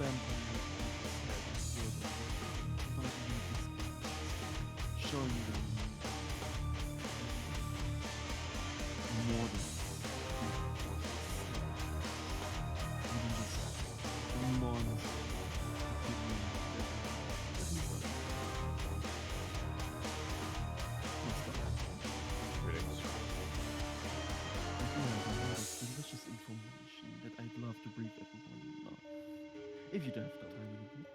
showing them more than even just more honest opinion that he's like, what's that? Greetings. I do have a lot of delicious information that I'd love to brief everyone on. If you don't have the time in a bit.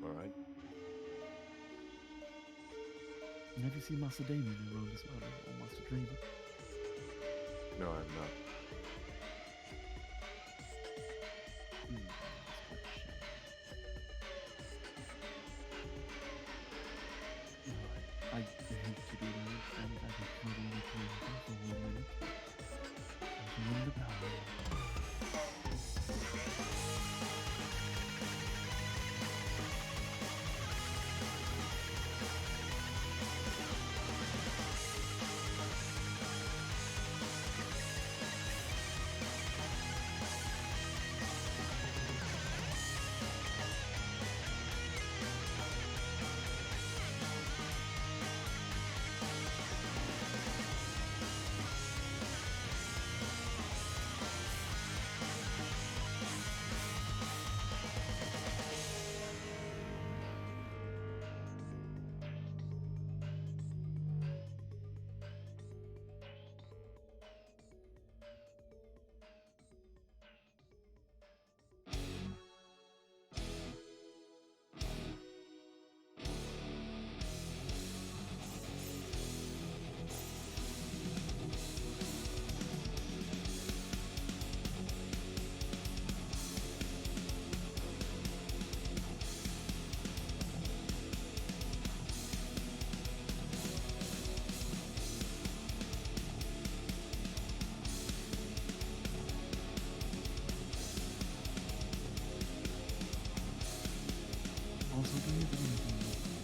All right. And have you seen Master Damien around as well, or Master Draven? No, I'm not. That's quite a shame. I hate to do that, and I would probably play him for 1 minute. And ring the bell. Also, do you have anything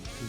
to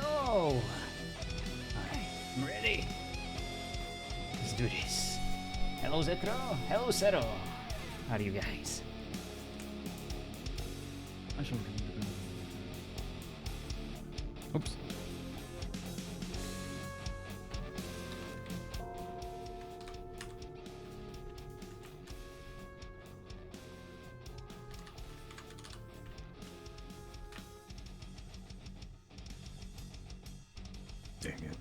Oh, I'm ready. Let's do this. Hello, Zetro. Hello, Zero. How are you guys? I shall ring the bell. Oops. Damien.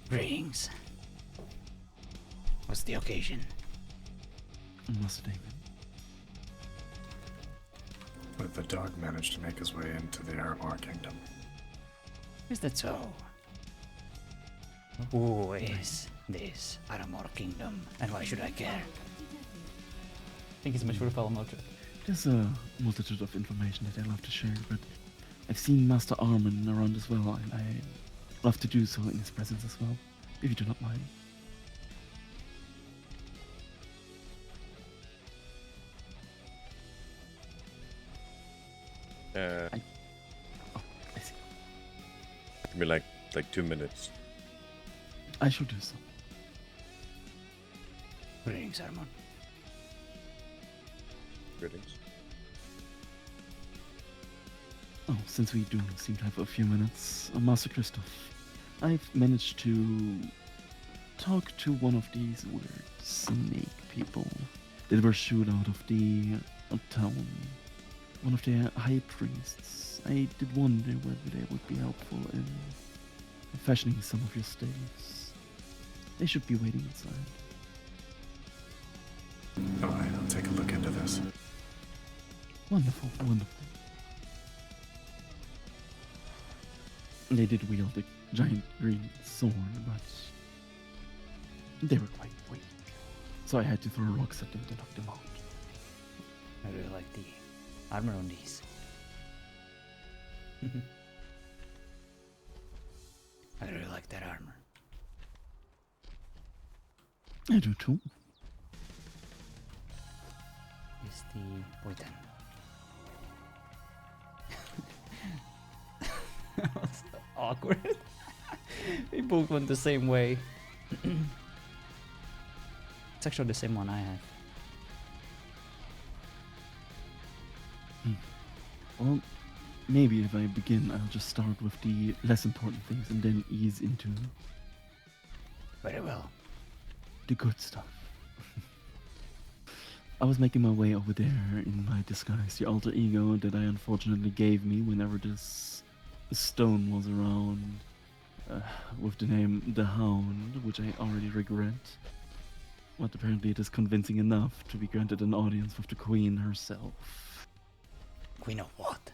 Greetings. What's the occasion? Master Damien. But the dog managed to make his way into the Aramar Kingdom. Is that so? Who is this Aramor Kingdom, and why should I care? Thank you so much for the follow, Mojo. There's a multitude of information that I love to share, but I've seen Master Armin around as well, and I love to do so in his presence as well, if you do not mind. I see. Give me like 2 minutes. I shall do so. Greetings, Aramor. Greetings. Oh, since we do seem to have a few minutes, Master Christoph, I've managed to talk to one of these weird snake people that were shooed out of the town. One of their high priests. I did wonder whether they would be helpful in fashioning some of your staves. They should be waiting inside. Alright, I'll take a look into this. Wonderful, wonderful. They did wield a giant green sword, but they were quite weak. So I had to throw rocks at them to knock them out. I really like the armor on these. I really like that armor. I do too. Is the wait then. That's awkward. We both went the same way. It's actually the same one I have. Well, maybe if I begin, I'll just start with the less important things and then ease into Very well. the good stuff. I was making my way over there in my disguise, the alter ego that I unfortunately gave me whenever this stone was around, with the name The Hound, which I already regret. But apparently it is convincing enough to be granted an audience with the Queen herself. Queen of what?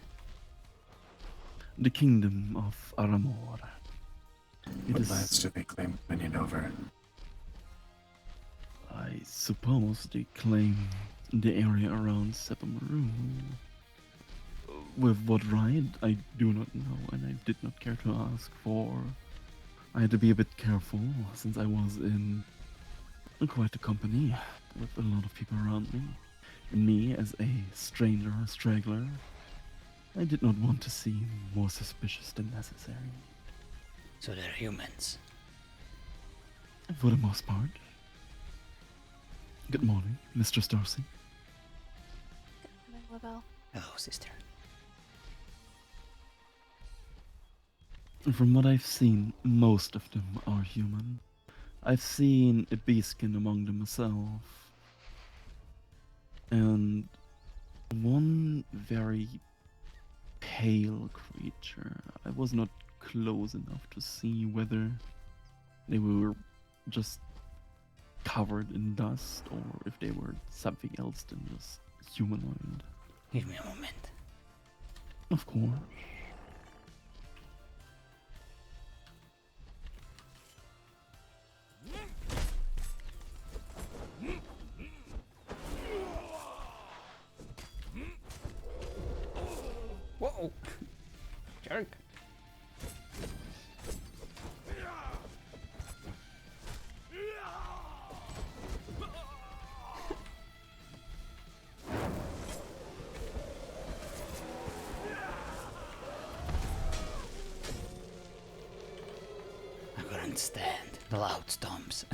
The Kingdom of Aramor. It What is, lands do they claim dominion over? I suppose, they claim the area around Sepamaru. With what right, I do not know, and I did not care to ask for. I had to be a bit careful, since I was in quite a company, with a lot of people around me. And me, as a stranger, a straggler, I did not want to seem more suspicious than necessary. So they're humans. For the most part. Good morning, Mistress Darcy. Lavelle. Hello, sister. From what I've seen, most of them are human. I've seen a beastskin among them myself. And one very pale creature. I was not close enough to see whether they were just covered in dust or if they were something else than just humanoid. Give me a moment. Of course. Whoa! Jerk. I couldn't stand the loud stomps.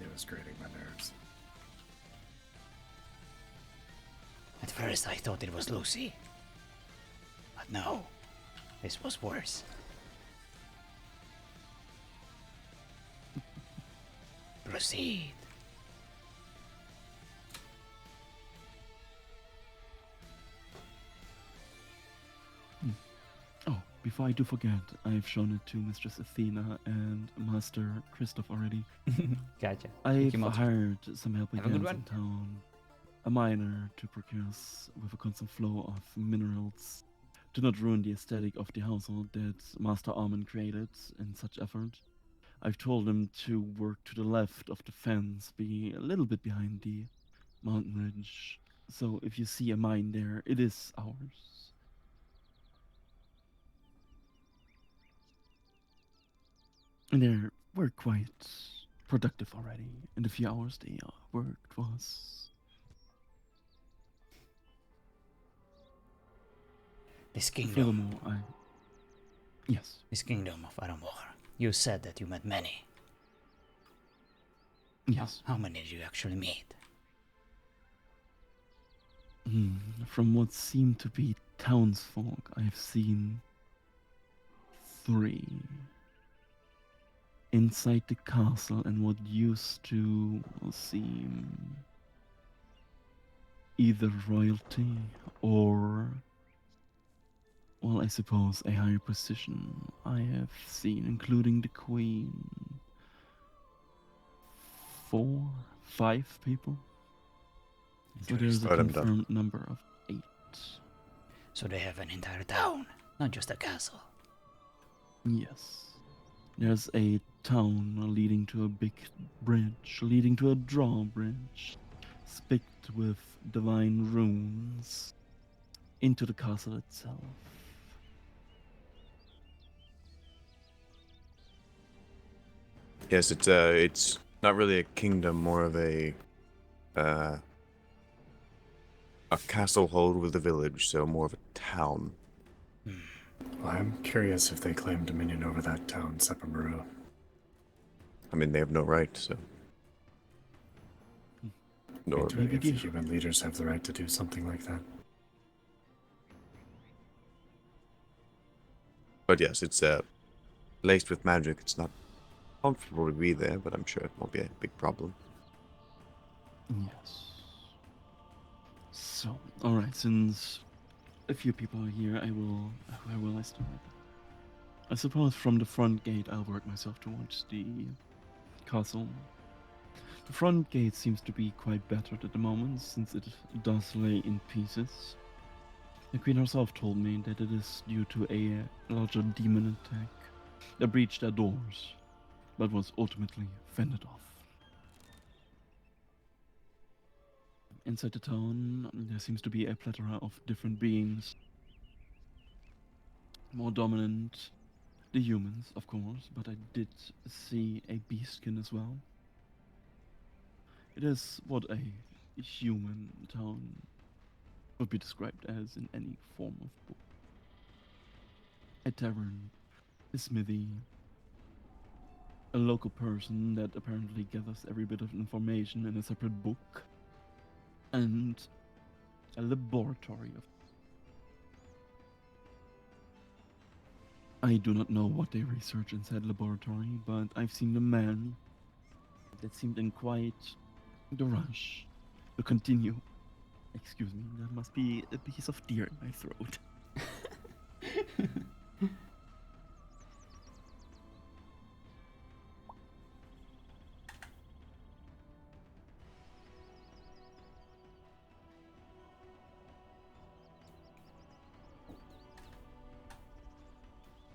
It was grating my nerves. At first I thought it was Lucy. But no, this was worse. Proceed. Oh, before I do forget, I've shown it to Mistress Athena and Master Christoph already. Gotcha. I've you, Monster. hired some helping Have a good hands in town. A miner to procure us with a constant flow of minerals to not ruin the aesthetic of the household that Master Armin created in such effort. I've told him to work to the left of the fence, be a little bit behind the mountain ridge. So if you see a mine there, it is ours. And they were quite productive already in the few hours they worked for us. This kingdom, Furthermore, yes, this kingdom of Aramor. You said that you met many. yes. How many did you actually meet? From what seemed to be townsfolk, I've seen 3. Inside the castle and what used to seem either royalty or, well, I suppose a higher position I have seen, including the queen. 4, 5 people. So there's a Let him down. confirmed number of 8. So they have an entire town, not just a castle. Yes. There's a town leading to a big bridge, leading to a drawbridge, spicked with divine runes into the castle itself. Yes, it's not really a kingdom, more of a castle hold with a village, so more of a town. Well, I'm curious if they claim dominion over that town, Sepamaru. I mean, they have no right, so. Nor, Maybe If the the- human leaders have the right to do something like that. but yes, it's laced with magic. It's not comfortable to be there, but I'm sure it won't be a big problem. Yes. So, alright, since a few people are here, where will I start? I suppose from the front gate I'll work myself towards the castle. The front gate seems to be quite battered at the moment, since it does lay in pieces. The queen herself told me that it is due to a larger demon attack that breached their doors, but was ultimately fended off. Inside the town, there seems to be a plethora of different beings. More dominant, the humans, of course, but I did see a beastkin as well. It is what a human town would be described as in any form of book. A tavern, a smithy, a local person that apparently gathers every bit of information in a separate book, and a laboratory of. I do not know what they research inside laboratory, but I've seen the man that seemed in quite the rush to continue. Excuse me, there must be a piece of deer in my throat.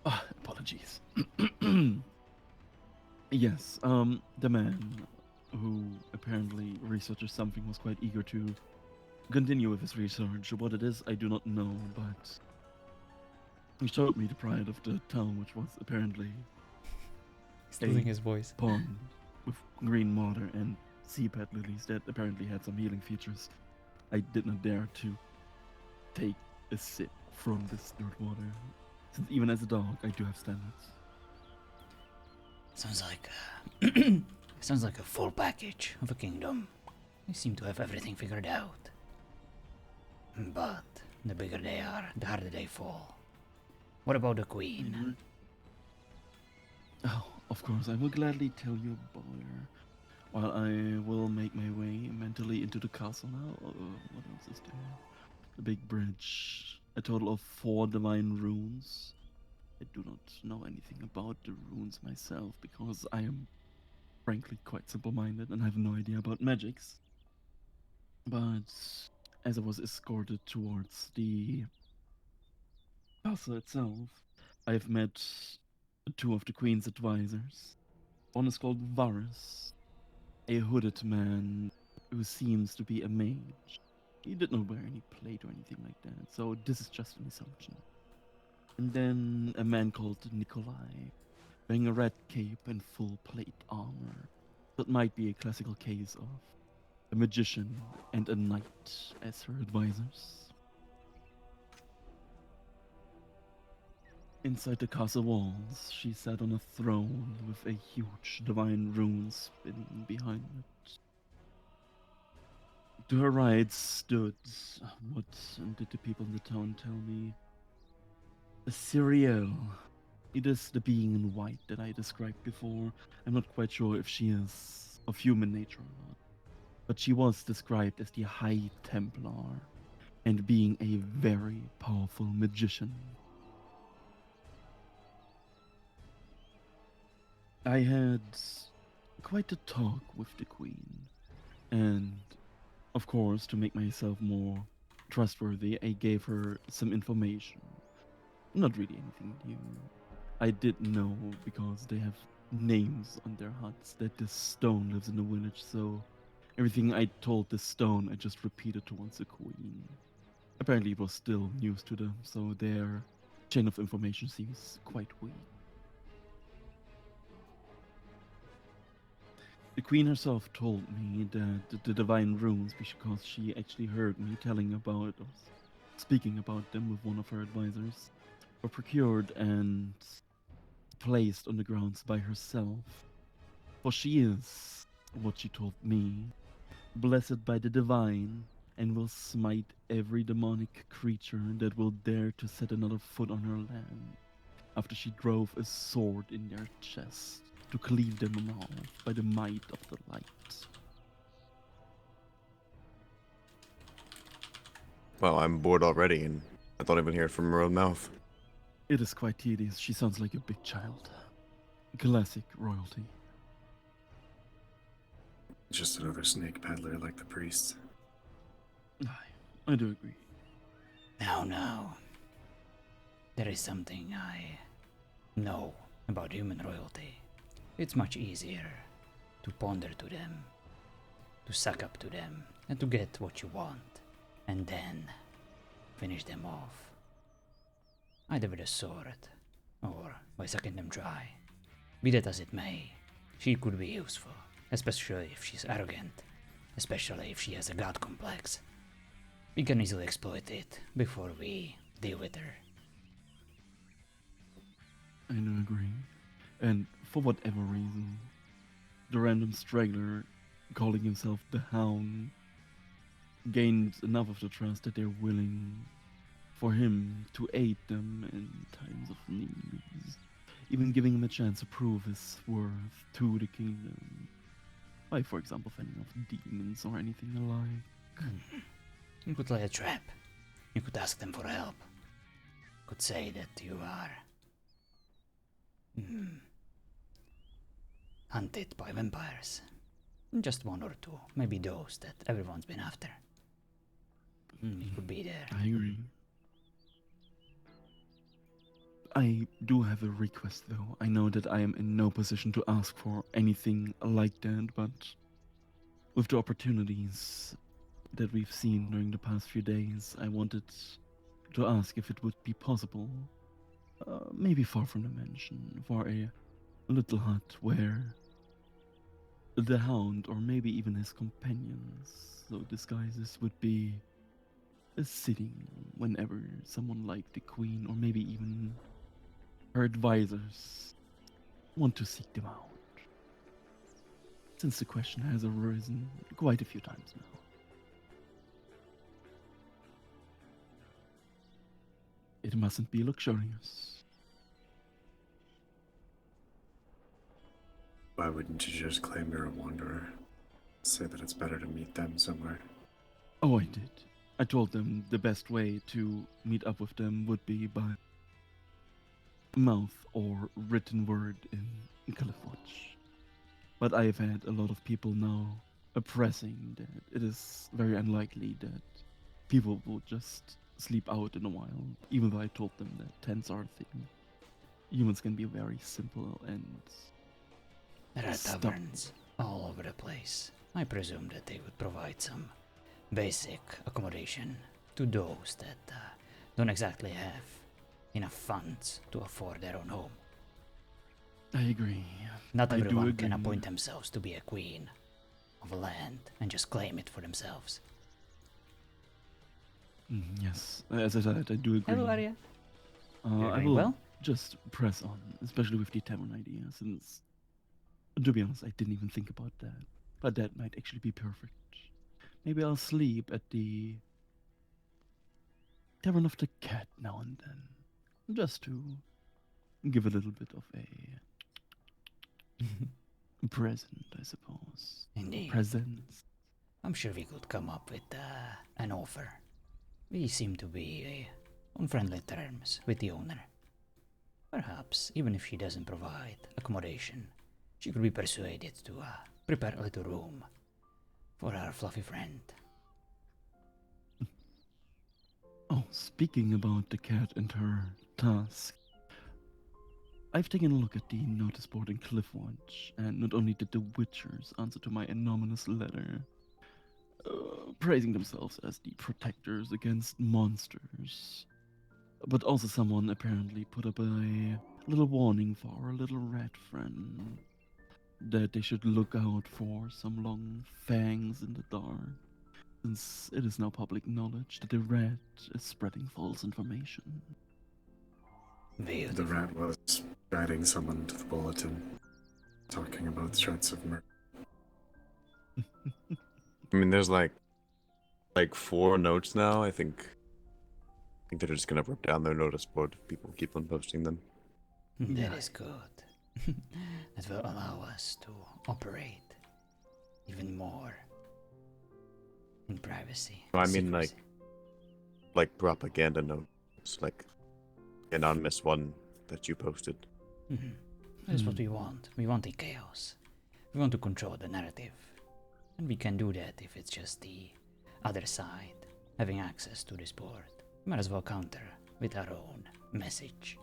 Apologies. Yes, the man who apparently researches something was quite eager to continue with his research. What it is, I do not know, but he showed me the pride of the town, which was apparently He's losing his voice. pond with green water and sea pet lilies that apparently had some healing features. I did not dare to take a sip from this dirt water, since even as a dog, I do have standards. Sounds like sounds like a full package of a kingdom. You seem to have everything figured out. But the bigger they are, the harder they fall. What about the queen? Oh, of course, I will gladly tell you about her. While I will make my way mentally into the castle now. What else is there? The big bridge. A total of 4 divine runes. I do not know anything about the runes myself because I am frankly quite simple-minded and have no idea about magics. But as I was escorted towards the castle itself, I've met 2 of the queen's advisors. One is called Varus, a hooded man who seems to be a mage. He did not wear any plate or anything like that, so this is just an assumption. And then a man called Nikolai, wearing a red cape and full plate armor. That might be a classical case of a magician and a knight as her advisors. Inside the castle walls, she sat on a throne with a huge divine rune spinning behind it. To her right stood, what did the people in the town tell me? A Cyriel. It is the being in white that I described before. I'm not quite sure if she is of human nature or not. But she was described as the High Templar, and being a very powerful magician. I had quite a talk with the queen, and of course, to make myself more trustworthy, I gave her some information. Not really anything new. I did know because they have names on their huts that this stone lives in the village, so everything I told the stone I just repeated towards the queen. Apparently it was still news to them, so their chain of information seems quite weak. The queen herself told me that the divine runes, because she actually heard me telling about or speaking about them with one of her advisors, were procured and placed on the grounds by herself. For she is, what she told me, blessed by the divine, and will smite every demonic creature that will dare to set another foot on her land, after she drove a sword in their chest to cleave them off by the might of the light. Well, I'm bored already, and I don't even hear it from her own mouth. It is quite tedious. She sounds like a big child. Classic royalty. Just another snake peddler like the priest. I do agree. Now. There is something I know about human royalty. It's much easier to ponder to them, to suck up to them, and to get what you want, and then finish them off. Either with a sword, or by sucking them dry. Be that as it may, she could be useful, especially if she's arrogant, especially if she has a god complex. We can easily exploit it before we deal with her. I do agree. And for whatever reason, the random straggler calling himself the Hound gained enough of the trust that they're willing for him to aid them in times of need, even giving him a chance to prove his worth to the kingdom, by, for example, fending off demons or anything alike. You could lay a trap. You could ask them for help. You could say that you are hunted by vampires. Just one or two, maybe those that everyone's been after. You could be there. I agree. I do have a request, though. I know that I am in no position to ask for anything like that, but with the opportunities that we've seen during the past few days, I wanted to ask if it would be possible, maybe far from the mansion, for a little hut where the Hound, or maybe even his companions, so disguises, would be sitting whenever someone like the Queen, or maybe even her advisors, want to seek them out. Since the question has arisen quite a few times now. It mustn't be luxurious. Why wouldn't you just claim you're a wanderer? Say that it's better to meet them somewhere. Oh, I did. I told them the best way to meet up with them would be by mouth or written word in Cliffwatch. But I have had a lot of people now oppressing that it is very unlikely that people will just sleep out in a while, even though I told them that tents are a thing. Humans can be very simple and There are stubborn. taverns all over the place. I presume that they would provide some basic accommodation to those that don't exactly have enough funds to afford their own home. I agree. Not I do everyone can agree. appoint themselves to be a queen of a land and just claim it for themselves. Yes, as I said, I do agree. Hello, Arya. You're I doing will well? just press on, especially with the tavern idea, since, to be honest, I didn't even think about that. But that might actually be perfect. Maybe I'll sleep at the Tavern of the Cat now and then, just to give a little bit of a present, I suppose. Indeed. Presents. I'm sure we could come up with an offer. We seem to be on friendly terms with the owner. Perhaps, even if she doesn't provide accommodation, she could be persuaded to prepare a little room for our fluffy friend. Oh, speaking about the cat and her task, I've taken a look at the notice board in Cliffwatch, and not only did the Witchers answer to my anonymous letter, praising themselves as the protectors against monsters, but also someone apparently put up a little warning for our little rat friend that they should look out for some long fangs in the dark, since it is now public knowledge that the rat is spreading false information. The rat was guiding someone to the bulletin, talking about threats of murder. I mean, there's like 4 notes now. I think they're just gonna rip down their notice board if people keep on posting them. That is good. That will allow us to operate even more in privacy. No, I mean secrecy. like propaganda notes, like anonymous one that you posted. That is what we want. We want the chaos. We want to control the narrative. And we can do that if it's just the other side having access to this board. Might as well counter with our own message.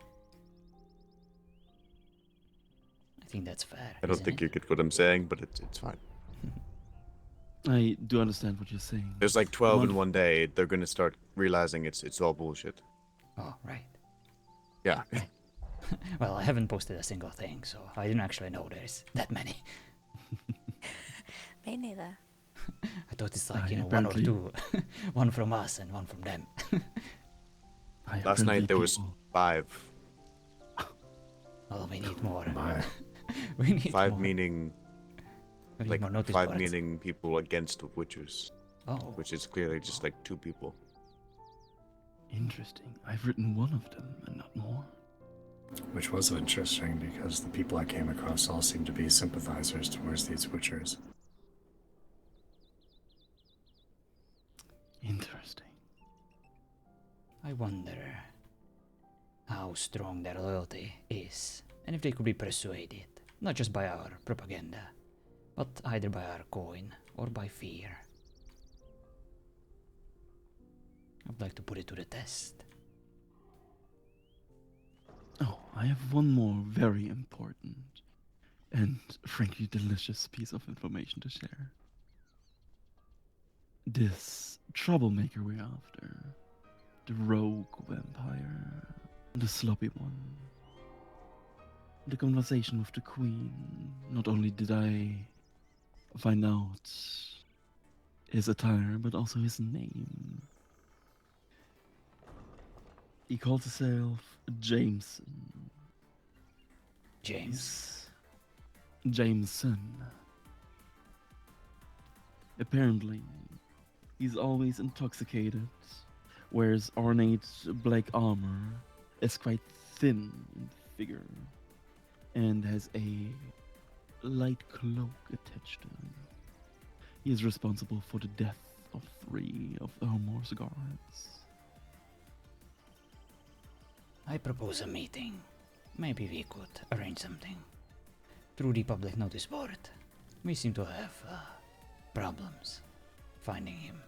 I think that's fair. I don't think you get what I'm saying, but it's fine. I do understand what you're saying. There's like 12 in one day. They're gonna start realizing it's all bullshit. Oh, right. Yeah. Well, I haven't posted a single thing, so I didn't actually know there's that many. Me neither. I thought it's like, I one or apparently- two. One from us and one from them. Last night there was 5. Oh, we need more. My, We need 5 more. meaning We need like more notice 5 boards. meaning people against the Witchers, Oh, which is clearly just like 2 people. Interesting. I've written one of them and not more. which was interesting because the people I came across all seemed to be sympathizers towards these Witchers. Interesting. I wonder how strong their loyalty is, and if they could be persuaded, not just by our propaganda, but either by our coin or by fear. I'd like to put it to the test. Oh, I have one more very important and frankly delicious piece of information to share. This troublemaker we're after, the rogue vampire, the sloppy one. The conversation with the queen, not only did I find out his attire, but also his name. He calls himself Jameson. James. Jameson. Apparently, he's always intoxicated, wears ornate black armor, is quite thin in figure, and has a light cloak attached to him. He is responsible for the death of 3 of Elmore's guards. I propose a meeting. Maybe we could arrange something. Through the public notice board, we seem to have problems finding him.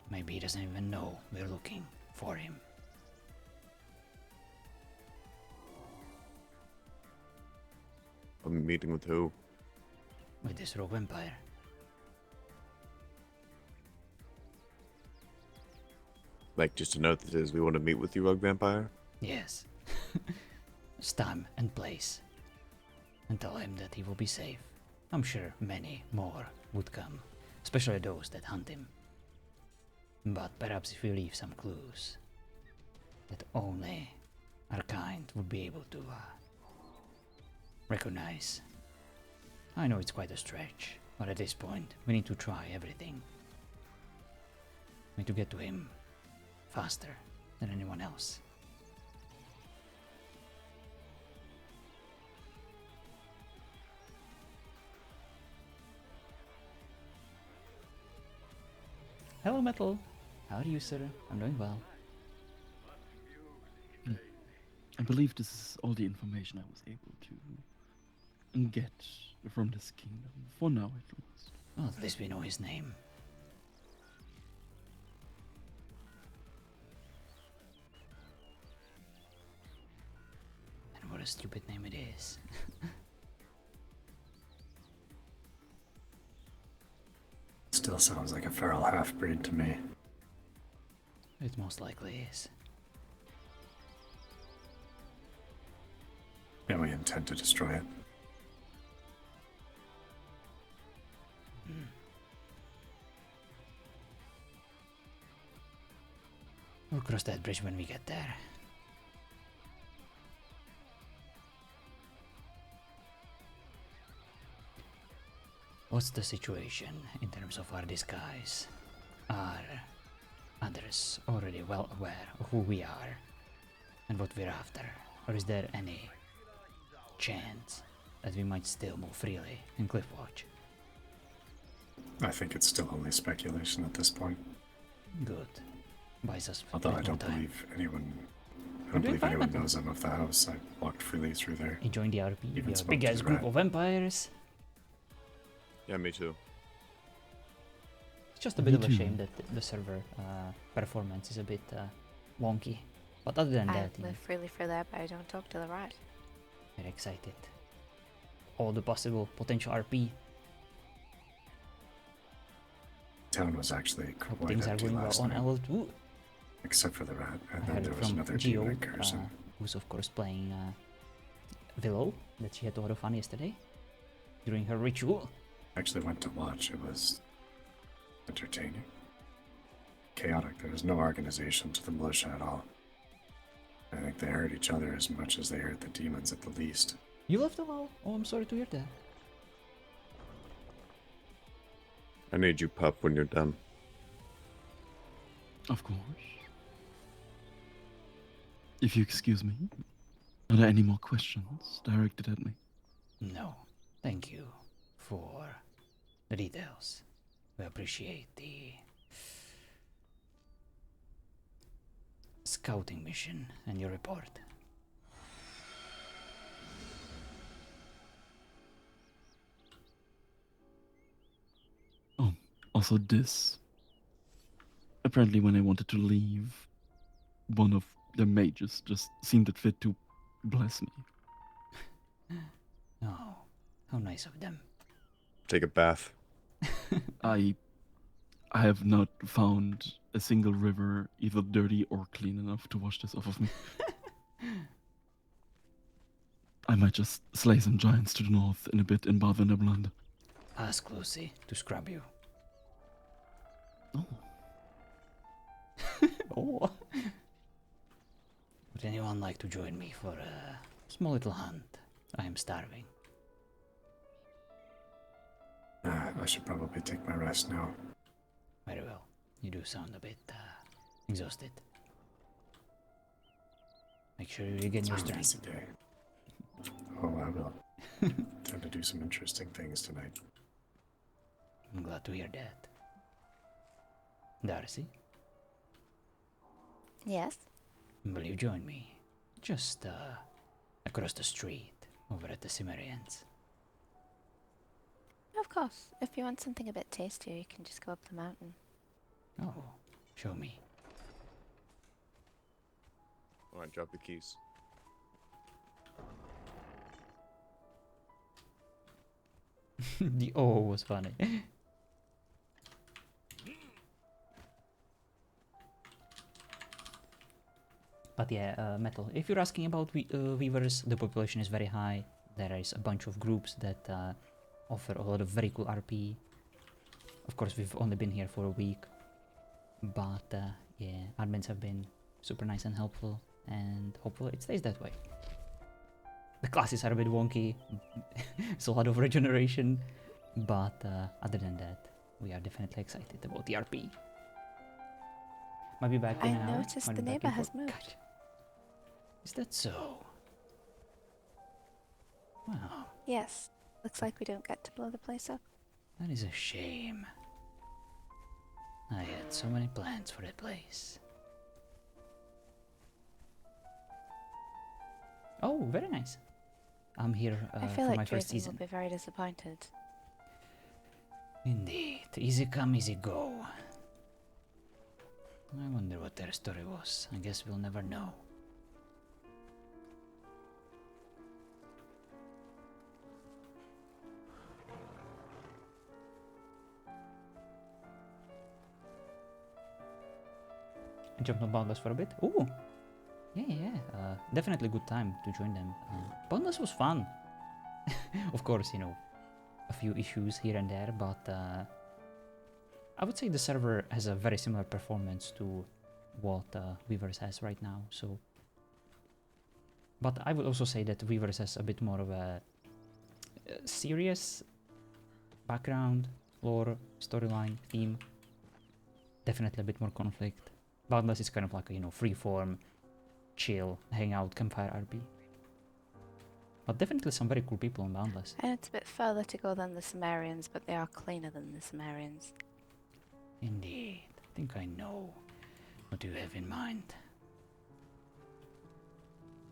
Maybe he doesn't even know we're looking for him. A meeting with who? With this rogue vampire. Like, just to note that is we want to meet with you, Rogue Vampire? Yes. It's time and place. And tell him that he will be safe. I'm sure many more would come, especially those that hunt him. But perhaps if we leave some clues that only our kind would be able to recognize. I know it's quite a stretch, but at this point we need to try everything. We need to get to him faster than anyone else. Hello, Metal. How are you, sir? I'm doing well. I believe this is all the information I was able to get from this kingdom, for now at least. Well, at least we know his name. And what a stupid name it is. Still sounds like a feral half-breed to me. It most likely is. And we intend to destroy it. We'll cross that bridge when we get there. What's the situation in terms of our disguise? Are others already well aware of who we are and what we're after? Or is there any chance that we might still move freely in Cliffwatch? I think it's still only speculation at this point. Good. Buys us Although I plenty of don't time. believe anyone. I We're don't doing believe fine, anyone Metal. knows I'm of the house. I walked freely through there. He joined the RP. Even We are a spoke big to ass the group rat. of vampires. Yeah, me too. It's just a Me bit of a too. shame that the server performance is a bit wonky. But other than I that, live freely for that, but I don't talk to the rat. we're excited. All the possible potential RP. Town was actually Hope quite things are empty going well last on night, L2. except for the rat. And I then heard there it was from another Geo, demon incursion. who's of course playing Willow, that she had a lot of fun yesterday during her ritual. Actually went to watch. It was entertaining. Chaotic. There was no organization to the militia at all. I think they hurt each other as much as they hurt the demons at the least. You left alone? Oh, I'm sorry to hear that. I need you, pup, when you're done. Of course. If you excuse me, are there any more questions directed at me? No, thank you for the details. We appreciate the scouting mission and your report. Oh, also this. Apparently when I wanted to leave, one of the mages just seemed it fit to bless me. Oh, how nice of them. Take a bath. I have not found a single river either dirty or clean enough to wash this off of me. I might just slay some giants to the north in a bit and bathe in their blood. Ask Lucy to scrub you. Oh, Oh. Would anyone like to join me for a small little hunt? I am starving. I should probably take my rest now. Very well. You do sound a bit exhausted. Make sure you regain your It's been a strength. busy day. Oh, I will. Time to do some interesting things tonight. I'm glad to hear that. Darcy, Yes? will you join me? Just across the street, over at the Cimmerians. Of course. If you want something a bit tastier, you can just go up the mountain. Oh, show me. Alright, drop the keys. The oh was funny. But yeah, Metal. If you're asking about weavers, the population is very high. There is a bunch of groups that offer a lot of very cool RP. Of course, we've only been here for a week, but yeah, admins have been super nice and helpful, and hopefully it stays that way. The classes are a bit wonky. It's a lot of regeneration, but other than that, we are definitely excited about the RP. Might be back in I an hour. noticed might the be back neighbor in has four- moved. Gotcha. Is that so? Wow, Yes. Looks like we don't get to blow the place up. that is a shame. I had so many plans for that place. Oh, very nice. I'm here I for feel my like first Draven season. will be very disappointed. Indeed, easy come, easy go. I wonder what their story was. I guess we'll never know. I jumped on Boundless for a bit. Ooh! Yeah. Definitely good time to join them. Boundless was fun. Of course, you know, a few issues here and there, but I would say the server has a very similar performance to what Weavers has right now, so... But I would also say that Weavers has a bit more of a serious background, lore, storyline, theme. Definitely a bit more conflict. Boundless is kind of like a, you know, freeform, chill, hangout, campfire RP. But definitely some very cool people on Boundless. And it's a bit further to go than the Sumerians, but they are cleaner than the Sumerians. Indeed. I think I know what you have in mind.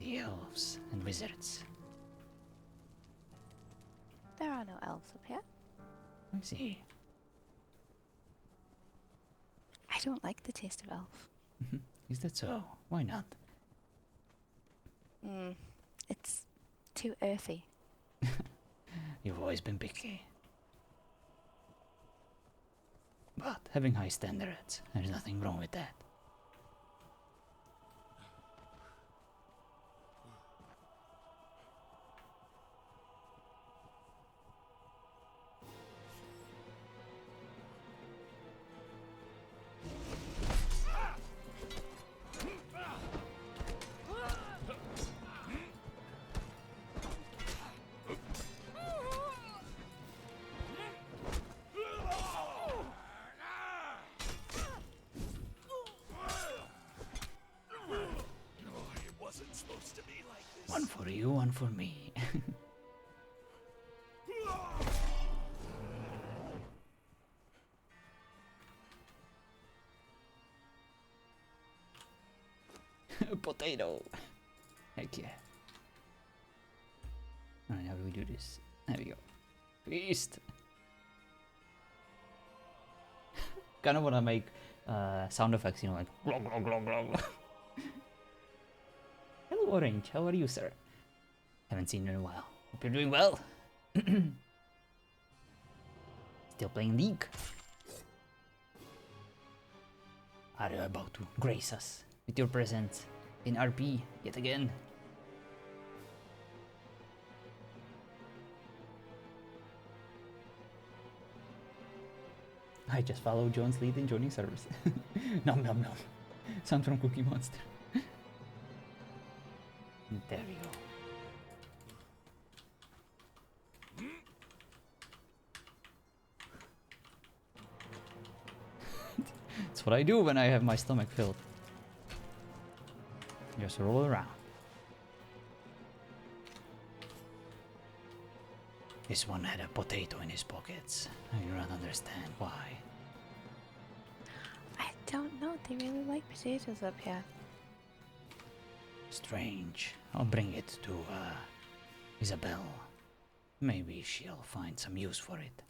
The elves and wizards. There are no elves up here. I see. I don't like the taste of elf. Is that so? Why not? It's too earthy. You've always been picky. But having high standards, there's nothing wrong with that. One for you, one for me. Potato. Heck yeah. Alright, how do we do this? There we go. Feast. Kind of want to make sound effects, you know, like glog glog glog glog. Hello, Orange. How are you, sir? Haven't seen you in a while. Hope you're doing well. Still playing League. Are you about to grace us with your presence in RP yet again? I just followed John's lead in joining service. Nom nom nom. Sound from Cookie Monster. There we go. That's what I do when I have my stomach filled. Just roll around. This one had a potato in his pockets. I do not understand why. I don't know. They really like potatoes up here. Strange. I'll bring it to Isabel. Maybe she'll find some use for it.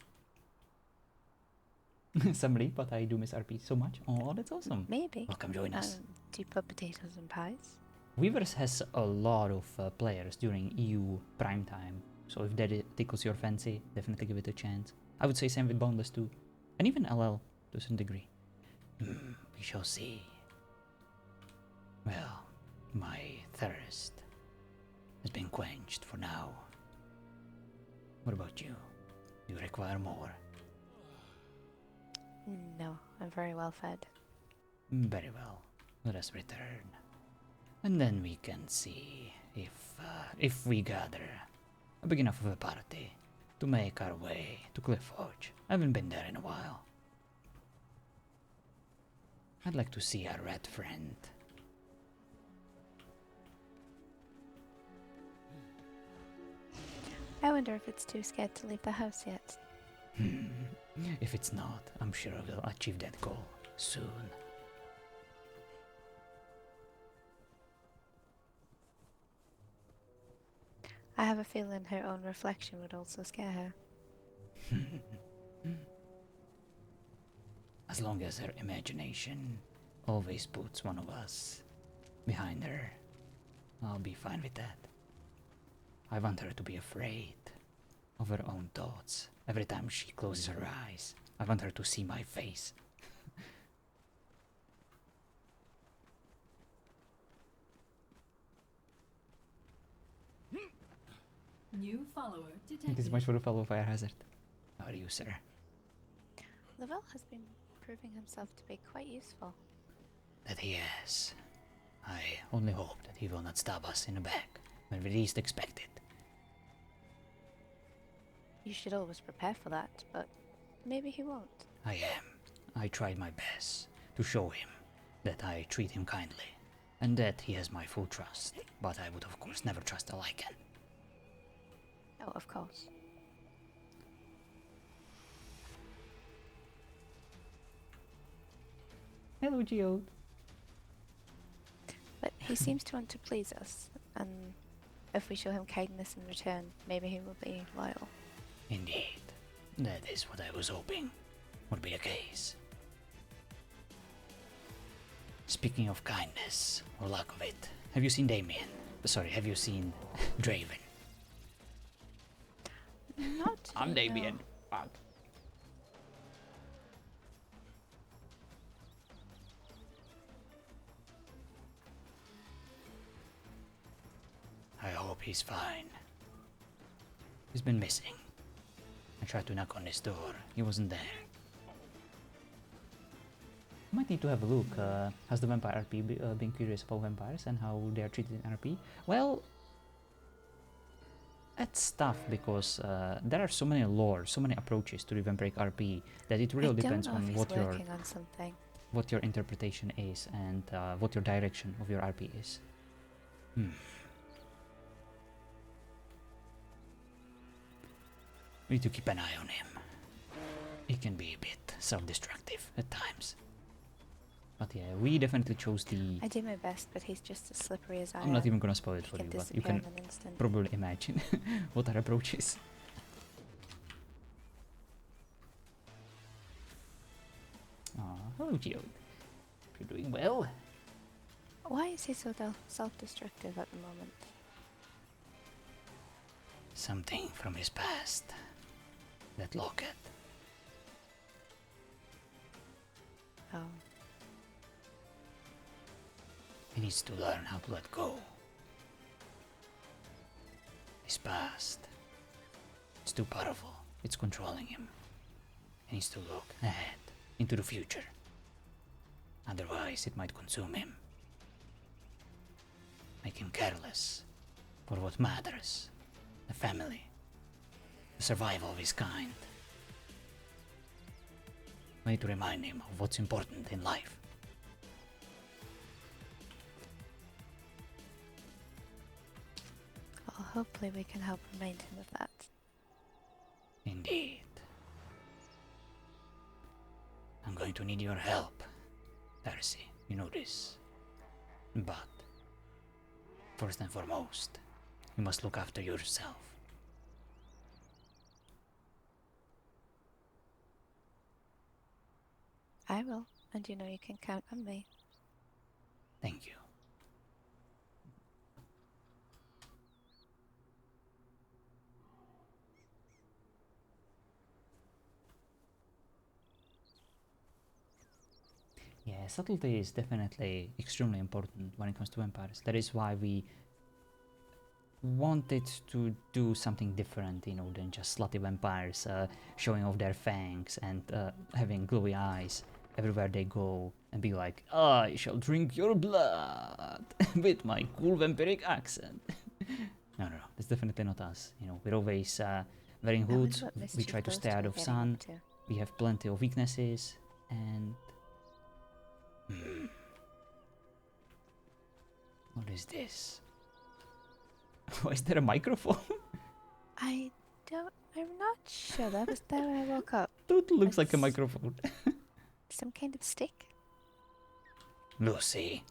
Somebody, but I do miss RP so much. Oh, that's awesome. Maybe. Welcome, join us. Do you put potatoes in pies? Weavers has a lot of players during EU prime time, so if that tickles your fancy, definitely give it a chance. I would say same with Boundless too, and even LL to some degree. We shall see. Well, my thirst has been quenched for now. What about you? Do you require more? No, I'm very well fed. Very well. Let us return, and then we can see if we gather a big enough of a party to make our way to Cliffforge. I haven't been there in a while. I'd like to see our red friend. I wonder if it's too scared to leave the house yet. If it's not, I'm sure we'll achieve that goal soon. I have a feeling her own reflection would also scare her. As long as her imagination always puts one of us behind her, I'll be fine with that. I want her to be afraid of her own thoughts. Every time she closes her eyes, I want her to see my face. New follower Thank detected. you so much for the follow, Fire Hazard. How are you, sir? Lavelle has been proving himself to be quite useful. That he is. I only hope that he will not stab us in the back when we least expect it. You should always prepare for that, but maybe he won't. I am. I tried my best to show him that I treat him kindly, and that he has my full trust. But I would of course never trust a Lycan. Oh, of course. Hello, Geode. But he seems to want to please us, and if we show him kindness in return, maybe he will be loyal. Indeed. That is what I was hoping would be the case. Speaking of kindness, or lack of it, have you seen Damien? Sorry, have you seen Draven? Not. I'm no. Damien. Fuck. I hope he's fine. He's been missing. I tried to knock on his door. He wasn't there. Might need to have a look. Has the vampire RP been curious about vampires and how they are treated in RP? Well, that's tough because there are so many lore, so many approaches to the vampiric RP that it really depends on he's what your working on something. what your interpretation is and what your direction of your RP is. We need to keep an eye on him. He can be a bit self-destructive at times. But yeah, we definitely chose the... I do my best, but he's just as slippery as I am. I'm not even gonna spoil it He for can you, but you disappear can in an instant. probably imagine what our approach is. Hello, Geode. You're doing well. Why is he so self-destructive at the moment? Something from his past. That locket. Oh, He needs to learn how to let go. His past. It's too powerful. It's controlling him. He needs to look ahead, into the future. Otherwise, it might consume him. Make him careless for what matters. The family. The survival of his kind. We need to remind him of what's important in life. well, hopefully we can help remind him of that. Indeed. I'm going to need your help, Darcy. You know this. But, first and foremost, you must look after yourself. I will, and you know you can count on me. Thank you. Yeah, subtlety is definitely extremely important when it comes to vampires. That is why we wanted to do something different, you know, than just slutty vampires showing off their fangs and having glowy eyes everywhere they go and be like, I shall drink your blood with my cool vampiric accent. No, that's definitely not us. You know, we're always wearing That was hoods, what we mischief try to those stay two out are of getting sun, up to. we have plenty of weaknesses, and... What is this? Why is there a microphone? I'm not sure. That was there when I woke up. It looks like a It's- microphone. Some kind of stick? Lucy.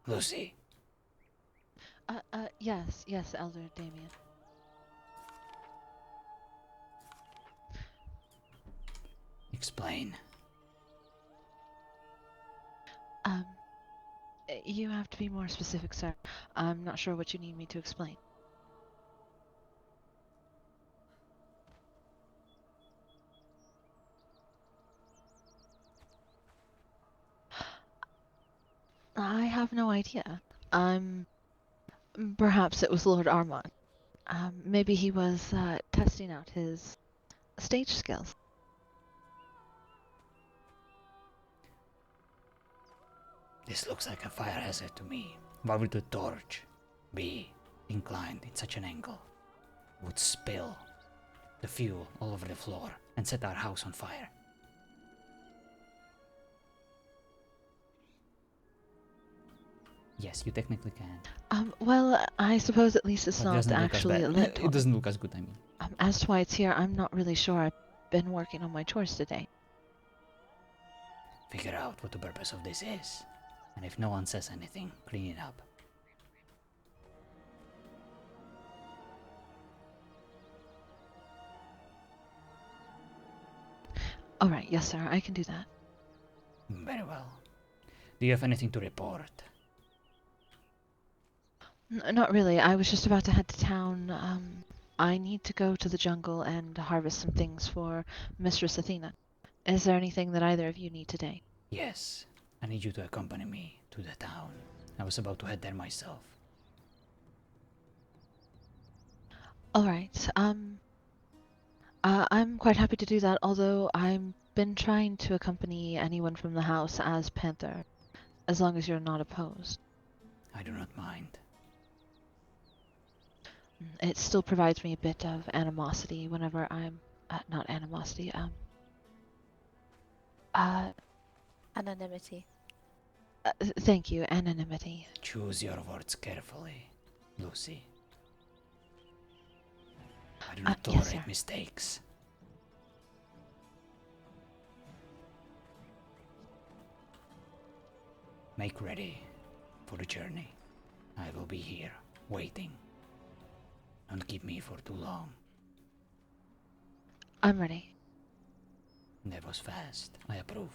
Lucy. Yes, Elder Damien. Explain. You have to be more specific, sir. I'm not sure what you need me to explain. I have no idea. Perhaps it was Lord Armand. Maybe he was testing out his stage skills. This looks like a fire hazard to me. Why would the torch be inclined in such an angle? It would spill the fuel all over the floor and set our house on fire. Yes, you technically can. Well, I suppose at least it's But it not doesn't look as actually bad. lit. It doesn't look as good, I mean. As to why it's here, I'm not really sure. I've been working on my chores today. Figure out what the purpose of this is. And if no one says anything, clean it up. Alright, yes sir, I can do that. Very well. Do you have anything to report? Not really, I was just about to head to town. I need to go to the jungle and harvest some things for Mistress Athena. Is there anything that either of you need today? Yes. I need you to accompany me to the town. I was about to head there myself. Alright, I'm quite happy to do that, although I've been trying to accompany anyone from the house as Panther, as long as you're not opposed. I do not mind. It still provides me a bit of animosity whenever I'm... not animosity, Anonymity. thank you, anonymity. Choose your words carefully, Lucy. I do not yes, tolerate sir. mistakes. Make ready for the journey. I will be here, waiting. Don't keep me for too long. I'm ready. That was fast. I approve.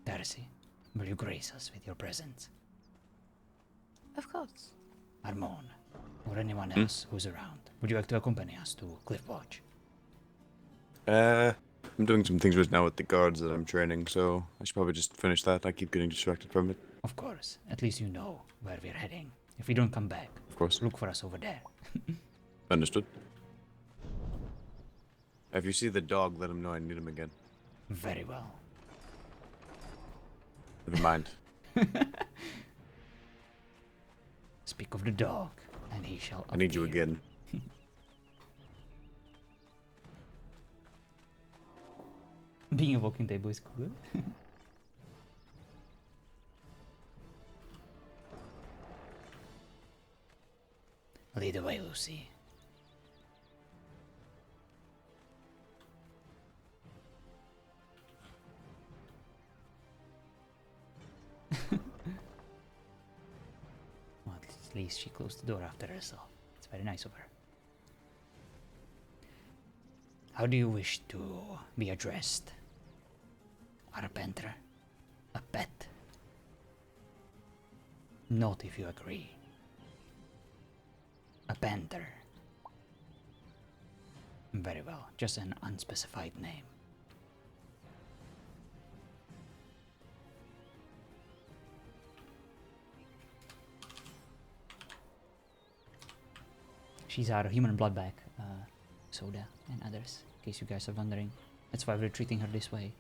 Darcy, will you grace us with your presence? Of course. Armon, or anyone else who's around, would you like to accompany us to Cliffwatch? I'm doing some things right now with the guards that I'm training, so I should probably just finish that. I keep getting distracted from it. Of course. At least you know where we're heading. If we don't come back, Of course. look for us over there. Understood. If you see the dog, let him know I need him again. Very well. Never mind. Speak of the dog, and he shall I need you appear. again. Being a walking table is cool. Lead the way, Lucy. Well, at least she closed the door after herself. It's very nice of her. How do you wish to be addressed? Arpenter? A pet? Not if you agree. A panther. Very well, just an unspecified name. She's our human blood bag, Soda and others, in case you guys are wondering. That's why we're treating her this way.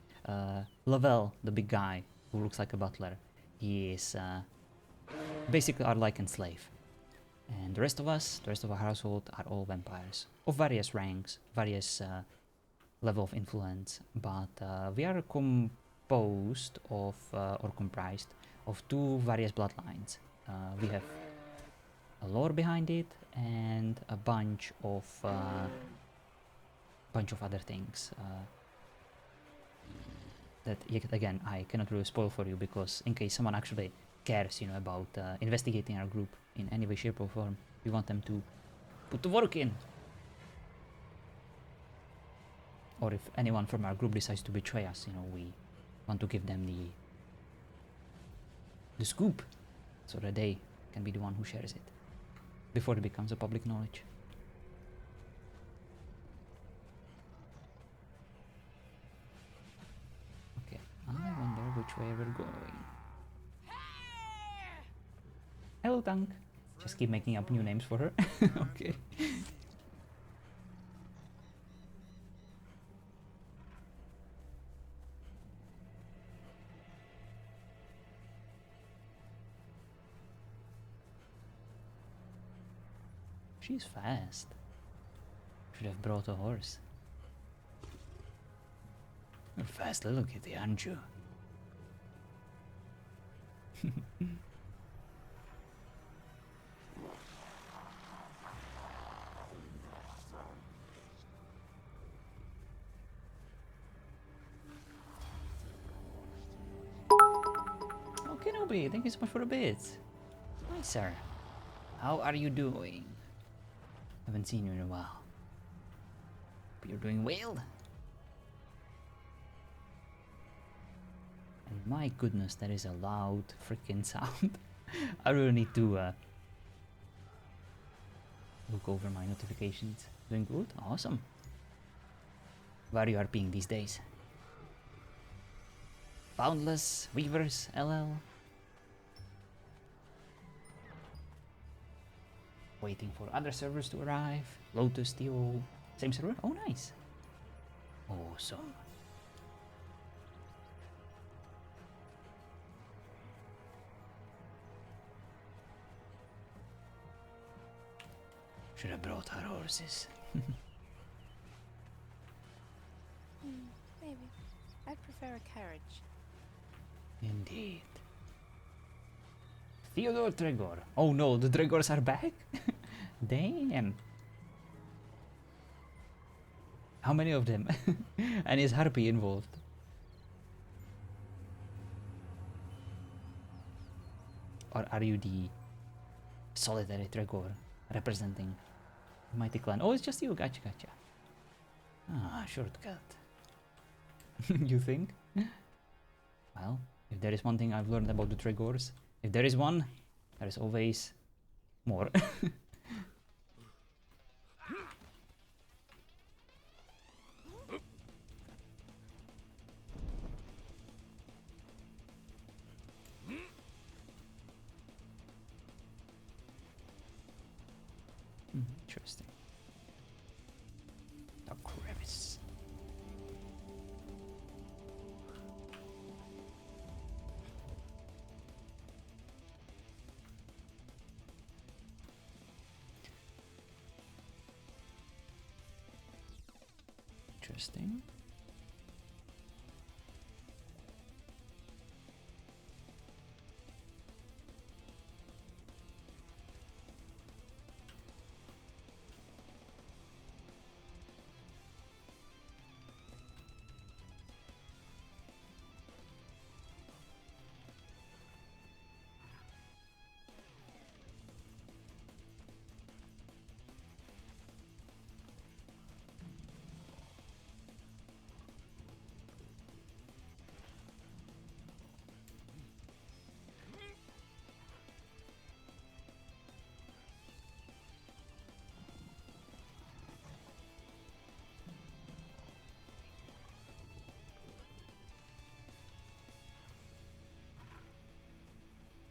Lavelle, the big guy who looks like a butler, he is basically our licensed slave. And the rest of us, the rest of our household, are all vampires of various ranks, various level of influence, but we are composed of, or comprised of two various bloodlines. We have a lore behind it and a bunch of other things that yet again I cannot really spoil for you, because in case someone actually cares, about investigating our group in any way, shape or form, we want them to put the work in. Or if anyone from our group decides to betray us, we want to give them the scoop, so that they can be the one who shares it before it becomes a public knowledge. Okay, I wonder which way we're going. Hello, Tank. Just keep making up new names for her. Okay. She's fast. Should have brought a horse. You're a fast little kitty, aren't you? Oh, Kenobi, thank you so much for the bits. Hi, sir. How are you doing? Haven't seen you in a while. But you're doing well. And my goodness, that is a loud freaking sound. I really need to look over my notifications. Doing good? Awesome. Where are you RPing these days? Boundless, Weavers, LL. Waiting for other servers to arrive. Lotus, TO, same server? Oh, nice. Awesome. Should have brought our horses. Maybe. I'd prefer a carriage. Indeed. Theodore Dregor. Oh no, the Dregors are back? Damn. How many of them? And is Harpy involved? Or are you the solitary Dregor representing the mighty clan? Oh, it's just you. Gotcha, gotcha. Ah, shortcut. You think? Well, if there is one thing I've learned about the Dregors, if there is one, there is always more. Interesting. The crevice. Interesting.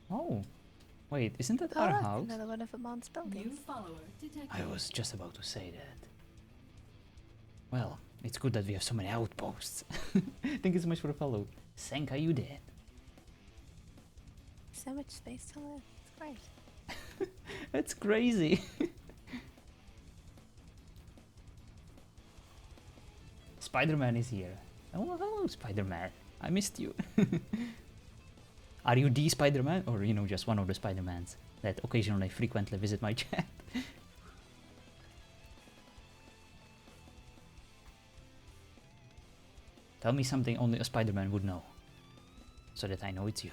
Oh, wait, isn't that our look, house? another one of Amon's New buildings. follower detected. I was just about to say that. Well, it's good that we have so many outposts. Thank you so much for the follow. Senka, you dead? So much space to live. It's great. That's crazy. Spider-Man is here. Oh, hello, Spider-Man. I missed you. Are you the Spider-Man, or you know, just one of the Spider-Mans that occasionally frequently visit my chat? Tell me something only a Spider-Man would know, so that I know it's you.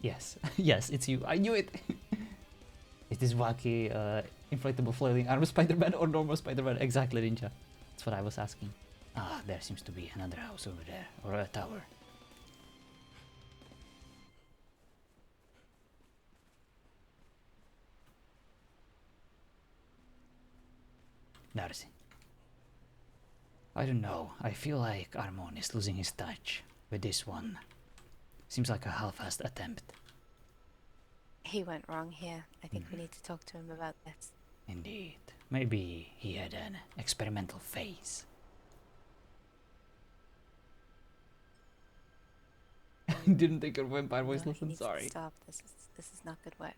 Yes, yes, it's you. I knew it. Is this wacky, inflatable flailing arm Spider-Man or normal Spider-Man? Exactly, Ninja. That's what I was asking. Ah, there seems to be another house over there, or a tower. Darcy. I don't know. I feel like Armon is losing his touch with this one. Seems like a half-assed attempt. He went wrong here. I think we need to talk to him about this. Indeed. Maybe he had an experimental phase. Didn't take your vampire voice No, he lesson, needs to sorry. stop. This is not good work.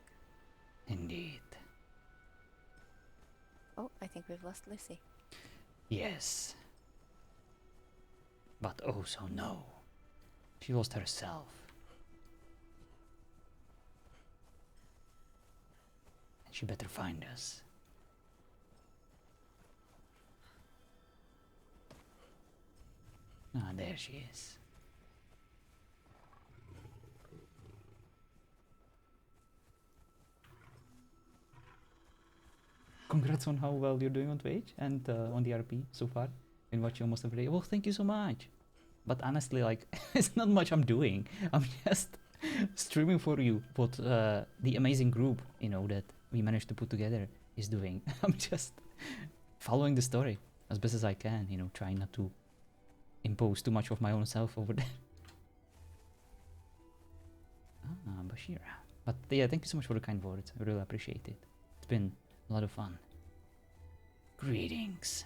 Indeed. Oh, I think we've lost Lucy. Yes. But also no. She lost herself. And she better find us. Ah, there she is. Congrats on how well you're doing on Twitch and on the RP so far. Been watching almost every day. Well, thank you so much. But honestly, like, it's not much I'm doing. I'm just streaming for you what the amazing group, you know, that we managed to put together is doing. I'm just following the story as best as I can, you know, trying not to impose too much of my own self over there. Ah, Bashira. But yeah, thank you so much for the kind words. I really appreciate it. It's been a lot of fun. Greetings.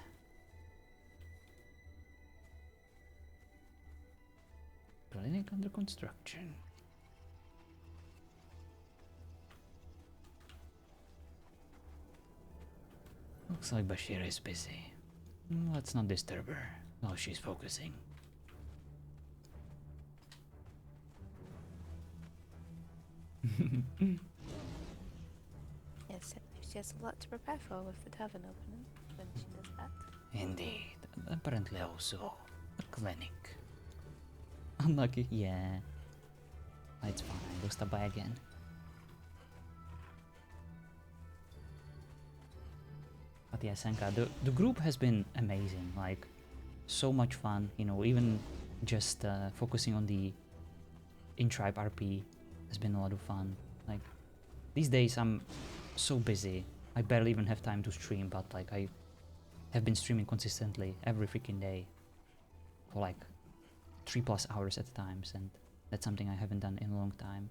Clinic under construction. Looks like Bashira is busy. Let's not disturb her while she's focusing. Yes, she has a lot to prepare for with the tavern opening when she does that. Indeed. Apparently also a clinic. Unlucky. Yeah. It's fine. We'll stop by again. But yeah, Senka, the group has been amazing. Like, so much fun. You know, even just focusing on the in-tribe RP has been a lot of fun. Like, these days I'm so busy. I barely even have time to stream, but like I have been streaming consistently every freaking day for like 3+ hours at times, and that's something I haven't done in a long time,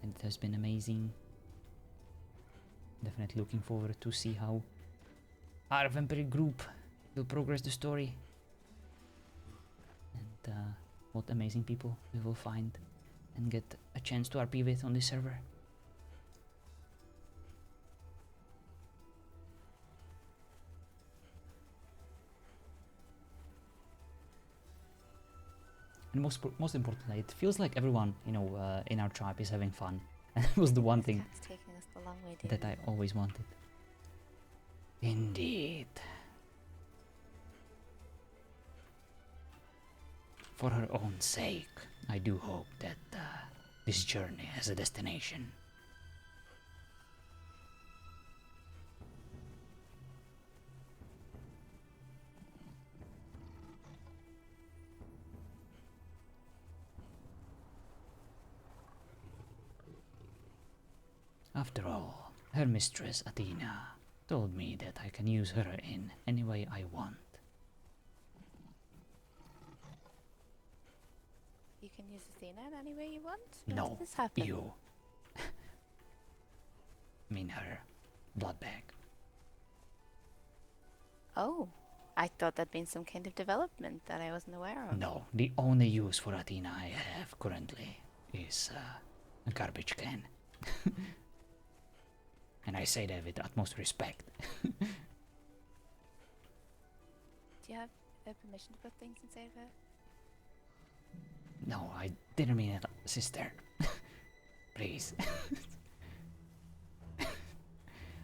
and it has been amazing. Definitely looking forward to see how our vampire group will progress the story, and what amazing people we will find and get a chance to RP with on this server. And most importantly, it feels like everyone, you know, in our tribe is having fun. And it was the one thing Cat's taking us the long way, that I always wanted. Indeed. For her own sake, I do hope that this journey has a destination. After all, her mistress Athena told me that I can use her in any way I want. You can use Athena in any way you want? When No, did this happen? you. Mean her blood bag. Oh, I thought that'd been some kind of development that I wasn't aware of. No, the only use for Athena I have currently is a garbage can. And I say that with utmost respect. Do you have permission to put things inside of her? No, I didn't mean it, sister. Please.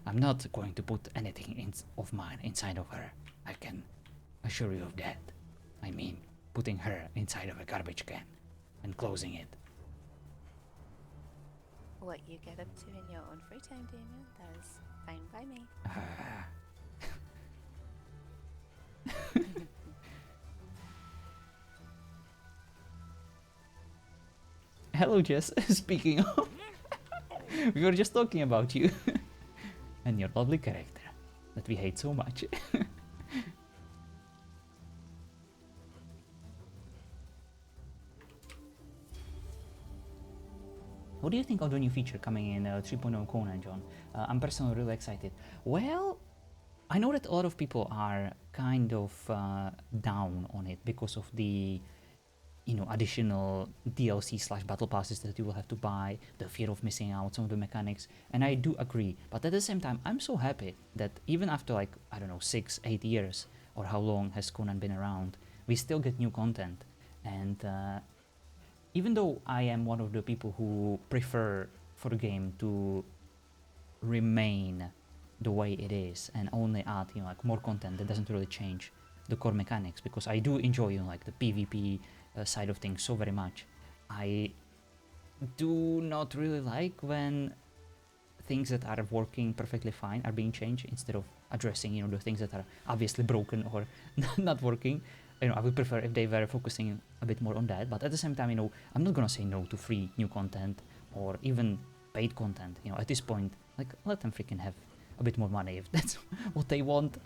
I'm not going to put anything of mine inside of her. I can assure you of that. I mean, putting her inside of a garbage can and closing it. What you get up to in your own free time, Damien, that is fine by me. Hello, Jess. Speaking of, we were just talking about you and your lovely character. that we hate so much. What do you think of the new feature coming in 3.0 Conan, John? I'm personally really excited. Well, I know that a lot of people are kind of down on it because of the, you know, additional DLC slash battle passes that you will have to buy, the fear of missing out, some of the mechanics, and I do agree. But at the same time, I'm so happy that even after like, I don't know, 6-8 years, or how long has Conan been around, we still get new content. And even though I am one of the people who prefer for the game to remain the way it is and only add, you know, like more content that doesn't really change the core mechanics, because I do enjoy, you know, like the PvP side of things so very much. I do not really like when things that are working perfectly fine are being changed instead of addressing, you know, the things that are obviously broken or not working. You know, I would prefer if they were focusing a bit more on that, but at the same time, you know, I'm not gonna say no to free new content or even paid content. You know, at this point, like, let them freaking have a bit more money if that's what they want.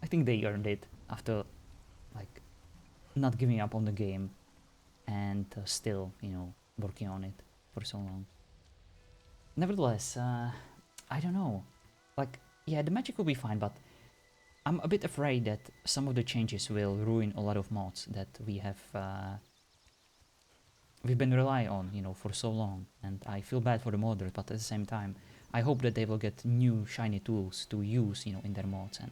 I think they earned it after, like, not giving up on the game and still, you know, working on it for so long. Nevertheless, I don't know. Like, yeah, the magic will be fine, but I'm a bit afraid that some of the changes will ruin a lot of mods that we have we've been relying on, you know, for so long, and I feel bad for the modders, but at the same time, I hope that they will get new shiny tools to use, you know, in their mods, and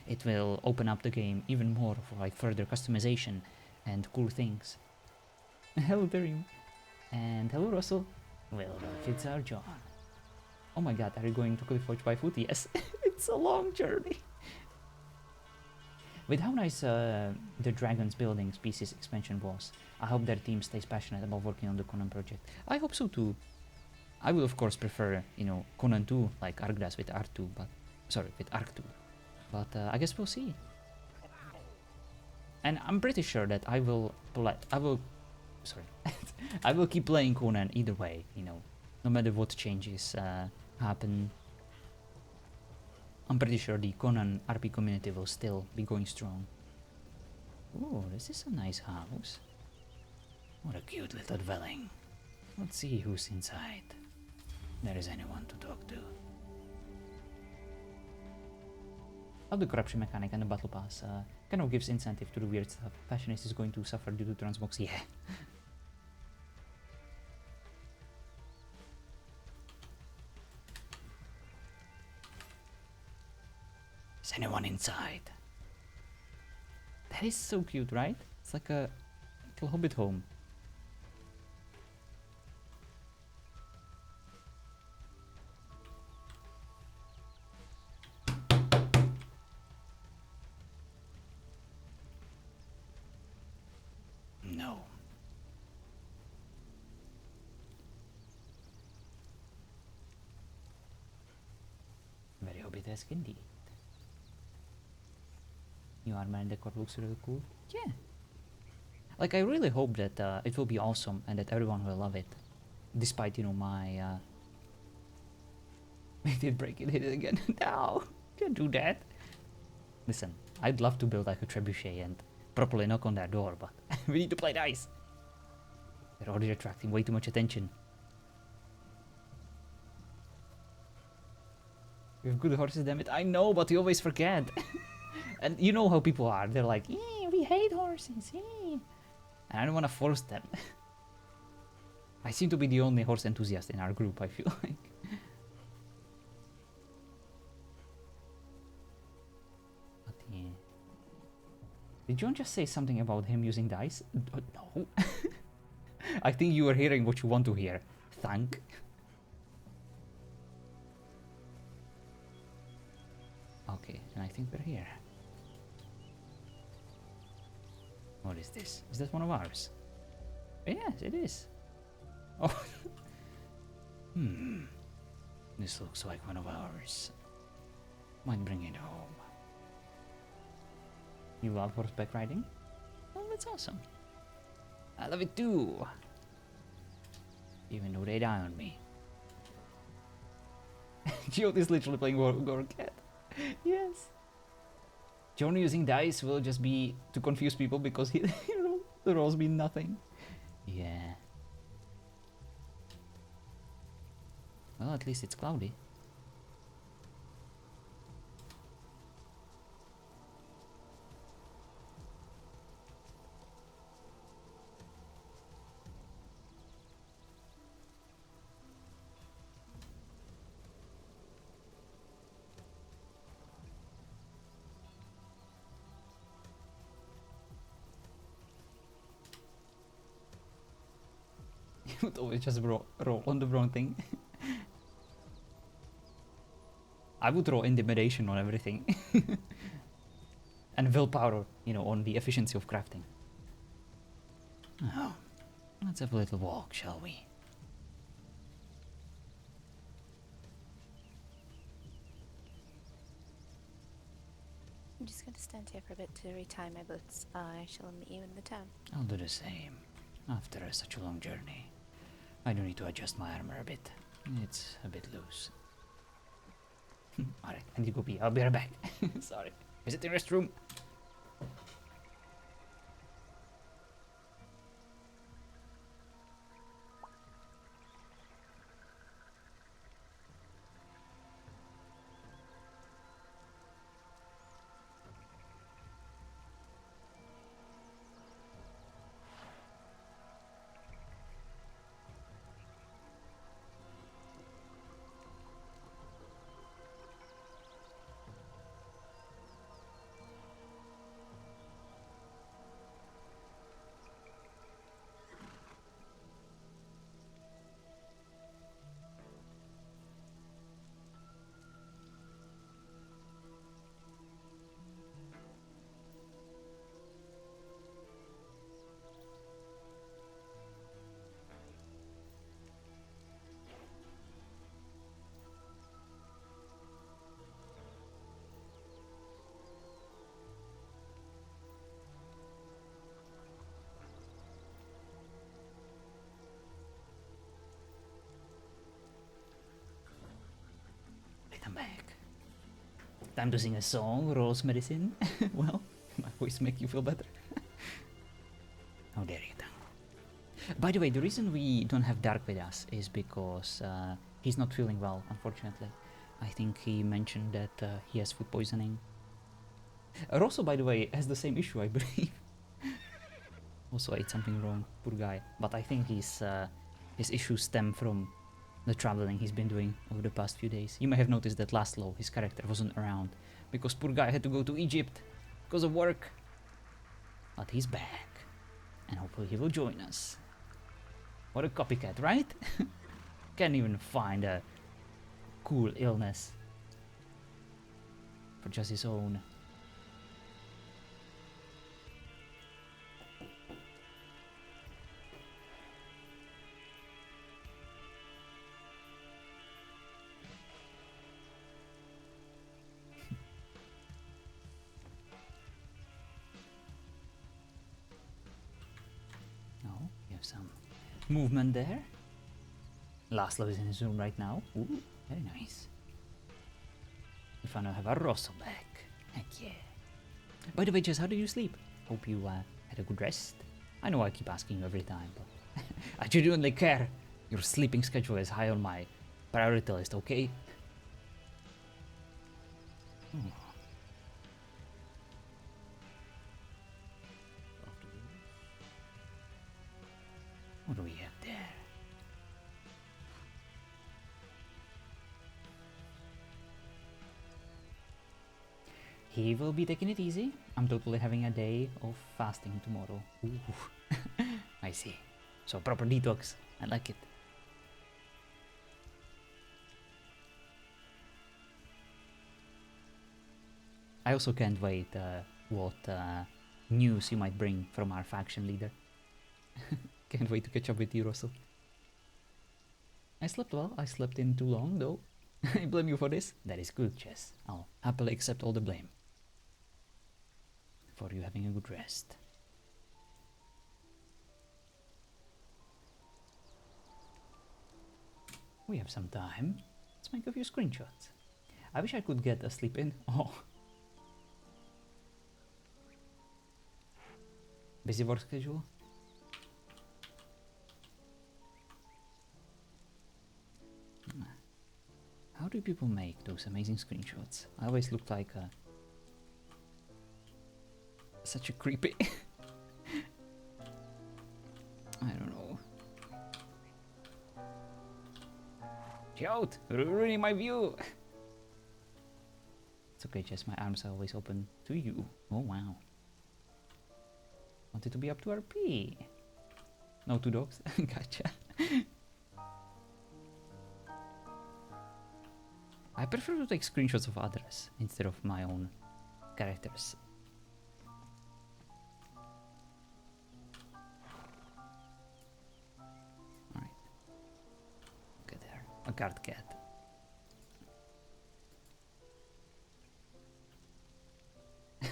it will open up the game even more for like further customization and cool things. Hello, Damien. And hello, Russell. Well, it's our John. Oh my god, are you going to Cliffwatch by foot? Yes, it's a long journey. With how nice the Dragon's Building Species expansion was, I hope their team stays passionate about working on the Conan project. I hope so too. I will of course prefer, you know, Conan 2 like Ark does with Ark 2, but sorry, with Ark 2. But I guess we'll see. And I'm pretty sure that I will I will keep playing Conan either way, you know, no matter what changes happen. I'm pretty sure the Conan RP community will still be going strong. Oh, this is a nice house. What a cute little dwelling. Let's see who's inside. There is anyone to talk to. How the corruption mechanic and the battle pass kind of gives incentive to the weird stuff. Fashionist is going to suffer due to transmogs. Yeah. Is anyone inside? That is so cute, right? It's like a little hobbit home. No. Very hobbit-esque indeed. New armor and decor looks really cool. Yeah. Like, I really hope that it will be awesome and that everyone will love it. Despite, you know, my... I did break it, hit it again. No! Can't do that. Listen, I'd love to build like a trebuchet and properly knock on that door, but we need to play nice. They're already attracting way too much attention. We have good horses, damn it. I know, but you always forget. And you know how people are. They're like, we hate horses. And I don't want to force them. I seem to be the only horse enthusiast in our group, I feel like. But yeah. Did John just say something about him using dice? No. I think you are hearing what you want to hear. Thank. Okay, and I think we're here. What is this? Is that one of ours? Yes, it is. Oh. This looks like one of ours. Might bring it home. You love horseback riding? Oh, that's awesome. I love it too. Even though they die on me. Geode is literally playing War Cat. Yes. John using dice will just be to confuse people because he, the rolls mean nothing. Yeah. Well, at least it's cloudy. You would always just roll on the wrong thing. I would roll intimidation on everything. And willpower, on the efficiency of crafting. Oh, let's have a little walk, shall we? I'm just going to stand here for a bit to retie my boots. I shall meet you in the town. I'll do the same. After such a long journey, I do need to adjust my armor a bit. It's a bit loose. Alright, I need to go pee. I'll be right back. Sorry. Visiting restroom. I'm back. Time to sing a song, Rose Medicine. Well, my voice make you feel better. How dare you, Tango. By the way, the reason we don't have Dark with us is because he's not feeling well, unfortunately. I think he mentioned that he has food poisoning. Rosso, by the way, has the same issue, I believe. Also ate something wrong, poor guy. But I think his issues stem from the traveling he's been doing over the past few days. You may have noticed that Laszlo, his character, wasn't around because poor guy had to go to Egypt because of work. But he's back, and hopefully he will join us. What a copycat, right? Can't even find a cool illness for just his own. Oh, we have some movement there. Laszlo is in his room right now. Ooh, very nice. If I now have a Rosso back. Heck yeah. By the way, Jess, how did you sleep? Hope you had a good rest. I know I keep asking you every time, but I genuinely care. Your sleeping schedule is high on my priority list, okay? Oh. What do we have there? He will be taking it easy. I'm totally having a day of fasting tomorrow. Ooh. I see. So proper detox. I like it. I also can't wait what news you might bring from our faction leader. Can't wait to catch up with you, Russell. I slept well. I slept in too long, though. I blame you for this. That is good, Jess. I'll happily accept all the blame for you having a good rest. We have some time. Let's make a few screenshots. I wish I could get a sleep in. Oh. Busy work schedule? How do people make those amazing screenshots? I always look like such a creepy. I don't know. Get out! Ruining my view! It's okay, Jess, my arms are always open to you. Oh wow. Wanted to be up to RP. No, 2 dogs? Gotcha. I prefer to take screenshots of others instead of my own characters. Alright. Look at there. A guard cat.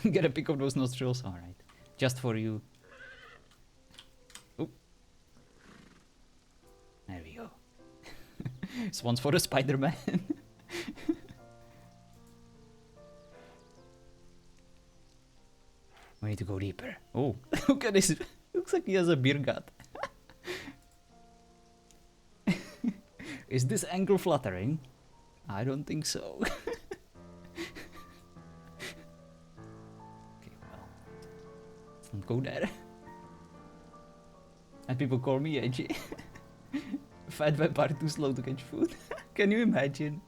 Get a pic of those nostrils? Alright. Just for you. Oop. There we go. This one's for the Spider-Man. We need to go deeper. Oh, look at this. Looks like he has a beer gut. Is this angle flattering? I don't think so. Okay, well. Let's not go there. And people call me edgy. Fat vampire too slow to catch food. Can you imagine?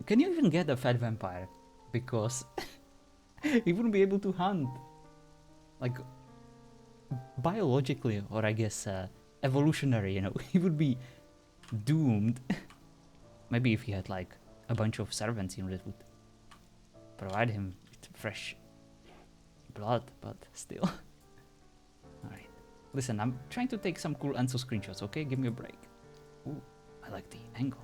Can you even get a fat vampire? Because he wouldn't be able to hunt. Like, biologically, or I guess evolutionary, you know, he would be doomed. Maybe if he had like a bunch of servants, you know, that would provide him with fresh blood, but still. Alright. Listen, I'm trying to take some cool Enso screenshots, okay? Give me a break. Ooh, I like the angle.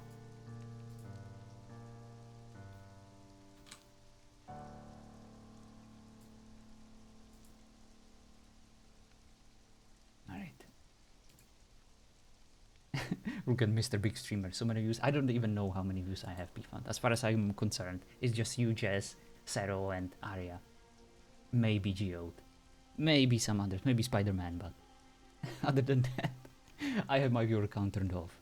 Look at Mr. Big Streamer, so many views. I don't even know how many views I have, P-Fund. As far as I'm concerned, it's just you, Jess, Sero, and Arya. Maybe Geode. Maybe some others, maybe Spider-Man, but other than that, I have my viewer count turned off.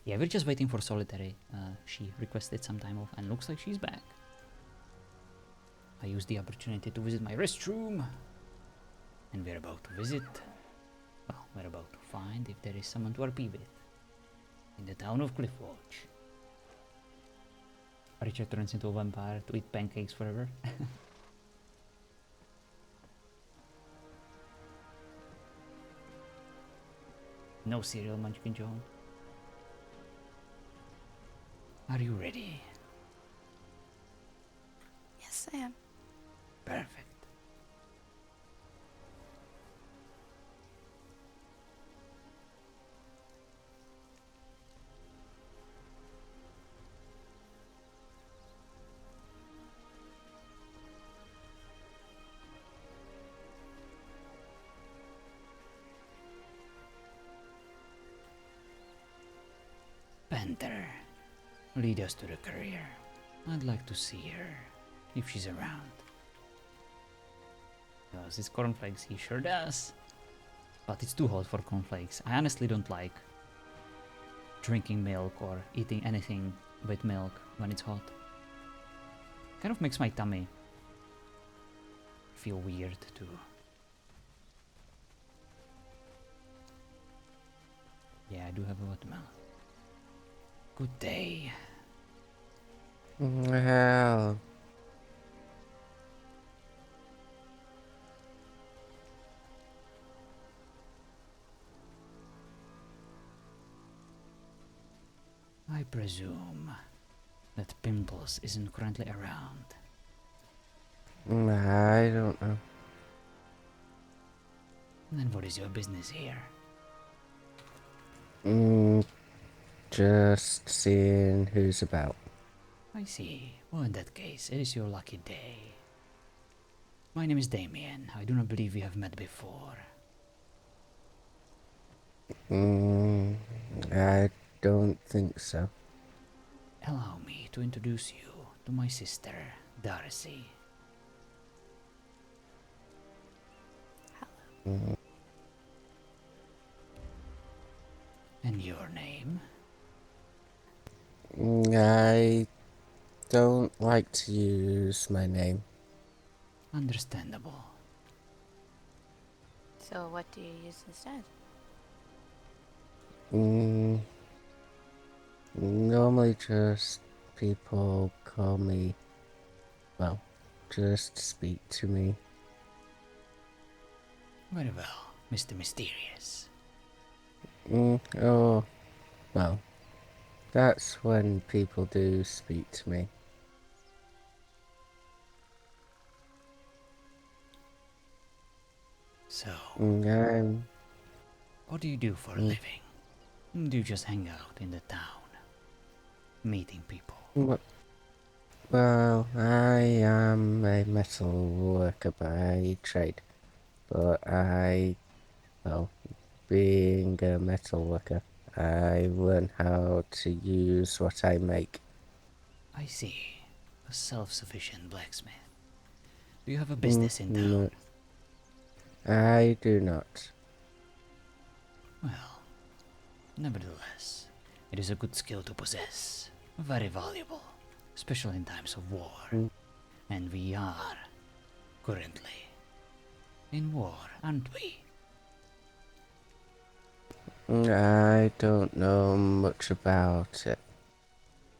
Yeah, we're just waiting for Solitary. She requested some time off and looks like she's back. I used the opportunity to visit my restroom. And we're about to visit... Well, we're about to find if there is someone to RP with. In the town of Cliffwatch. Richard turns into a vampire to eat pancakes forever. No cereal, Munchkin John. Are you ready? Yes, I am. Perfect. Panther, lead us to the career. I'd like to see her, if she's around. Does this cornflakes? He sure does. But it's too hot for cornflakes. I honestly don't like drinking milk or eating anything with milk when it's hot. Kind of makes my tummy feel weird too. Yeah, I do have a watermelon. Good day. Well, I presume that Pimples isn't currently around. I don't know. Then what is your business here? Just seeing who's about. I see. Well, in that case, it is your lucky day. My name is Damien. I do not believe we have met before. I don't think so. Allow me to introduce you to my sister, Darcy. Mm, And your name? I don't like to use my name. Understandable. So what do you use instead? Mm, Normally just people call me, well, just speak to me. Very well, Mr. Mysterious. Oh, well, that's when people do speak to me. So, I'm, what do you do for a living? Do you just hang out in the town, meeting people? well, I am a metal worker by trade, but well, being a metal worker, I learn how to use what I make. I see. A self-sufficient blacksmith. Do you have a business in town? No, I do not. Well, nevertheless, it is a good skill to possess. Very valuable, especially in times of war. Mm. And we are, currently, in war, aren't we? I don't know much about it.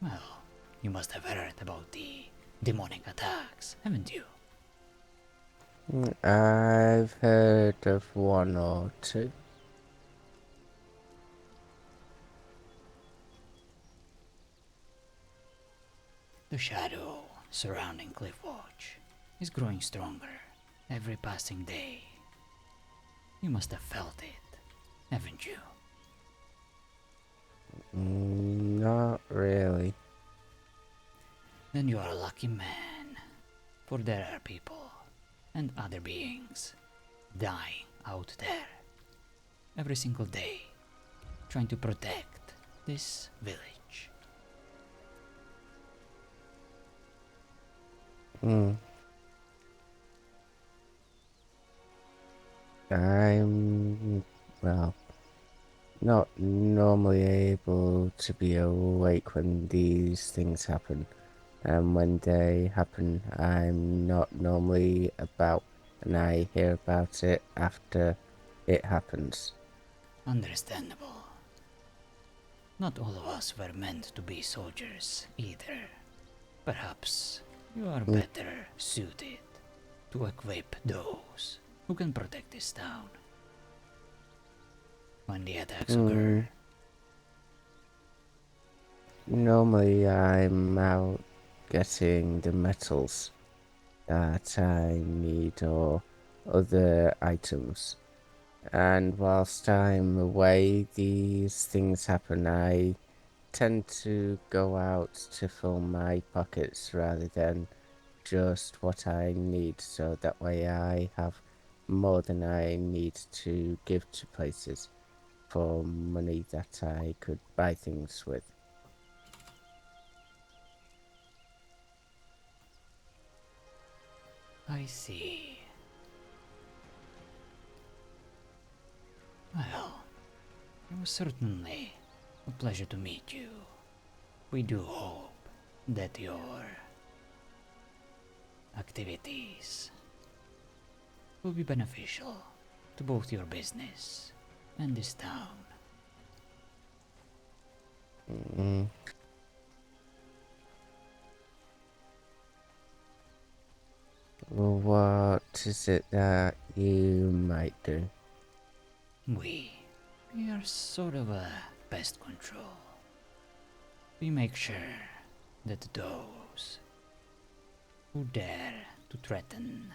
Well, you must have heard about the demonic attacks, haven't you? I've heard of one or two. The shadow surrounding Cliffwatch is growing stronger every passing day. You must have felt it, haven't you? Not really. Then you are a lucky man, for there are people and other beings dying out there every single day, trying to protect this village. I'm, well, not normally able to be awake when these things happen. And when they happen, I'm not normally about, and I hear about it after it happens. Understandable. Not all of us were meant to be soldiers either. Perhaps you are better suited to equip those who can protect this town when the attacks occur. Normally, I'm out getting the metals that I need or other items. And whilst I'm away, these things happen. I tend to go out to fill my pockets rather than just what I need, so that way I have more than I need to give to places for money that I could buy things with. I see. Well, it was certainly a pleasure to meet you. We do hope that your activities will be beneficial to both your business and this town. Mm. What is it that you might do? We are sort of a pest control. We make sure that those who dare to threaten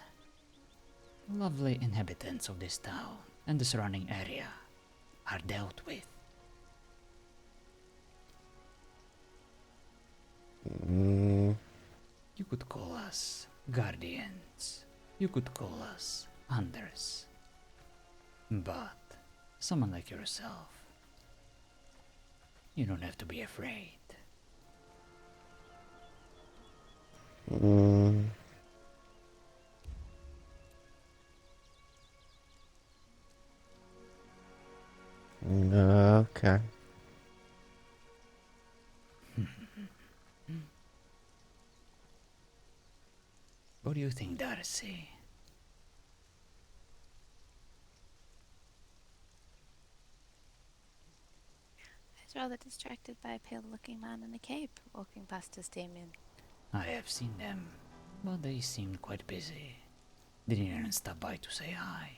lovely inhabitants of this town and the surrounding area are dealt with. Mm. You could call us guardians You could call us hunters. But someone like yourself, you don't have to be afraid. Mm. Okay. What do you think, Darcy? I was rather distracted by a pale-looking man in a cape walking past us, Damien. I have seen them, but they seemed quite busy. Didn't even stop by to say hi.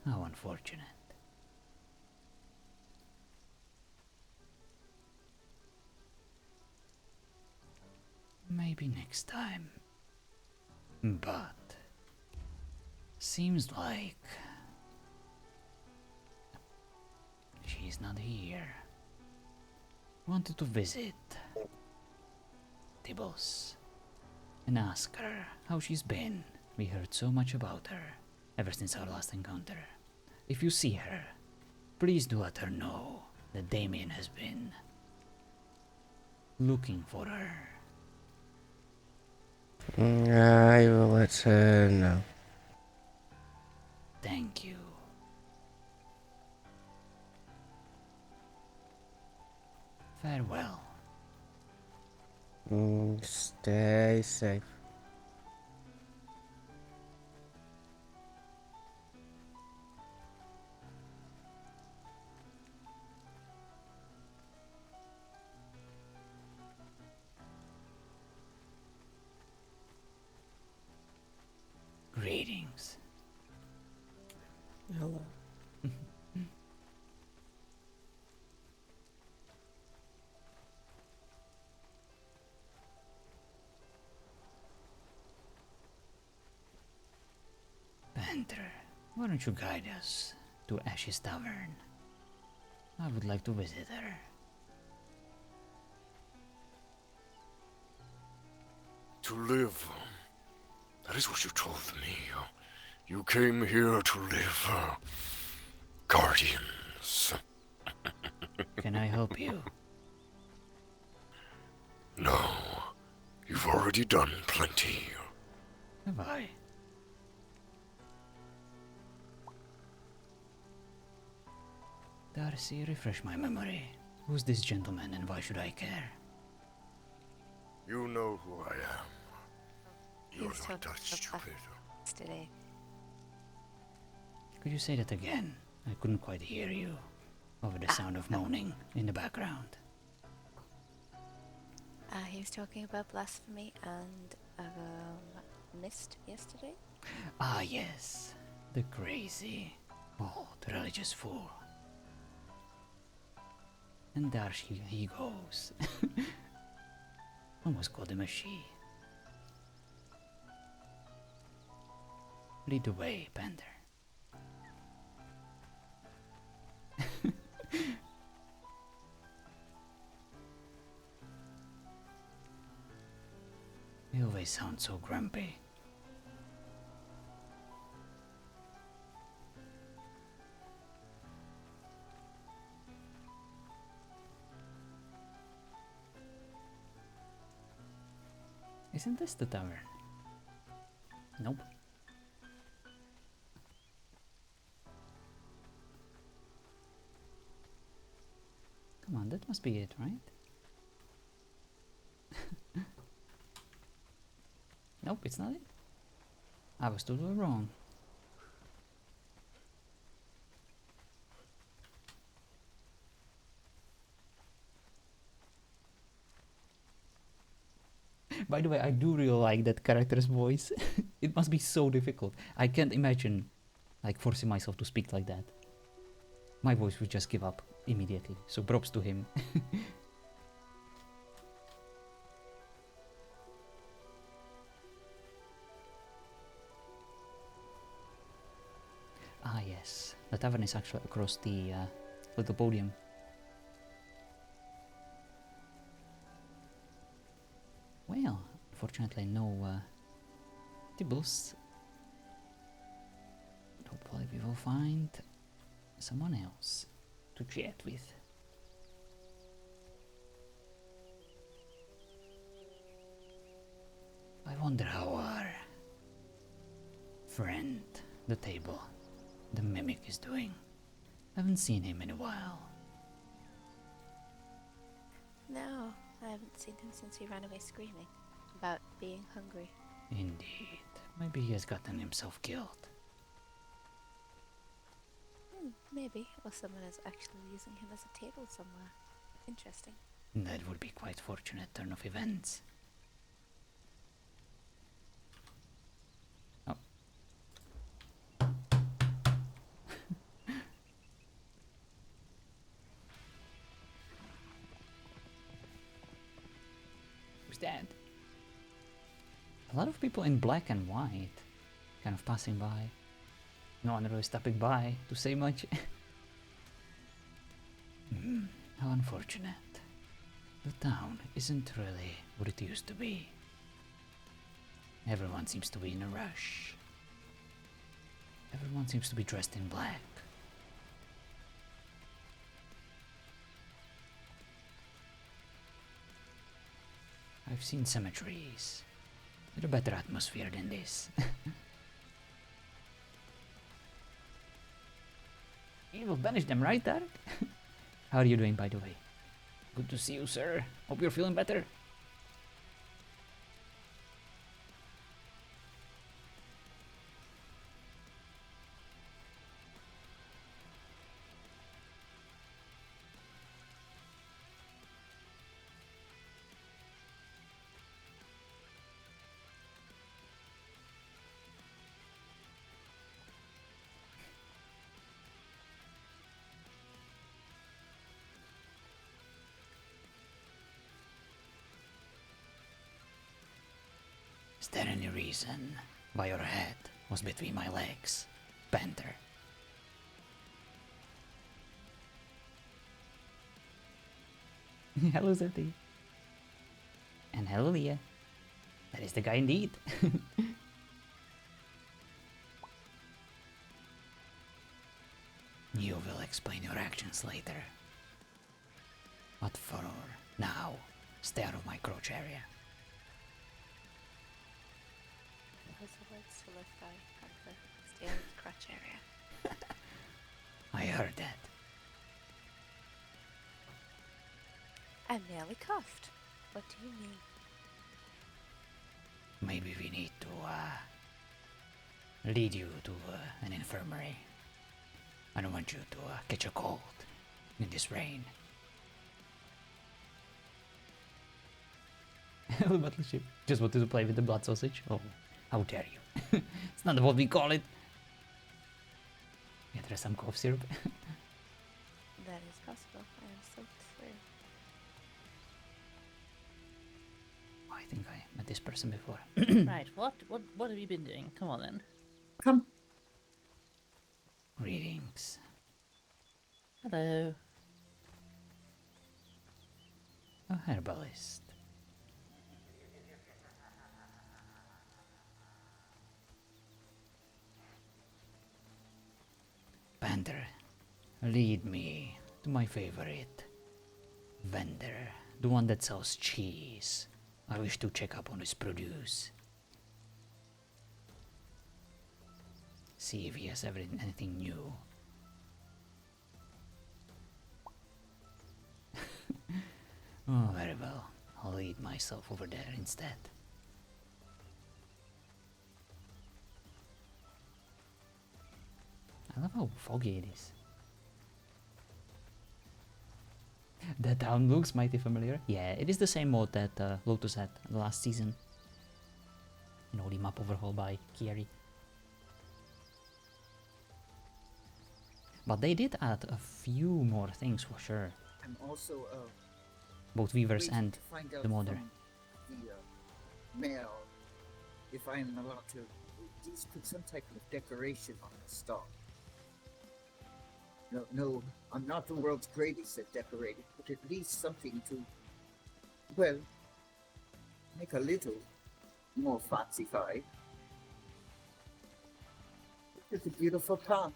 How unfortunate. Maybe next time. But seems like she's not here. Wanted to visit Tibbles and ask her how she's been. We heard so much about her ever since our last encounter. If you see her, please do let her know that Damien has been looking for her. I will let her know. Thank you. Farewell. Stay safe. Greetings. Hello. Panther, why don't you guide us to Ash's Tavern? I would like to visit her. To live. That is what you told me. You came here to live. Guardians. Can I help you? No. You've already done plenty. Have I? Darcy, refresh my memory. Who's this gentleman and why should I care? You know who I am. You're He's not talking that about stupid. Today. Could you say that again? I couldn't quite hear you over the sound of moaning in the background. He was talking about blasphemy and mist yesterday. Ah, yes. The crazy, old religious fool. And there he goes. Almost called him a she. Lead the way, Panther. You always sound so grumpy. Isn't this the tavern? Nope. Come on, that must be it, right? Nope, it's not it. I was totally wrong. By the way, I do really like that character's voice. It must be so difficult. I can't imagine like forcing myself to speak like that. My voice would just give up immediately. So props to him. Ah yes, the tavern is actually across the little podium. Well, unfortunately no tables. Hopefully we will find someone else to chat with. I wonder how our friend, the table, the mimic is doing. Haven't seen him in a while. No, I haven't seen him since he ran away screaming about being hungry. Indeed. Maybe he has gotten himself killed. Maybe, or someone is actually using him as a table somewhere. Interesting. That would be quite fortunate turn of events. Oh. Who's that? A lot of people in black and white kind of passing by. No one really stopping by to say much. How unfortunate. The town isn't really what it used to be. Everyone seems to be in a rush. Everyone seems to be dressed in black. I've seen cemeteries with a better atmosphere than this. You will banish them, right, Dark? How are you doing, by the way? Good to see you, sir. Hope you're feeling better. Is there any reason why your head was between my legs, Panther? Hello, Zeti. And hello, Leah. That is the guy indeed. You will explain your actions later. But for now, stay out of my crotch area. Those are words to live by, Panther. Stay out of the crotch area. I heard that. I merely coughed. What do you mean? Maybe we need to lead you to an infirmary. I don't want you to catch a cold in this rain. Hello, Battleship. Just wanted to play with the blood sausage. Oh, how dare you. It's not what we call it. Yeah, there's some cough syrup. That is possible. I am so true. I think I met this person before. Right, what have you been doing? Come on then. Come. Greetings. Hello. A herbalist. Panther, lead me to my favorite vendor, the one that sells cheese. I wish to check up on his produce. See if he has anything new. Oh, very well. I'll lead myself over there instead. I love how foggy it is. The town looks mighty familiar. Yeah, it is the same mode that Lotus had the last season. You know, the map overhaul by Kieri. But they did add a few more things for sure. I'm also Both Weavers waiting and to find out the modder. from the mail if I'm allowed to at least put some type of decoration on the stall. No, I'm not the world's greatest at decorating, but at least something to, well, make a little more fancy-fied. It's a beautiful pond.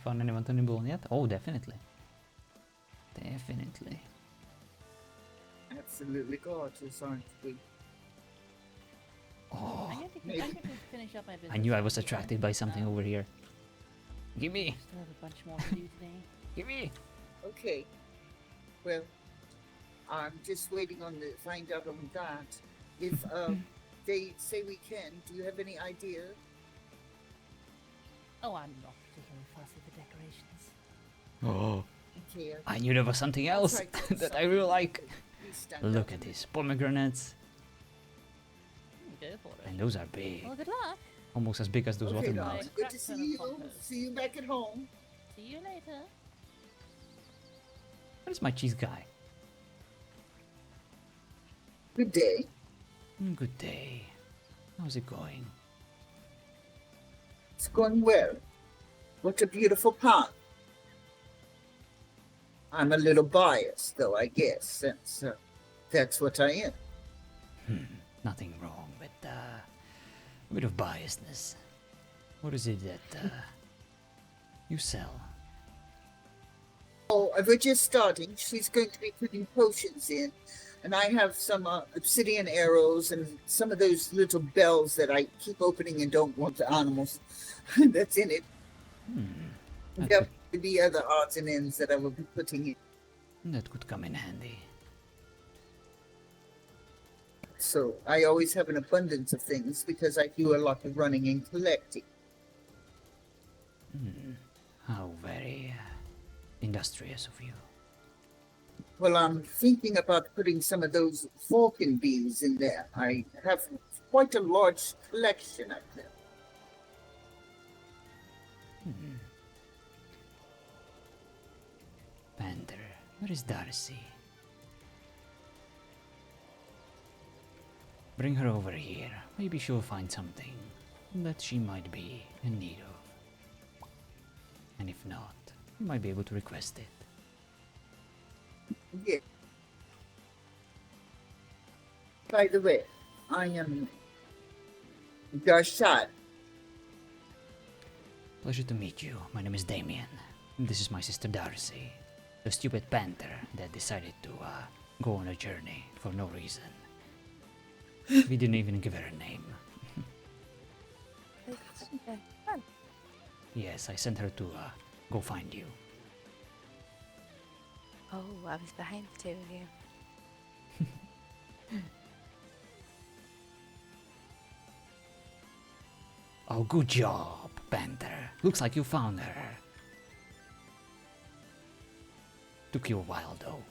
Found anyone to nibble on yet? Oh, definitely. Definitely. Absolutely gorgeous, aren't we? Oh, I'm going to finish up my business. I knew I was here. attracted by something over here. Gimme! Still have a bunch more to do today. Gimme! Okay. Well, I'm just waiting on the find out on that. If they say we can, do you have any idea? Oh, I'm not particularly fussy with the decorations. Oh, Okay. I knew there was something else try to do that I something really like. Please stand Look up at and- these pomegranates. Go for it. And those are big. Well, good luck. Almost as big as those Okay, watermelons. darling. Good to see you. See you back at home. See you later. Where's my cheese guy? Good day. Good day. How's it going? It's going well. What a beautiful pond. I'm a little biased, though, I guess, since that's what I am. Nothing wrong with a bit of biasness. What is it that you sell? Oh, we're just starting. She's going to be putting potions in. And I have some obsidian arrows and some of those little bells that I keep opening and don't want the animals that's in it. That There will be other odds and ends that I will be putting in. That could come in handy. So I always have an abundance of things because I do a lot of running and collecting. How very industrious of you. Well, I'm thinking about putting some of those falcon bees in there. I have quite a large collection of them. Panther, where is Darcy? Bring her over here. Maybe she'll find something that she might be in need of. And if not, you might be able to request it. Yeah. By the way, I am Darshad. Pleasure to meet you. My name is Damien. This is my sister Darcy, the stupid panther that decided to go on a journey for no reason. We didn't even give her a name. Yes, I sent her to go find you. Oh, I was behind the two of you. Oh, good job, Panther. Looks like you found her. Took you a while, though.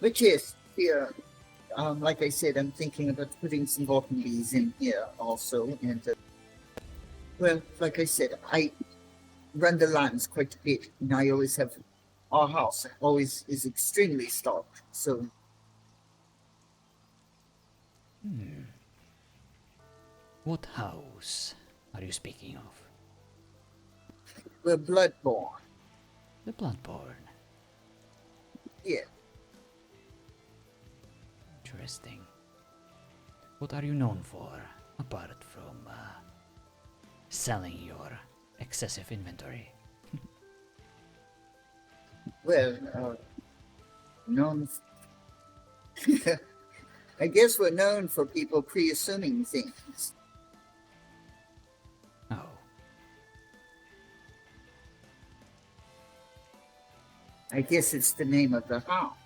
Which is here. Like I said, I'm thinking about putting some Vulcan bees in here also. And well, like I said, I run the lines quite a bit, and I always have our house always is extremely stocked. So What house are you speaking of? we're bloodborne. The Bloodborne. Yeah. Interesting. What are you known for, apart from selling your excessive inventory? Well, known. I guess we're known for people pre-assuming things. Oh, I guess it's the name of the house.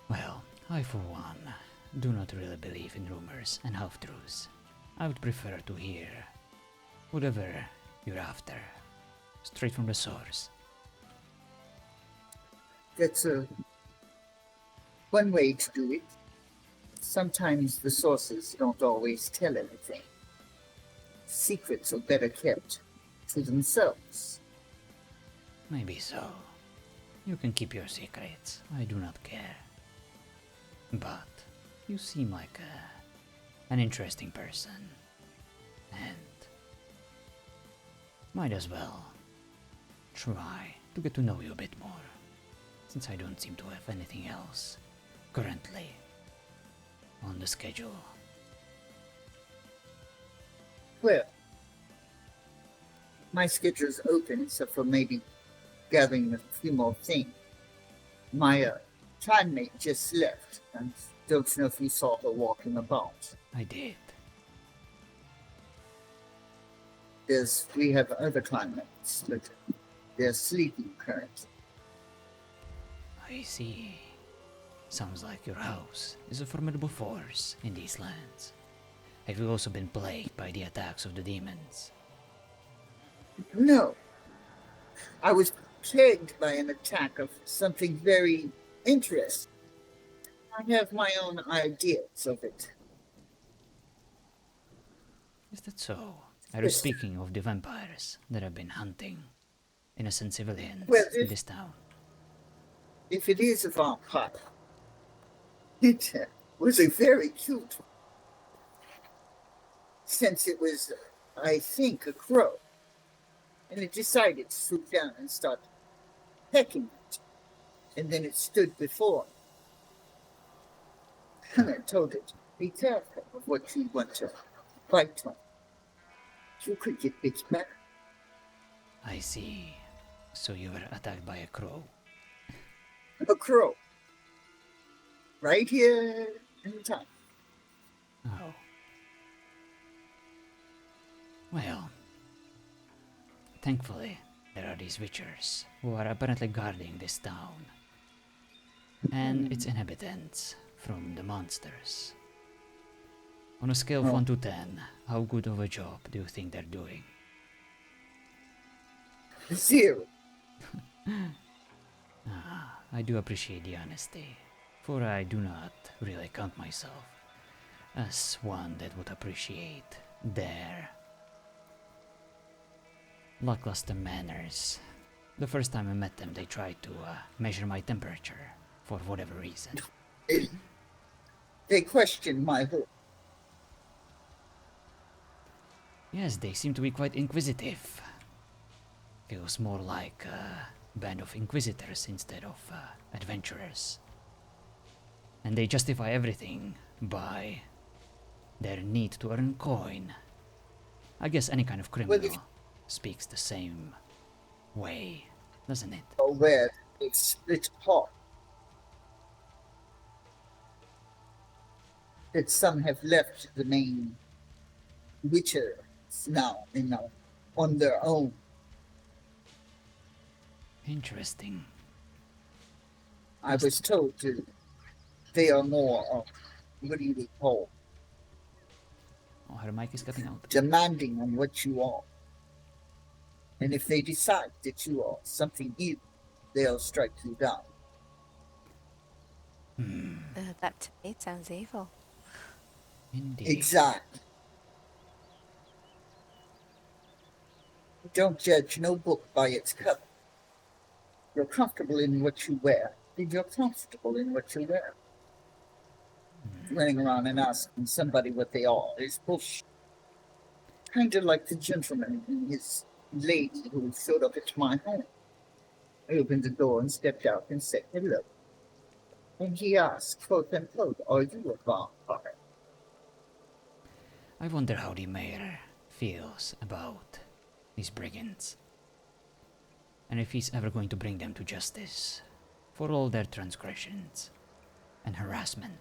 well, I for one do not really believe in rumors and half-truths. I would prefer to hear whatever you're after, straight from the source. That's one way to do it. Sometimes the sources don't always tell everything. Secrets are better kept to themselves. Maybe so. You can keep your secrets. I do not care. But you seem like an interesting person. And might as well try to get to know you a bit more. since I don't seem to have anything else currently on the schedule. Well, my schedule's open except for maybe gathering a few more things. My clanmate just left, and don't know if you saw her walking about. I did. We have other clanmates, but they're sleeping currently. I see. Sounds like your house is a formidable force in these lands. Have you also been plagued by the attacks of the demons? No. I was plagued by an attack of something very interesting. I have my own ideas of it. Is that so? I was speaking of the vampires that have been hunting innocent civilians in this town. If it is a vampire, it was a very cute one. Since it was, I think, a crow. And it decided to swoop down and start pecking it. And then it stood before me. And I told it, be careful of what you want to bite on. You could get bit back. I see. So you were attacked by a crow. A crow. Right here in town. Oh. Well, thankfully, there are these witchers who are apparently guarding this town and its inhabitants from the monsters. On a scale of 1 to 10, how good of a job do you think they're doing? 0. I do appreciate the honesty, for I do not really count myself as one that would appreciate their lackluster manners. The first time I met them, they tried to measure my temperature for whatever reason. They questioned my hope. Yes, they seem to be quite inquisitive. Feels more like a band of inquisitors instead of adventurers. And they justify everything by their need to earn coin. I guess any kind of criminal speaks the same way, doesn't it? Where it's split apart. That some have left the main witchers now, on their own. Interesting. I was told they are more what do you call? Oh, her mic is cutting out. Demanding on what you are. And if they decide that you are something evil, they'll strike you down. That to me sounds evil. Indeed. Exactly. Don't judge no book by its cover. You're comfortable in what you wear, then you're comfortable in what you wear. Running around and asking somebody what they are is bullshit. Kind of like the gentleman and his lady who showed up at my home. I opened the door and stepped out and said hello. And he asked, quote unquote, are you a vampire? I wonder how the mayor feels about these brigands. And if he's ever going to bring them to justice for all their transgressions and harassment.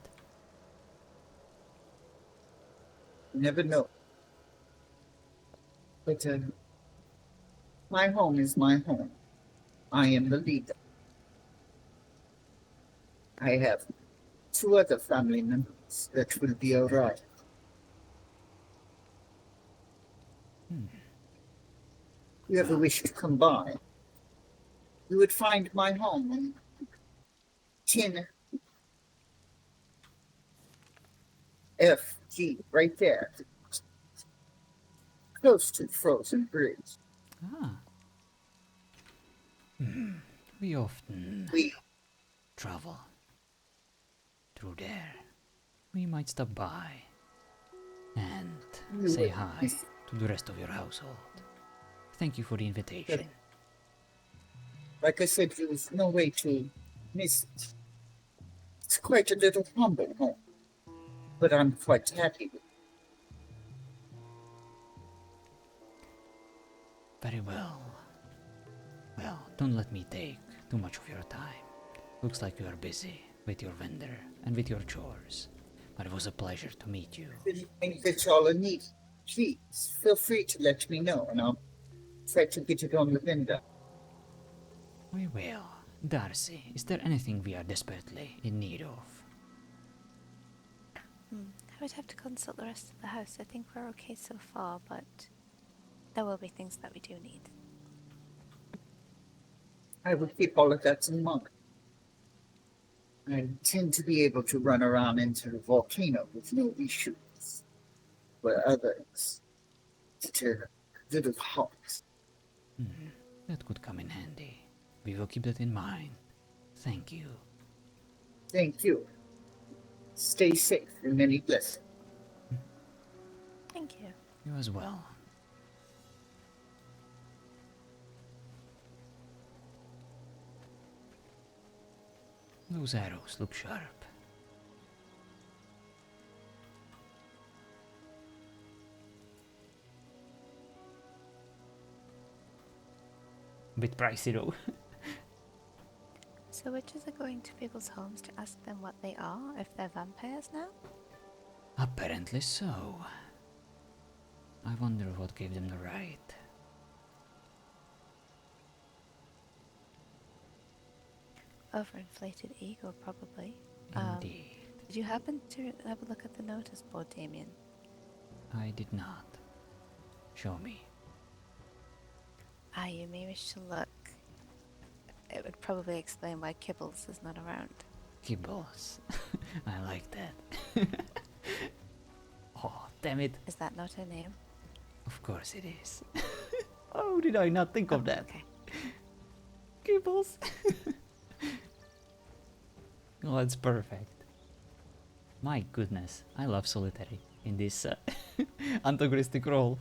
You never know. But my home is my home. I am the leader. I have 2 other family members that will be alright. If you ever wish to come by, you would find my home in 10 FG, right there. Close to the frozen bridge. We often travel through there. We might stop by and say hi to the rest of your household. Thank you for the invitation. Like I said, there was no way to It's quite a little humble home, but I'm quite happy with it. Very well. Well, don't let me take too much of your time. Looks like you are busy with your vendor and with your chores. But it was a pleasure to meet you. If anything that y'all are needing, please feel free to let me know, and I'll try to get it on the vendor. We will. Darcy, is there anything we are desperately in need of? I would have to consult the rest of the house. I think we're okay so far, but there will be things that we do need. I will keep all of that in mind. I tend to be able to run around into the volcano with no issues, where others turn a little hot. That could come in handy. We will keep that in mind. Thank you. Thank you. Stay safe and many blessings. Thank you. You as well. Those arrows look sharp. Bit pricey though. So witches are going to people's homes to ask them what they are, if they're vampires now? Apparently so. I wonder what gave them the right. Overinflated ego, probably. Indeed. Did you happen to have a look at the notice board, Damien? I did not. Show me. You may wish to look. It would probably explain why Kibbles is not around. Kibbles. I like that. Oh, damn it. Is that not her name? Of course it is. Oh, did I not think of that? Okay. Kibbles. Oh, that's perfect. My goodness, I love Solitary in this antagonistic role.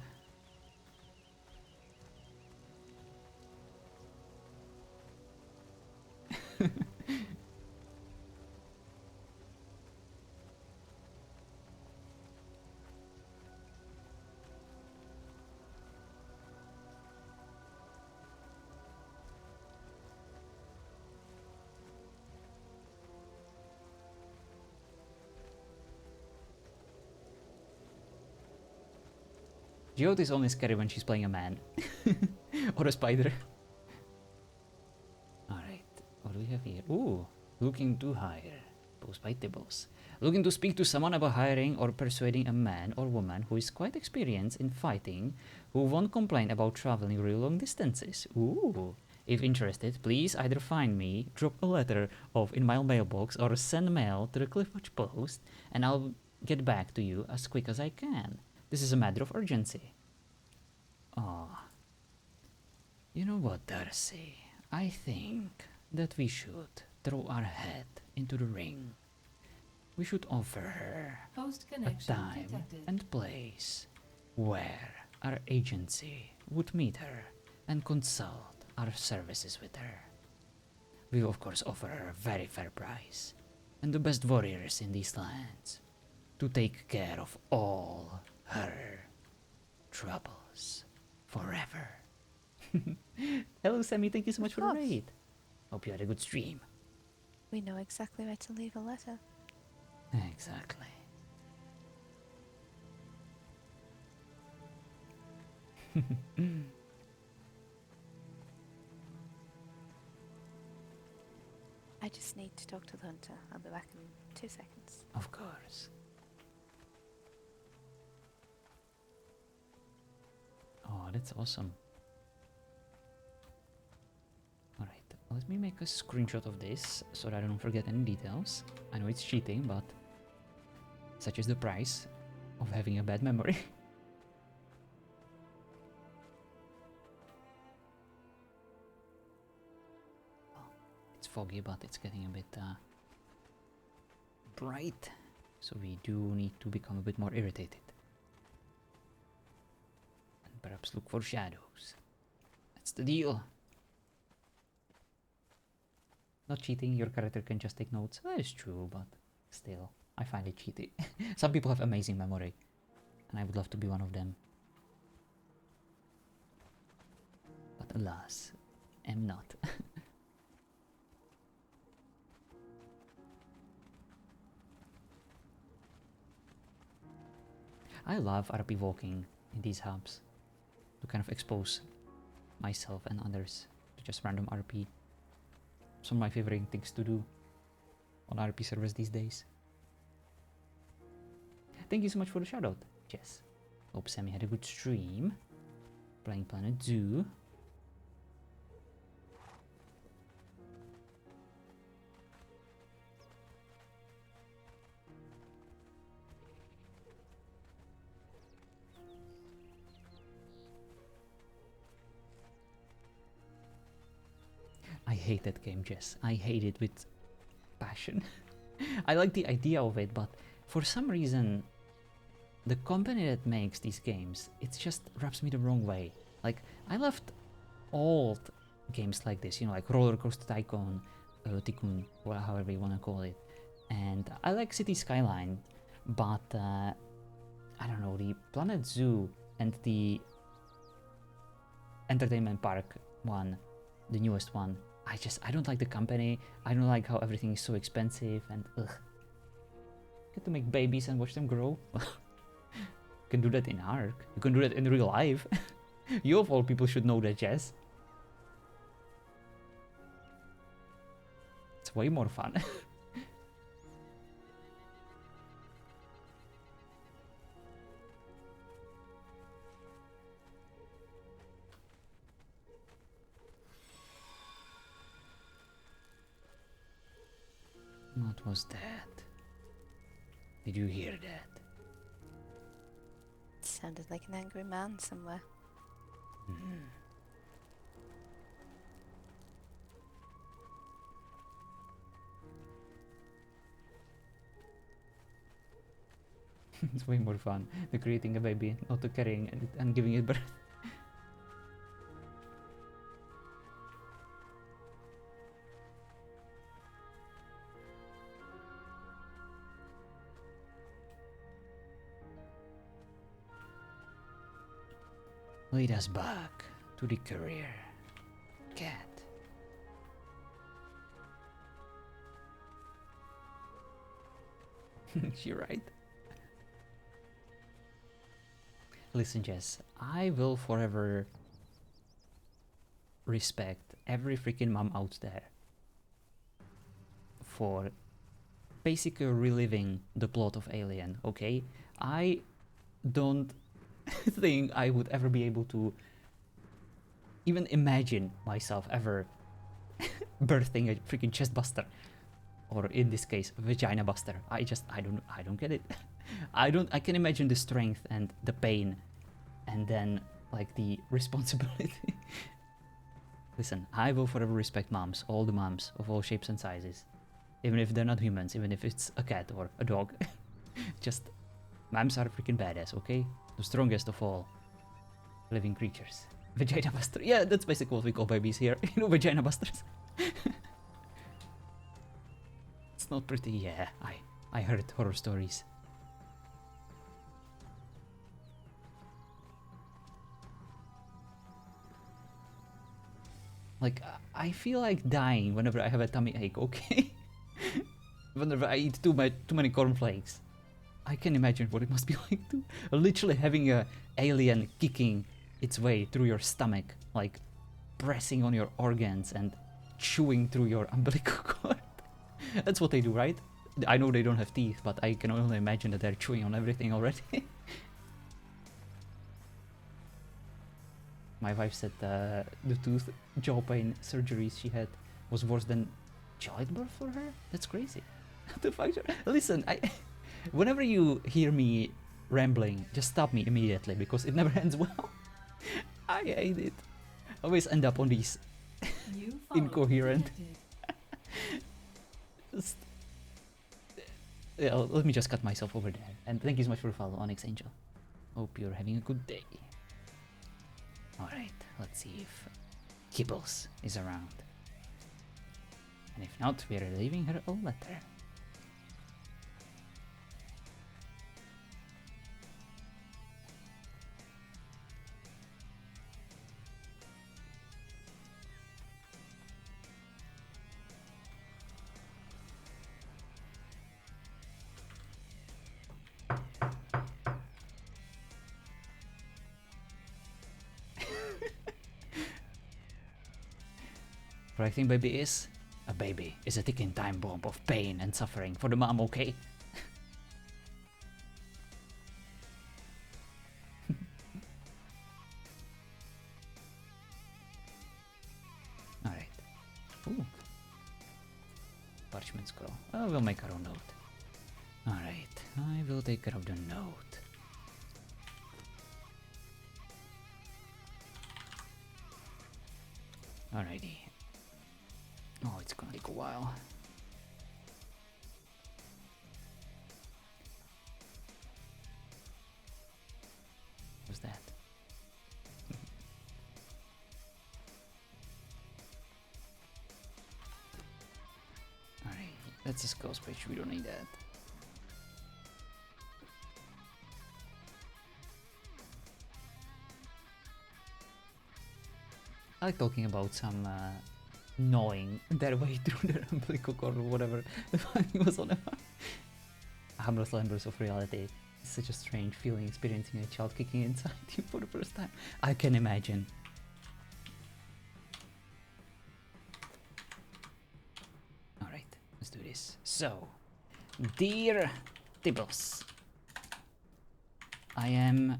Geode is only scary when she's playing a man. Or a spider. Alright, what do we have here? Ooh, looking to hire. Post by Tibbles. Looking to speak to someone about hiring or persuading a man or woman who is quite experienced in fighting, who won't complain about traveling real long distances. Ooh. If interested, please either find me, drop a letter off in my mailbox, or send mail to the Cliffwatch Post, and I'll get back to you as quick as I can. This is a matter of urgency. Ah. You know what, Darcy? I think that we should throw our head into the ring. We should offer her a time and place where our agency would meet her and consult our services with her. We will of course offer her a very fair price and the best warriors in these lands to take care of all her troubles forever. Hello Sammy, thank you so much for the raid. Hope you had a good stream. We know exactly where to leave a letter. Exactly. I just need to talk to the hunter. I'll be back in 2 seconds. Of course. Oh, that's awesome. Alright, let me make a screenshot of this so that I don't forget any details. I know it's cheating, but such is the price of having a bad memory. It's foggy, but it's getting a bit bright, so we do need to become a bit more irritated. And perhaps look for shadows. That's the deal. Not cheating, your character can just take notes. That is true, but still, I find it cheating. Some people have amazing memory, and I would love to be one of them. But alas, am not. I love RP walking in these hubs to kind of expose myself and others to just random RP. Some of my favorite things to do on RP servers these days. Thank you so much for the shoutout, Jess. Hope Sammy had a good stream playing Planet Zoo. I hate that game, Jess. I hate it with passion. I like the idea of it, but for some reason, the company that makes these games, it just rubs me the wrong way. Like, I loved old games like this, you know, like Roller Coaster Tycoon, or however you want to call it. And I like City Skyline, but I don't know, the Planet Zoo and the Entertainment Park one, the newest one, I don't like the company. I don't like how everything is so expensive and ugh. Get to make babies and watch them grow. You can do that in Ark. You can do that in real life. You of all people should know that, Jess. It's way more fun. What was that? Did you hear that? It sounded like an angry man somewhere. It's way more fun than creating a baby, not to carrying it and giving it birth. Lead us back to the career. Cat. You're right. Listen, Jess, I will forever respect every freaking mom out there for basically reliving the plot of Alien, okay? I don't think I would ever be able to even imagine myself ever birthing a freaking chest buster, or in this case, a vagina buster. I don't get it. I can imagine the strength and the pain, and then like the responsibility. Listen, I will forever respect moms, all the moms of all shapes and sizes, even if they're not humans, even if it's a cat or a dog. Just moms are freaking badass, okay? The strongest of all living creatures. Vagina buster. Yeah, that's basically what we call babies here. You know, vagina busters. It's not pretty. Yeah, I heard horror stories. Like, I feel like dying whenever I have a tummy ache, okay? Whenever I eat too many cornflakes. I can imagine what it must be like to literally having a alien kicking its way through your stomach, like pressing on your organs and chewing through your umbilical cord. That's what they do, right? I know they don't have teeth, but I can only imagine that they're chewing on everything already. My wife said the tooth jaw pain surgeries she had was worse than childbirth for her? That's crazy. The fuck? Listen, whenever you hear me rambling, just stop me immediately because it never ends well. I hate it. I always end up on these incoherent. Yeah, let me just cut myself over there. And thank you so much for the follow, Onyx Angel. Hope you're having a good day. Alright, let's see if Kibbles is around. And if not, we are leaving her a letter. Correcting baby is a baby is a ticking time bomb of pain and suffering for the mom, okay? Alright. Ooh. Parchment scroll. Oh, we'll make our own note. Alright, I will take care of the note. Alrighty. Oh, it's gonna take a while. What's that? Alright, that's a skills page, we don't need that. I like talking about some gnawing their way through their umbilical cord or whatever the fuck was on. Harmless embers of reality. It's such a strange feeling experiencing a child kicking inside you for the first time. I can imagine. Alright, let's do this. So, dear Tibbles, I am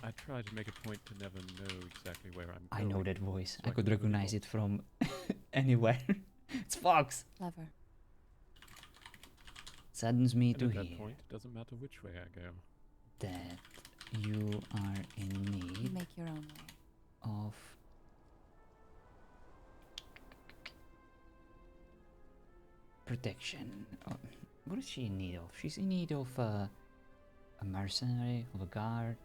I try to make a point to never know exactly where I'm I going. know that voice. So I could can recognize it from anywhere. It's Fox. Clever. Saddens me And to at that hear point, it doesn't matter which way I go. that you are in You need make your own way. of protection. What is she in need of? She's in need of a mercenary, of a guard.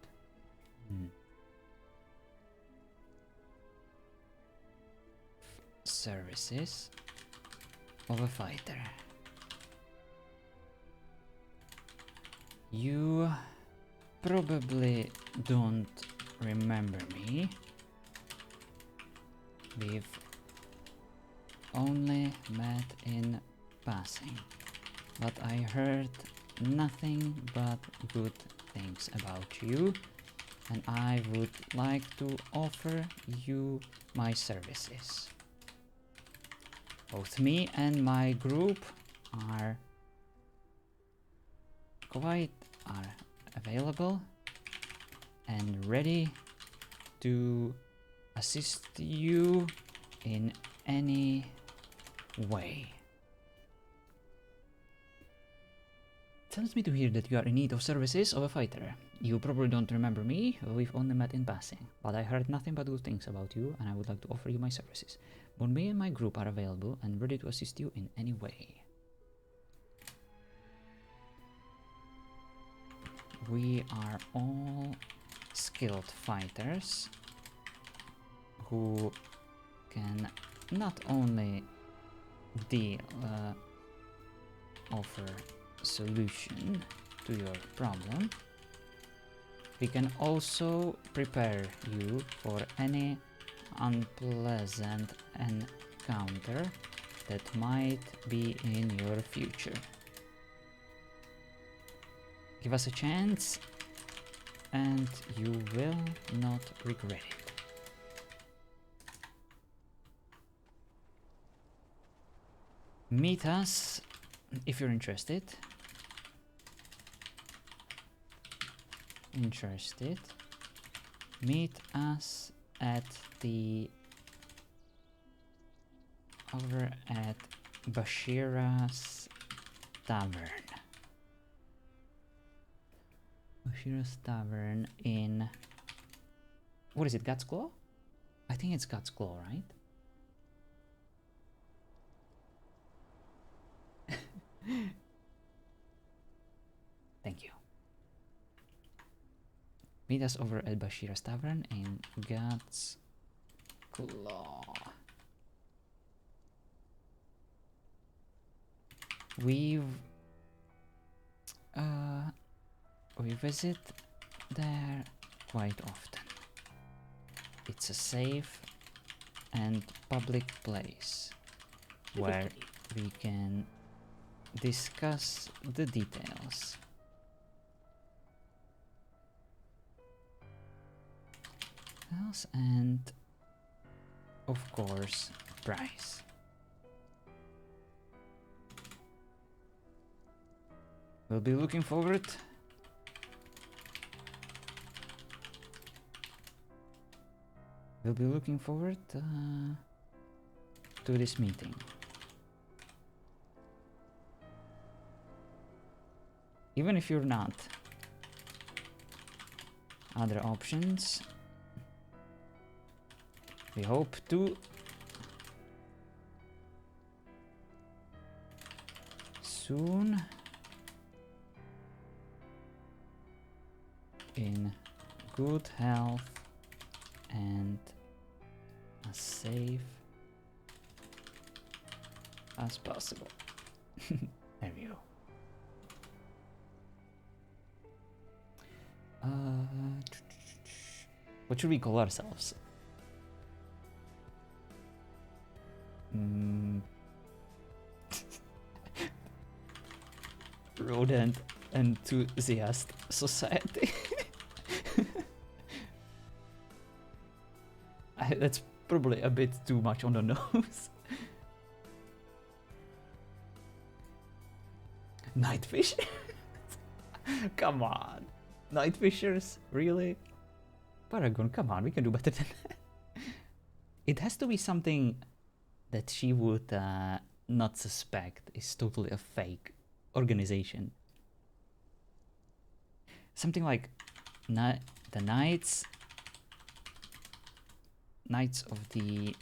Services of a fighter. You probably don't remember me. We've only met in passing, but I heard nothing but good things about you, and I would like to offer you my services. Both me and my group are available and ready to assist you in any way. Tells me to hear that you are in need of services of a fighter. You probably don't remember me, we've only met in passing, but I heard nothing but good things about you and I would like to offer you my services. Both me and my group are available and ready to assist you in any way. We are all skilled fighters who can not only offer solution to your problem, we can also prepare you for any unpleasant encounter that might be in your future. Give us a chance and you will not regret it. Meet us if you're interested. Meet us at over at Bashira's Tavern. Bashira's Tavern in... What is it, God's Claw? I think it's God's Claw, right? Thank you. Meet us over at Bashira's Tavern in God's Claw. We visit there quite often. It's a safe and public place where we can discuss the details. And of course, price. We'll be looking forward to this meeting. Even if you're not, other options. We hope to soon in good health and as safe as possible. There we go. What should we call ourselves? Rodent Enthusiast Society. That's probably a bit too much on the nose. Night Fish? Come on. Night Fishers? Really? Paragon, come on, we can do better than that. It has to be something that she would not suspect is totally a fake organization. Something like the Knights of the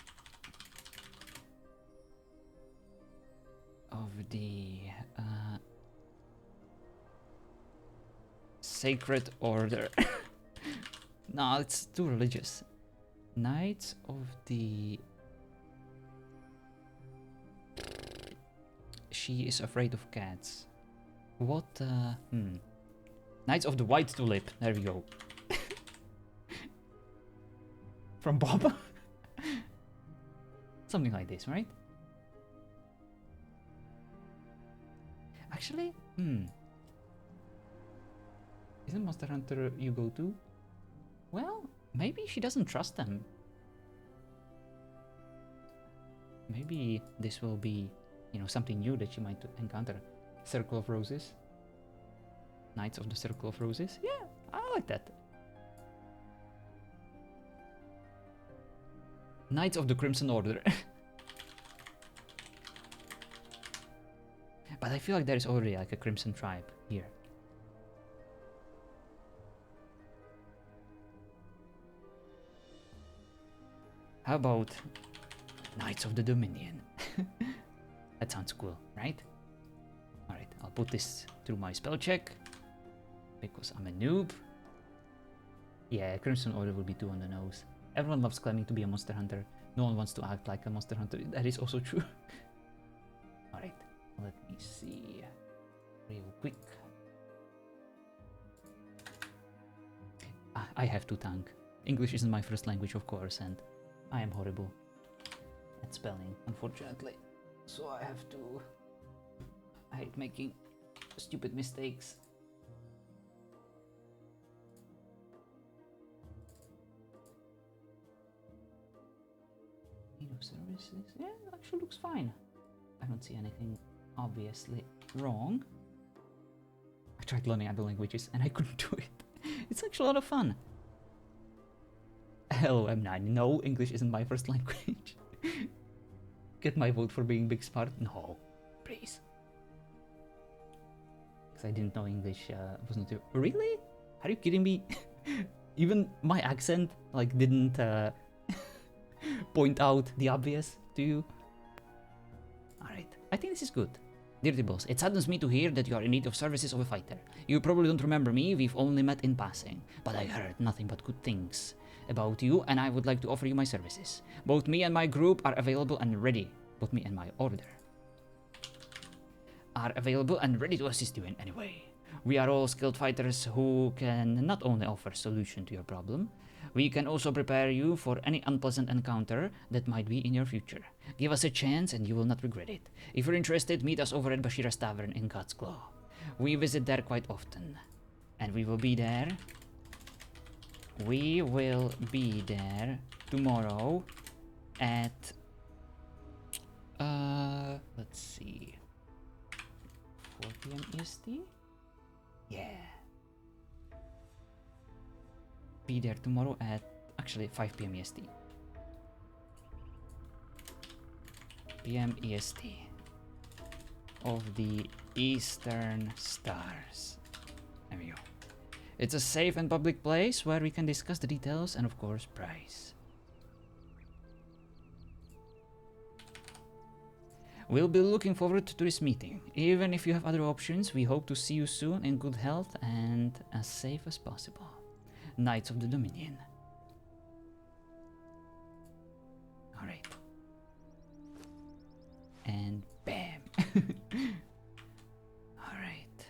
Sacred Order. No, it's too religious. Knights of the... She is afraid of cats. What, Knights of the White Tulip. There we go. From Bob? Something like this, right? Actually, Isn't Monster Hunter you go to? Well, maybe she doesn't trust them. Maybe this will be, you know, something new that she might encounter. Circle of Roses. Knights of the Circle of Roses. Yeah, I like that. Knights of the Crimson Order. But I feel like there is already like a Crimson tribe here. How about Knights of the Dominion? That sounds cool, right? Alright, I'll put this through my spell check. Because I'm a noob. Yeah, Crimson Order will be too on the nose. Everyone loves claiming to be a monster hunter. No one wants to act like a monster hunter. That is also true. Alright, let me see. Real quick. I have to thank. English isn't my first language, of course, and I am horrible at spelling, unfortunately. So I have to... I hate making stupid mistakes. Services? Yeah, it actually looks fine. I don't see anything obviously wrong. I tried learning other languages and I couldn't do it. It's actually a lot of fun. Hello, M9. No, English isn't my first language. Get my vote for being big smart? No, please. Because I didn't know English was not... Really? Are you kidding me? Even my accent like didn't point out the obvious to you. Alright, I think this is good. Dirty boss, it saddens me to hear that you are in need of services of a fighter. You probably don't remember me, we've only met in passing, but I heard nothing but good things about you, and I would like to offer you my services. Both me and my group are available and ready. Both me and my order are available and ready to assist you in any way. We are all skilled fighters who can not only offer solution to your problem, we can also prepare you for any unpleasant encounter that might be in your future. Give us a chance and you will not regret it. If you're interested, meet us over at Bashira's Tavern in God's Claw. We visit there quite often. And we will be there. We will be there tomorrow at... let's see... 4 p.m. EST? Yeah. Be there tomorrow at actually 5 p.m. EST. PM EST of the Eastern Stars. There we go. It's a safe and public place where we can discuss the details and of course price. We'll be looking forward to this meeting. Even if you have other options, we hope to see you soon in good health and as safe as possible. Knights of the Dominion. Alright. And bam. Alright.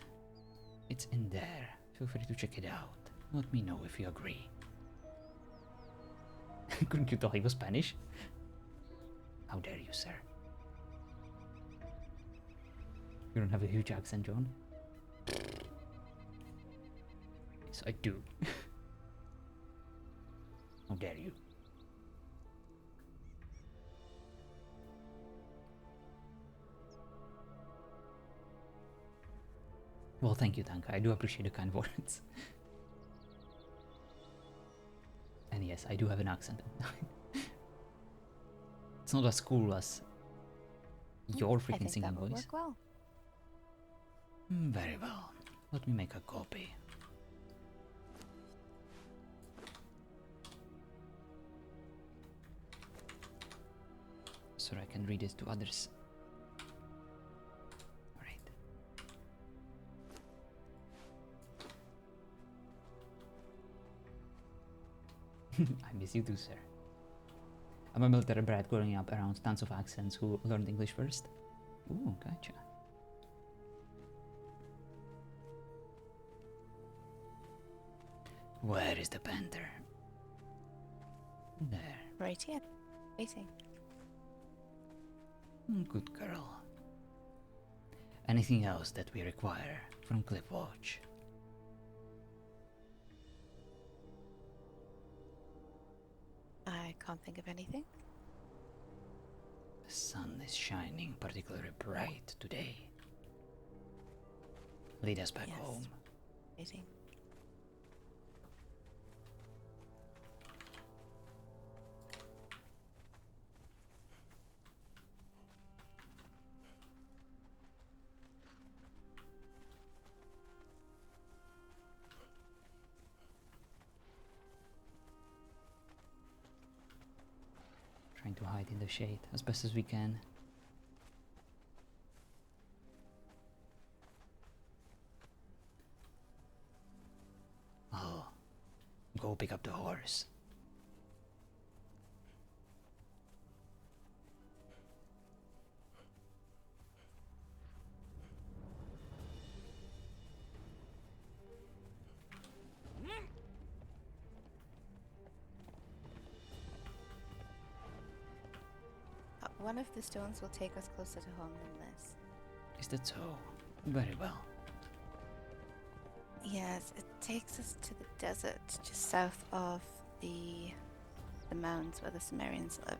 It's in there. Feel free to check it out. Let me know if you agree. Couldn't you tell he was Spanish? How dare you, sir? You don't have a huge accent, John? Yes, I do. How dare you? Well, thank you, Tanka. I do appreciate the kind words. And yes, I do have an accent. It's not as cool as your freaking singing voice. Work well. Very well. Let me make a copy. So I can read it to others. Alright. I miss you too, sir. I'm a military brat growing up around tons of accents who learned English first. Ooh, gotcha. Where is the panther? There. Right here. Waiting. Good girl. Anything else that we require from Clipwatch? I can't think of anything. The sun is shining particularly bright today. Lead us back home. Waiting. Trying to hide in the shade as best as we can. Oh, go pick up the horse. One of the stones will take us closer to home than this. Is that so? Very well. Yes, it takes us to the desert, just south of the mounds where the Sumerians live.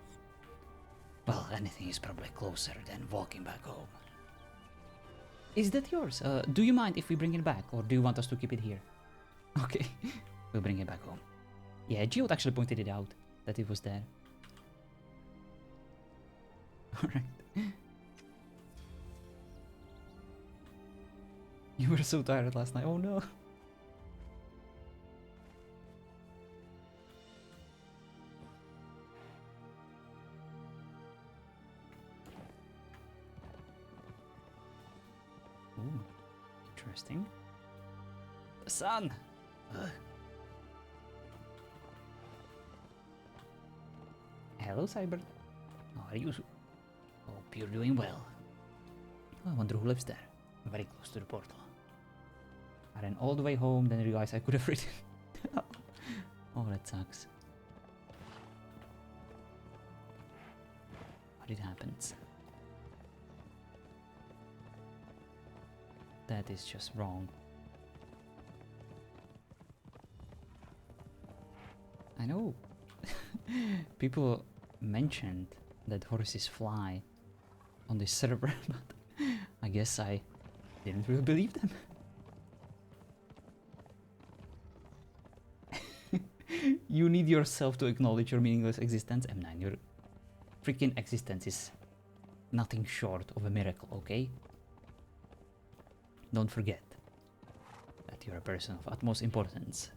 Well, anything is probably closer than walking back home. Is that yours? Do you mind if we bring it back, or do you want us to keep it here? Okay, we'll bring it back home. Yeah, Geode actually pointed it out, that it was there. Alright. You were so tired last night. Oh no. interesting. The sun! Ugh. Hello, Cyber. How are you? Hope you're doing well. I wonder who lives there. Very close to the portal. I ran all the way home, then realized I could have written. Oh, that sucks. But it happens. That is just wrong. I know. People mentioned that horses fly on this server, but I guess I didn't really believe them. You need yourself to acknowledge your meaningless existence, M9. Your freaking existence is nothing short of a miracle, okay? Don't forget that you're a person of utmost importance.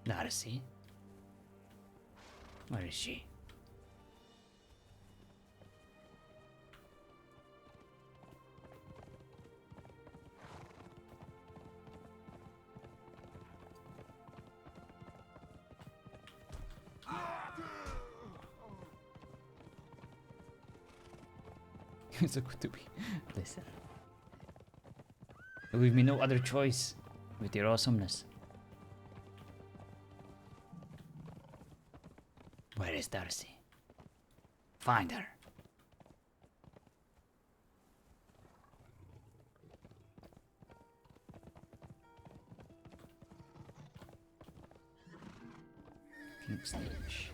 Darcy? Where is she? It's so good to be. Listen. You leave me no other choice with your awesomeness. Where is Darcy? Find her. King stage.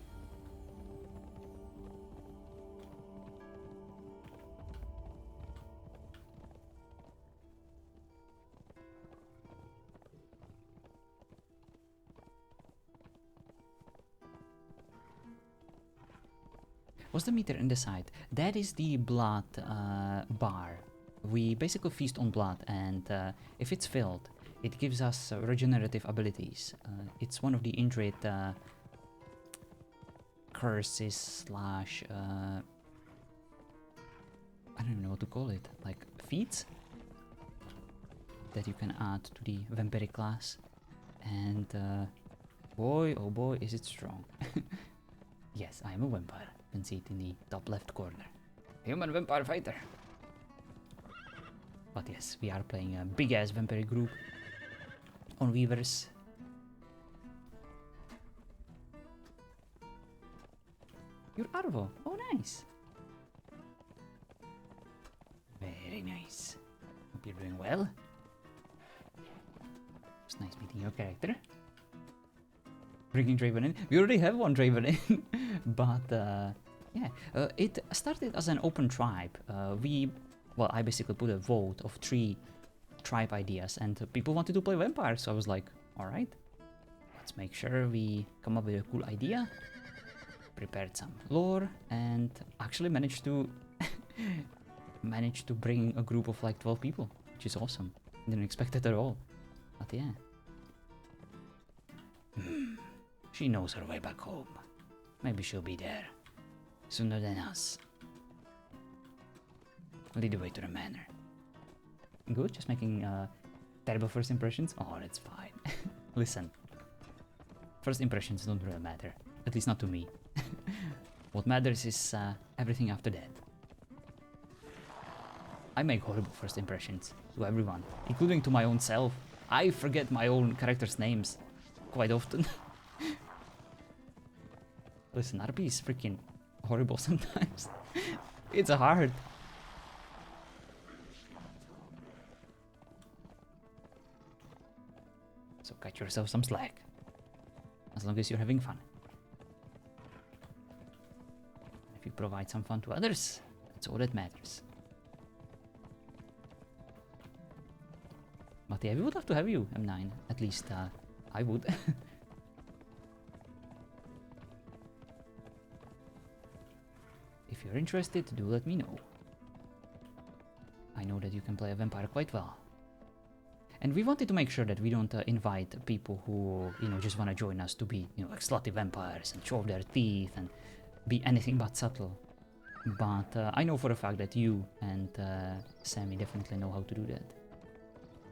What's the meter in the side? That is the blood bar. We basically feast on blood, and if it's filled, it gives us regenerative abilities. It's one of the injured curses slash I don't even know what to call it, like feats that you can add to the vampiric class, and boy, oh boy, is it strong. Yes, I am a vampire. You can see it in the top left corner. Human vampire fighter. But yes, we are playing a big ass vampire group on Weavers. You're Arvo. Oh, nice. Very nice. Hope you're doing well. It's nice meeting your character. Bringing Draven in. We already have one Draven in. But yeah, it started as an open tribe. I basically put a vote of 3 tribe ideas, and people wanted to play vampires, so I was like, alright, let's make sure we come up with a cool idea. Prepared some lore, and actually managed to bring a group of like 12 people, which is awesome. Didn't expect it at all. But yeah. She knows her way back home. Maybe she'll be there sooner than us. Lead the way to the manor. Good, just making terrible first impressions. Oh, that's fine. Listen, first impressions don't really matter, at least not to me. What matters is everything after that. I make horrible first impressions to everyone, including to my own self. I forget my own characters' names quite often. Listen, RP is freaking horrible sometimes. It's hard. So cut yourself some slack. As long as you're having fun. If you provide some fun to others, that's all that matters. But yeah, we would love to have you, M9. At least I would. If you're interested, do let me know. I know that you can play a vampire quite well. And we wanted to make sure that we don't invite people who, just want to join us to be, like slutty vampires and show off their teeth and be anything but subtle. But I know for a fact that you and Sammy definitely know how to do that.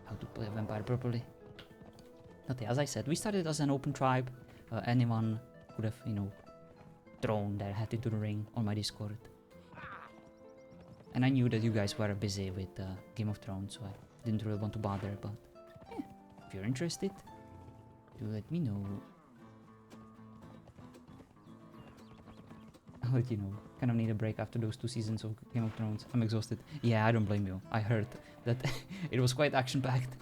How to play a vampire properly. But yeah, as I said, we started as an open tribe. Anyone could have, you know, thrown their hat into the ring on my Discord. And I knew that you guys were busy with Game of Thrones, so I didn't really want to bother, but yeah, if you're interested, do let me know. I'll let you know. Kind of need a break after those 2 seasons of Game of Thrones. I'm exhausted. Yeah, I don't blame you. I heard that it was quite action-packed.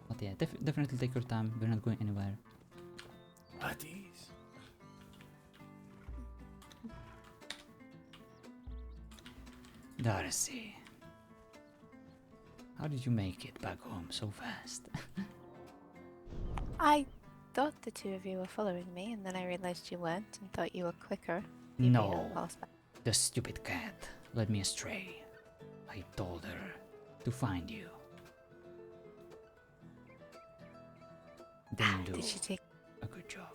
But yeah, definitely take your time. We're not going anywhere. At ease. Darcy, how did you make it back home so fast? I thought the 2 of you were following me, and then I realized you weren't and thought you were quicker. You'd be on No, horseback. the stupid cat led me astray. I told her to find you. Didn't do Did she take... a good job.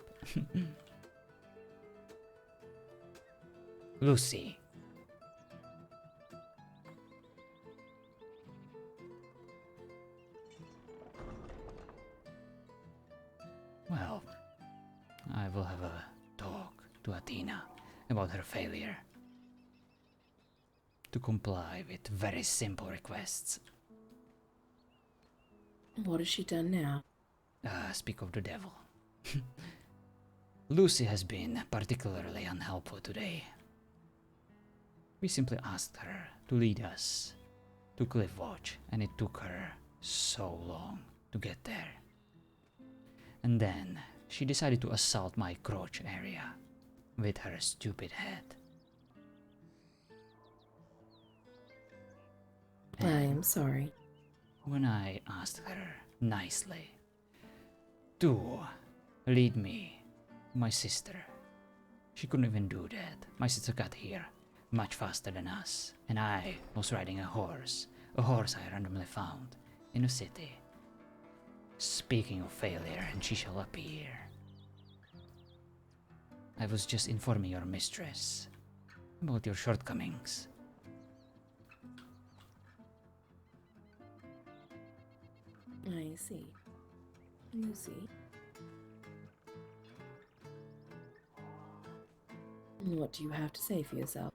Lucy. Well, I will have a talk to Athena about her failure to comply with very simple requests. What has she done now? Speak of the devil. Lucy has been particularly unhelpful today. We simply asked her to lead us to Cliffwatch, and it took her so long to get there. And then she decided to assault my crotch area with her stupid head. I am sorry. When I asked her nicely to lead me to my sister, she couldn't even do that. My sister got here much faster than us, and I was riding a horse I randomly found in a city. Speaking of failure, and she shall appear. I was just informing your mistress about your shortcomings. I see. Lucy. What do you have to say for yourself?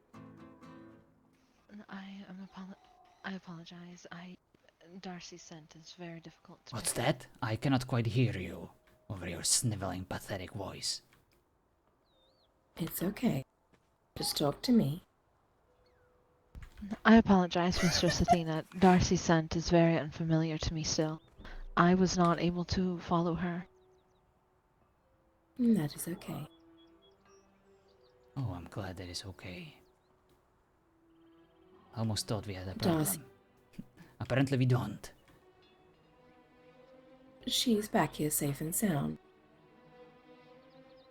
I apologize. Darcy's scent is very difficult to What's make. that? I cannot quite hear you over your sniveling, pathetic voice. It's okay. Just talk to me. I apologize, Mistress Athena. Darcy's scent is very unfamiliar to me still. I was not able to follow her. That is okay. Oh, I'm glad that is okay. I almost thought we had a problem. Darcy. Apparently we don't. She's back here safe and sound.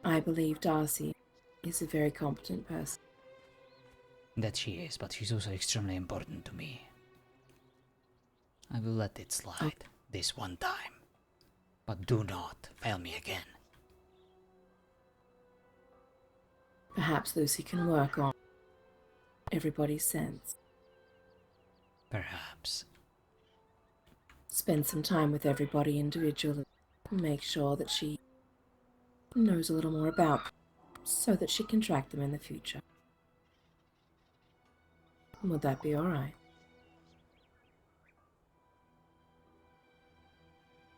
I believe Darcy is a very competent person. That she is, but she's also extremely important to me. I will let it slide this one time. But do not fail me again. Perhaps Lucy can work on everybody's sense. Perhaps. Spend some time with everybody individually. Make sure that she knows a little more about them, so that she can track them in the future. Would that be alright?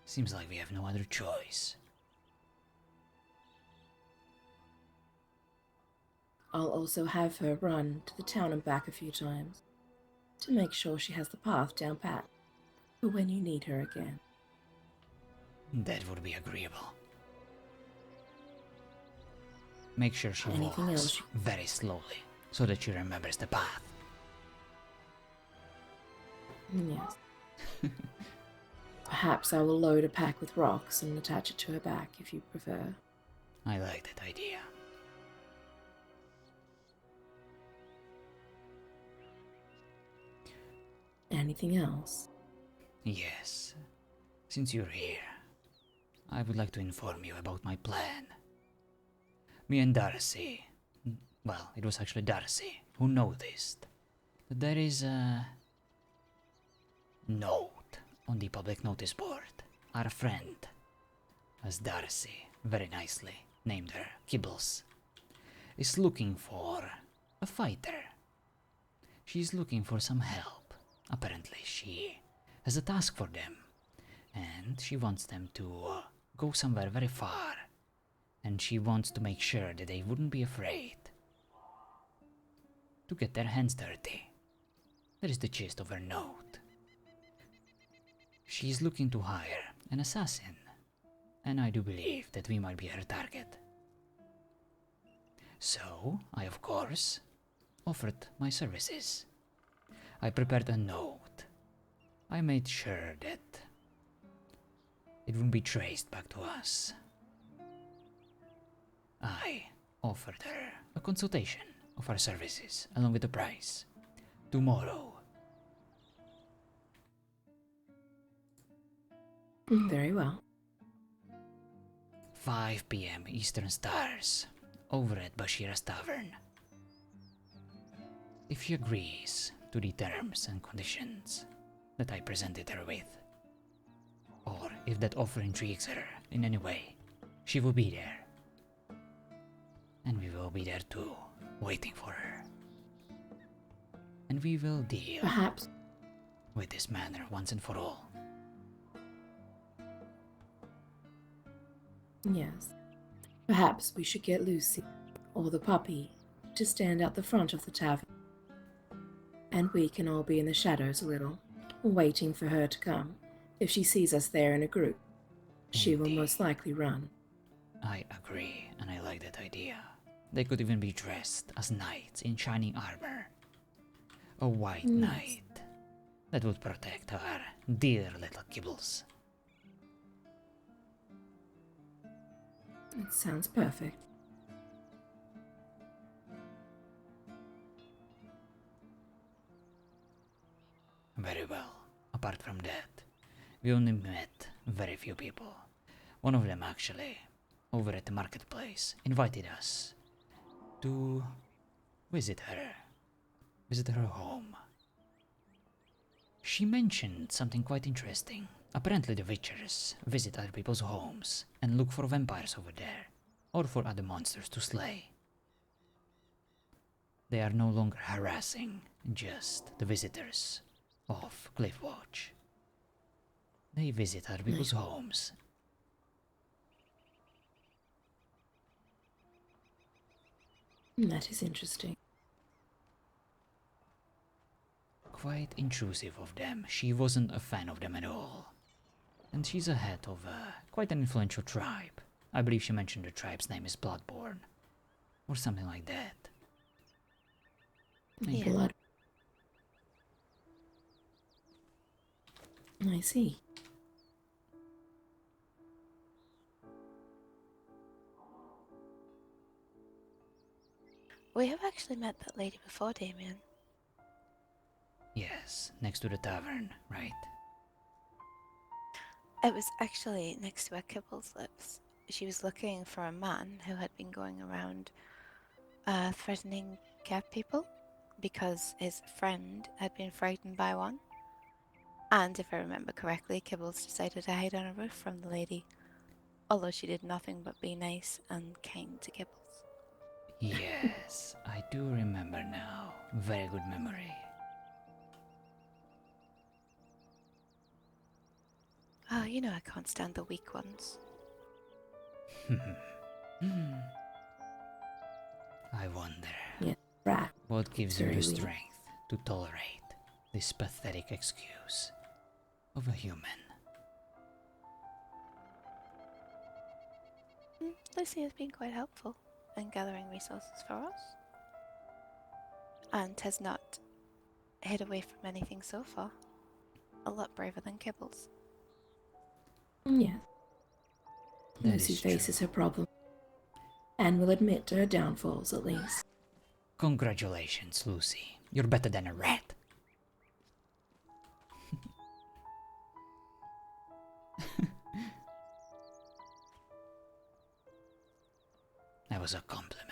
Seems like we have no other choice. I'll also have her run to the town and back a few times to make sure she has the path down pat for when you need her again. That would be agreeable. Make sure she Anything walks else? very slowly, so that she remembers the path. Yes. Perhaps I will load a pack with rocks and attach it to her back if you prefer. I like that idea. Anything else? Yes. Since you're here, I would like to inform you about my plan. Me and Darcy well, it was actually Darcy who noticed that there is a note on the public notice board. Our friend, as Darcy very nicely named her, Kibbles, is looking for a fighter. She's looking for some help. Apparently she has a task for them, and she wants them to go somewhere very far, and she wants to make sure that they wouldn't be afraid to get their hands dirty. That is the gist of her note. She's looking to hire an assassin, and I do believe that we might be her target. So, I of course offered my services. I prepared a note. I made sure that it wouldn't be traced back to us. I offered her a consultation of our services along with the price tomorrow. Very well. 5 p.m. Eastern Stars, over at Bashira's Tavern. If she agrees to the terms and conditions that I presented her with, or if that offer intrigues her in any way, she will be there. And we will be there too, waiting for her. And we will deal Perhaps. with this matter once and for all. Yes. Perhaps we should get Lucy, or the puppy, to stand out the front of the tavern. And we can all be in the shadows a little, waiting for her to come. If she sees us there in a group, she will most likely run. I agree, and I like that idea. They could even be dressed as knights in shining armor. A white knight that would protect our dear little Kibbles. It sounds perfect. Very well. Apart from that, we only met very few people. One of them actually, over at the marketplace, invited us to visit her home. She mentioned something quite interesting. Apparently the Witchers visit other people's homes and look for vampires over there, or for other monsters to slay. They are no longer harassing just the visitors of Cliffwatch. They visit other people's homes. That is interesting. Quite intrusive of them. She wasn't a fan of them at all. And she's a head of quite an influential tribe. I believe she mentioned the tribe's name is Bloodborne, or something like that. Yeah. Blood. I see. We have actually met that lady before, Damien. Yes, next to the tavern, right? It was actually next to where Kibbles lives. She was looking for a man who had been going around threatening cat people because his friend had been frightened by one. And if I remember correctly, Kibbles decided to hide on a roof from the lady, although she did nothing but be nice and kind to Kibbles. Yes, I do remember now. Very good memory. Oh, you know I can't stand the weak ones. I wonder Right. what gives you Very the weak. strength to tolerate this pathetic excuse of a human. Lucy has been quite helpful in gathering resources for us, and has not hid away from anything so far. A lot braver than Kibbles. Yes. That Lucy is true. faces her problem, and will admit to her downfalls at least. Congratulations, Lucy. You're better than a rat. That was a compliment.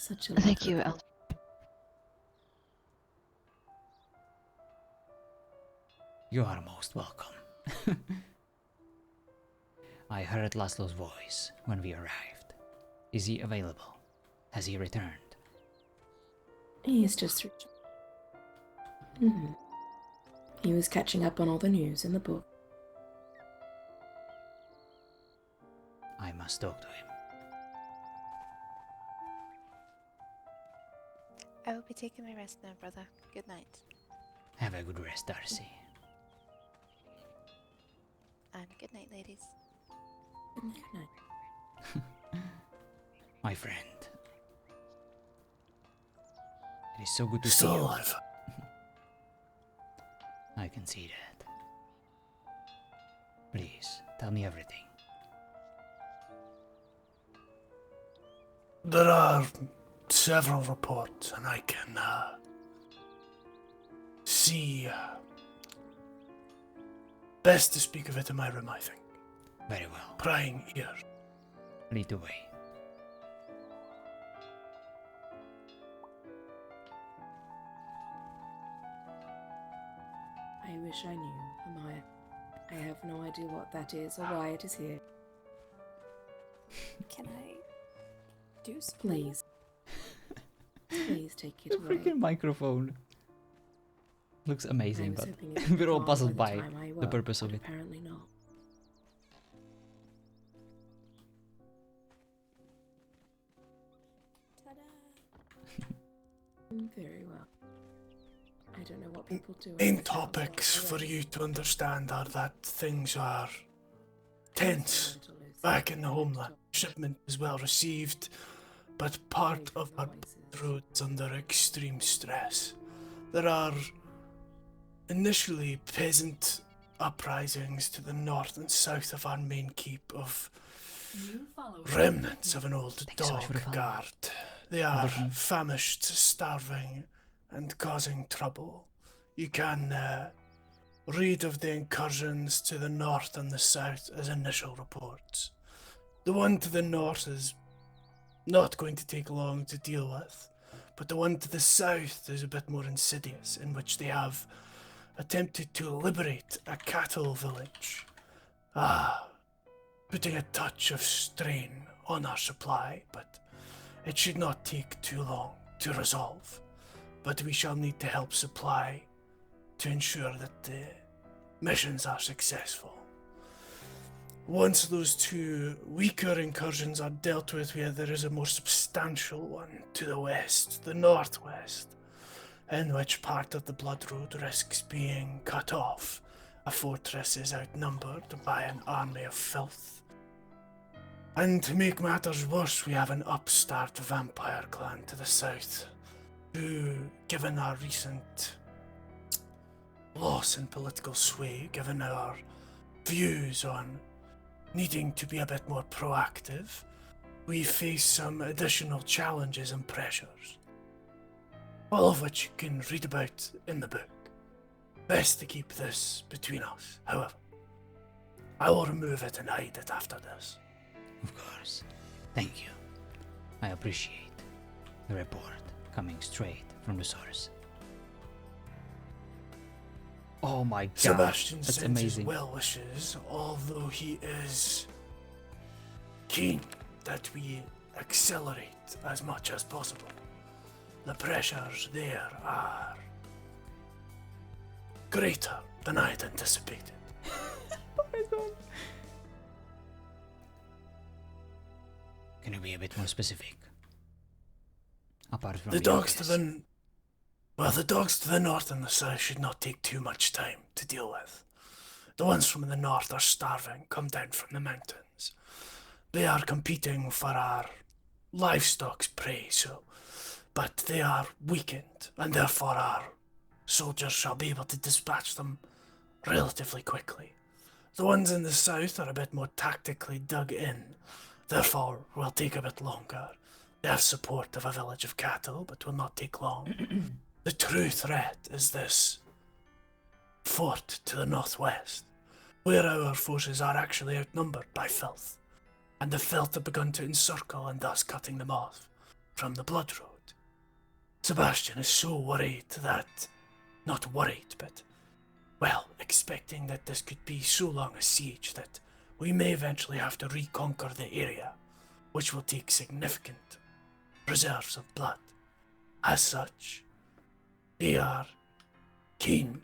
Such a Thank lovely you, girl. Elf. You are most welcome. I heard Laszlo's voice when we arrived. Is he available? Has he returned? He is just He was catching up on all the news in the book. I must talk to him. I will be taking my rest now, brother. Good night. Have a good rest, Darcy. And good night, ladies. Good night. My friend. It is so good to see Still you. alive. I can see that. Please, tell me everything. There are several reports, and I can see. Best to speak of it in my room, I think. Very well. Prying ear. Lead the way. I wish I knew, Amaya. I have no idea what that is or why it is here. Can I do something? Please. Please take it The away. freaking microphone. Looks I amazing, was but hoping it would we're all dawn puzzled by by the time I the woke, purpose of but it. apparently not. Very well. I don't know what people do. Main topics for you to understand are that things are tense back in the homeland. Shipment is well received, but part of our road's under extreme stress. There are initially peasant uprisings to the north and south of our main keep of remnants of an old dog guard. They are famished, starving, and causing trouble. You can read of the incursions to the north and the south as initial reports. The one to the north is not going to take long to deal with, but the one to the south is a bit more insidious, in which they have attempted to liberate a cattle village. Putting a touch of strain on our supply, but it should not take too long to resolve. But we shall need to help supply to ensure that the missions are successful. Once those two weaker incursions are dealt with, where there is a more substantial one to the west, the northwest, in which part of the Blood Road risks being cut off. A fortress is outnumbered by an army of filth. And to make matters worse, we have an upstart vampire clan to the south, who, given our recent loss in political sway, given our views on needing to be a bit more proactive, we face some additional challenges and pressures. All of which you can read about in the book. Best to keep this between us, however. I will remove it and hide it after this. Of course. Thank you. I appreciate the report coming straight from the source. Oh my god, Sebastian that's sends his amazing. well wishes, although he is keen that we accelerate as much as possible. The pressures there are greater than I had anticipated. Oh my god. Can you be a bit more specific? Apart from The dogs to the north and the south should not take too much time to deal with. The ones from the north are starving, come down from the mountains. They are competing for our livestock's prey, but they are weakened, and therefore our soldiers shall be able to dispatch them relatively quickly. The ones in the south are a bit more tactically dug in, therefore will take a bit longer. They have support of a village of cattle, but will not take long. The true threat is this fort to the northwest, where our forces are actually outnumbered by filth, and the filth have begun to encircle and thus cutting them off. from the Blood Road. Sebastian is so worried that, not worried, but, well, expecting that this could be so long a siege that we may eventually have to reconquer the area, which will take significant reserves of blood. As such, they are keen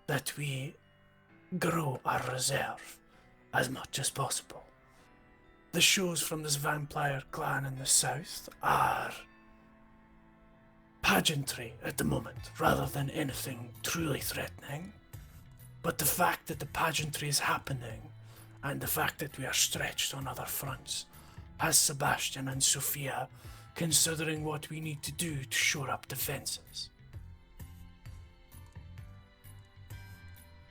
that we grow our reserve as much as possible. The shows from this vampire clan in the south are pageantry at the moment, rather than anything truly threatening. But the fact that the pageantry is happening, and the fact that we are stretched on other fronts, has Sebastian and Sophia considering what we need to do to shore up defenses.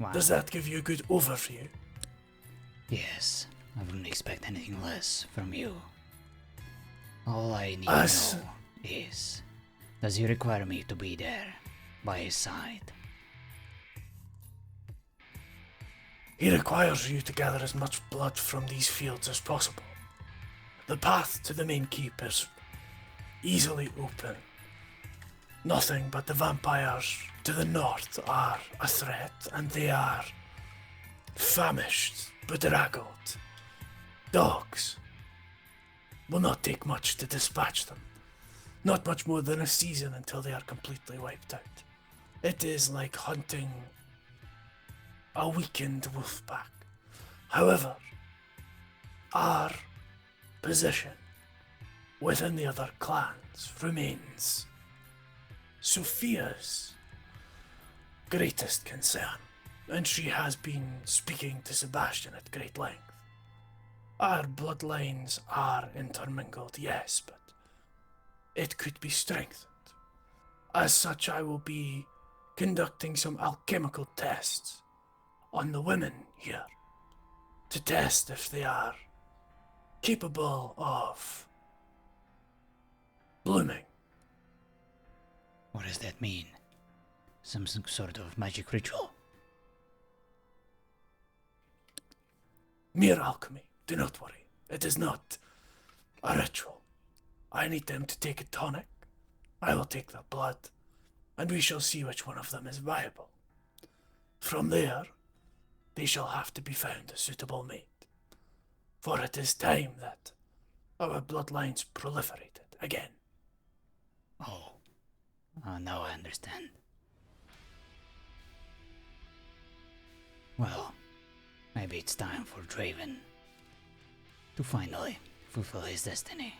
Wow. Does that give you a good overview? Yes, I wouldn't expect anything less from you. All I need Us- to know is, does he require me to be there, by his side? He requires you to gather as much blood from these fields as possible. The path to the main keep is easily open. Nothing but the vampires to the north are a threat, and they are famished, bedraggled. Dogs will not take much to dispatch them. Not much more than a season until they are completely wiped out. It is like hunting a weakened wolf pack. However, our position within the other clans remains Sophia's greatest concern, and she has been speaking to Sebastian at great length. Our bloodlines are intermingled, yes, but it could be strengthened. As such, I will be conducting some alchemical tests on the women here to test if they are capable of blooming. What does that mean? Some sort of magic ritual? Mere alchemy, do not worry. It is not a ritual. I need them to take a tonic. I will take their blood, and we shall see which one of them is viable. From there, they shall have to be found a suitable mate. For it is time that our bloodlines proliferated again. Oh, now I understand. Well, maybe it's time for Draven to finally fulfill his destiny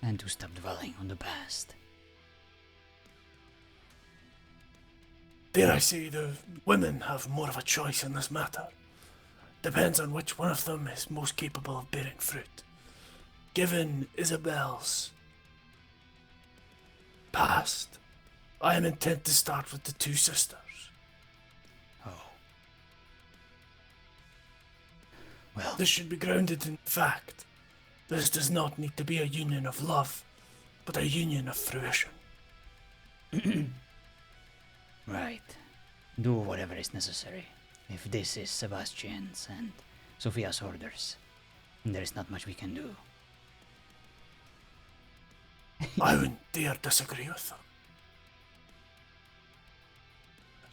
and to stop dwelling on the past. Dare I say the women have more of a choice in this matter. Depends on which one of them is most capable of bearing fruit. Given Isabel's past, I am intent to start with the two sisters. Oh. Well, this should be grounded in fact. This does not need to be a union of love, but a union of fruition. Right. Do whatever is necessary. If this is Sebastian's and Sophia's orders, there is not much we can do. I wouldn't dare disagree with them.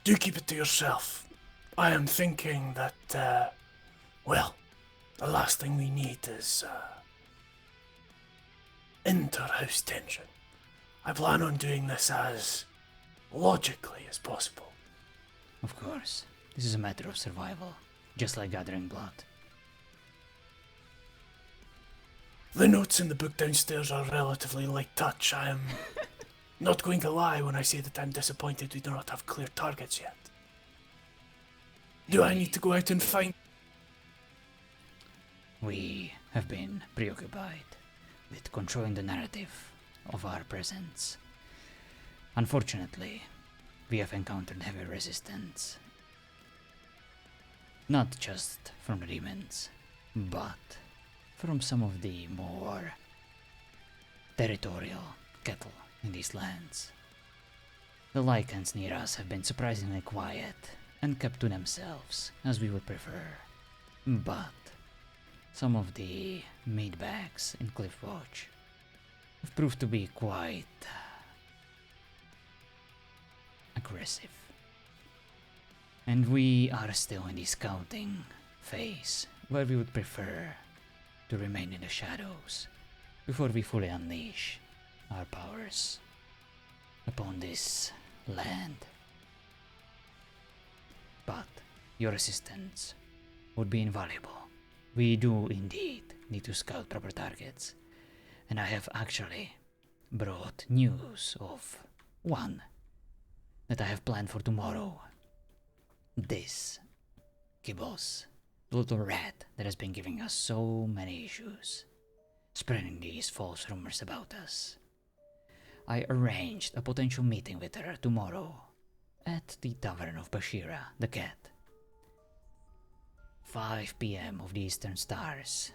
Do keep it to yourself. I am thinking that, well, the last thing we need is, inter-house tension. I plan on doing this as logically as possible. Of course. This is a matter of survival, just like gathering blood. The notes in the book downstairs are relatively light touch. I am not going to lie when I say that I'm disappointed we do not have clear targets yet. Do I need to go out and find... We have been preoccupied with controlling the narrative of our presence. Unfortunately, we have encountered heavy resistance. Not just from the demons, but from some of the more territorial cattle in these lands. The lichens near us have been surprisingly quiet and kept to themselves, as we would prefer. But some of the meatbags in Cliffwatch have proved to be quite aggressive. And we are still in the scouting phase, where we would prefer to remain in the shadows before we fully unleash our powers upon this land. But your assistance would be invaluable. We do indeed need to scout proper targets, and I have actually brought news of one that I have planned for tomorrow. This Gibbos, the little rat that has been giving us so many issues, spreading these false rumors about us. I arranged a potential meeting with her tomorrow at the Tavern of Bashira, the cat. 5 p.m. of the Eastern Stars.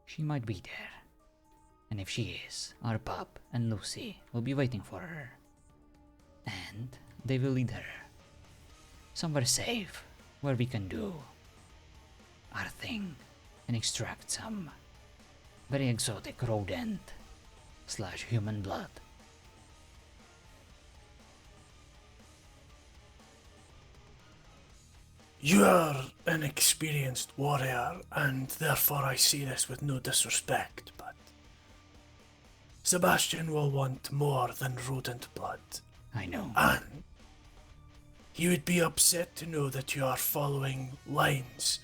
She might be there. And if she is, our pup and Lucy will be waiting for her. And they will lead her somewhere safe, where we can do our thing and extract some very exotic rodent / human blood. You are an experienced warrior, and therefore I say this with no disrespect, but Sebastian will want more than rodent blood. I know. And he would be upset to know that you are following lines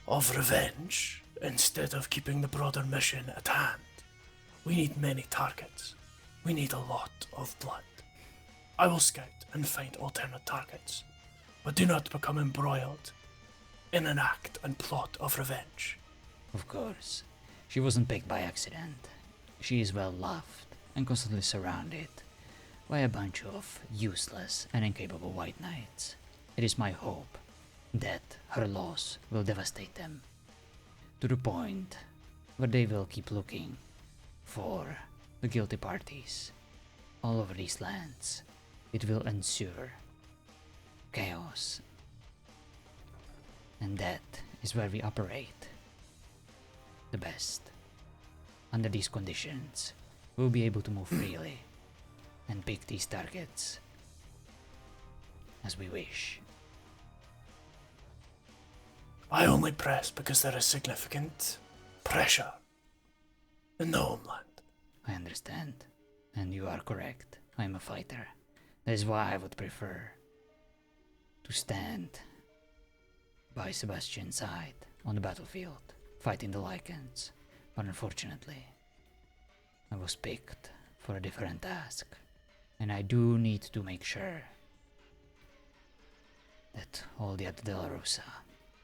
of revenge instead of keeping the broader mission at hand. We need many targets. We need a lot of blood. I will scout and find alternate targets, but do not become embroiled in an act and plot of revenge. Of course. She wasn't picked by accident. She is well loved and constantly surrounded by a bunch of useless and incapable white knights. It is my hope that her loss will devastate them, to the point where they will keep looking for the guilty parties all over these lands. It will ensure chaos. And that is where we operate the best. Under these conditions, we'll be able to move freely and pick these targets as we wish. I only press because there is significant pressure in the homeland. I understand, and you are correct. I am a fighter. That is why I would prefer to stand by Sebastian's side on the battlefield, fighting the Lycans. But unfortunately, I was picked for a different task, and I do need to make sure that all the De La Rosa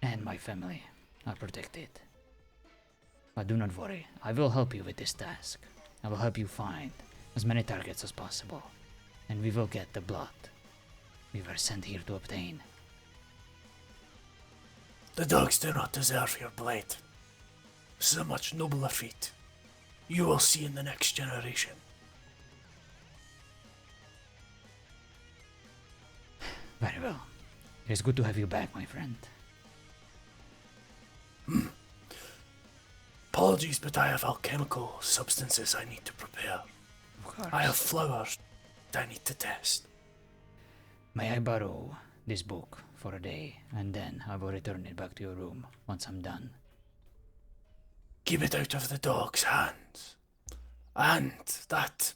and my family are protected. But do not worry, I will help you with this task. I will help you find as many targets as possible, and we will get the blood we were sent here to obtain. The dogs do not deserve your blade. This is a much nobler feat. You will see in the next generation. Very well. It is good to have you back, my friend. Apologies, but I have alchemical substances I need to prepare. Of course. I have flowers I need to test. May I borrow this book for a day, and then I will return it back to your room once I'm done? Keep it out of the dog's hands. And that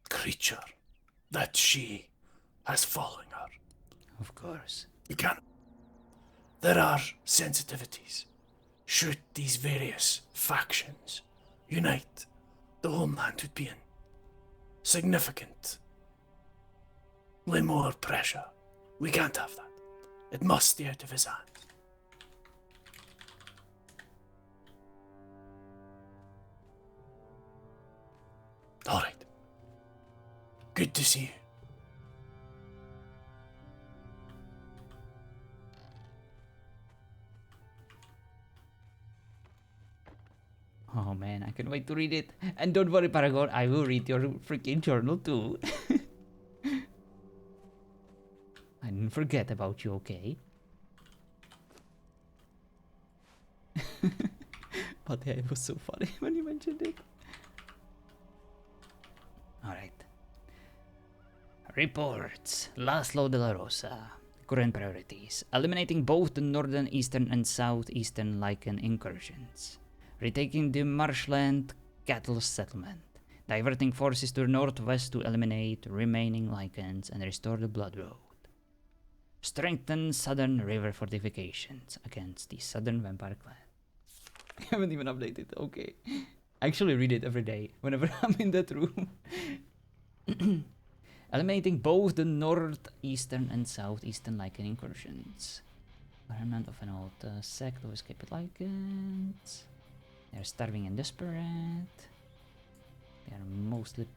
creature that she has following her. Of course. You can't. There are sensitivities. Should these various factions unite, the homeland would be in significantly more pressure. We can't have that. It must stay out of his hands. All right. Good to see you. Oh man, I can't wait to read it. And don't worry, Paragon, I will read your freaking journal too. I didn't forget about you, okay? But yeah, it was so funny when you mentioned it. Alright. Reports. Laszlo de la Rosa. Current priorities. Eliminating both the northern, eastern, and southeastern lichen incursions. Retaking the marshland cattle settlement. Diverting forces to the northwest to eliminate remaining lichens and restore the Blood Road. Strengthen southern river fortifications against the southern vampire clan. I haven't even updated. Okay. I actually read it every day whenever I'm in that room. Eliminating both the northeastern and southeastern lichen incursions. Remnant of an old sect of escaped lichens. They're starving and desperate. They are mostly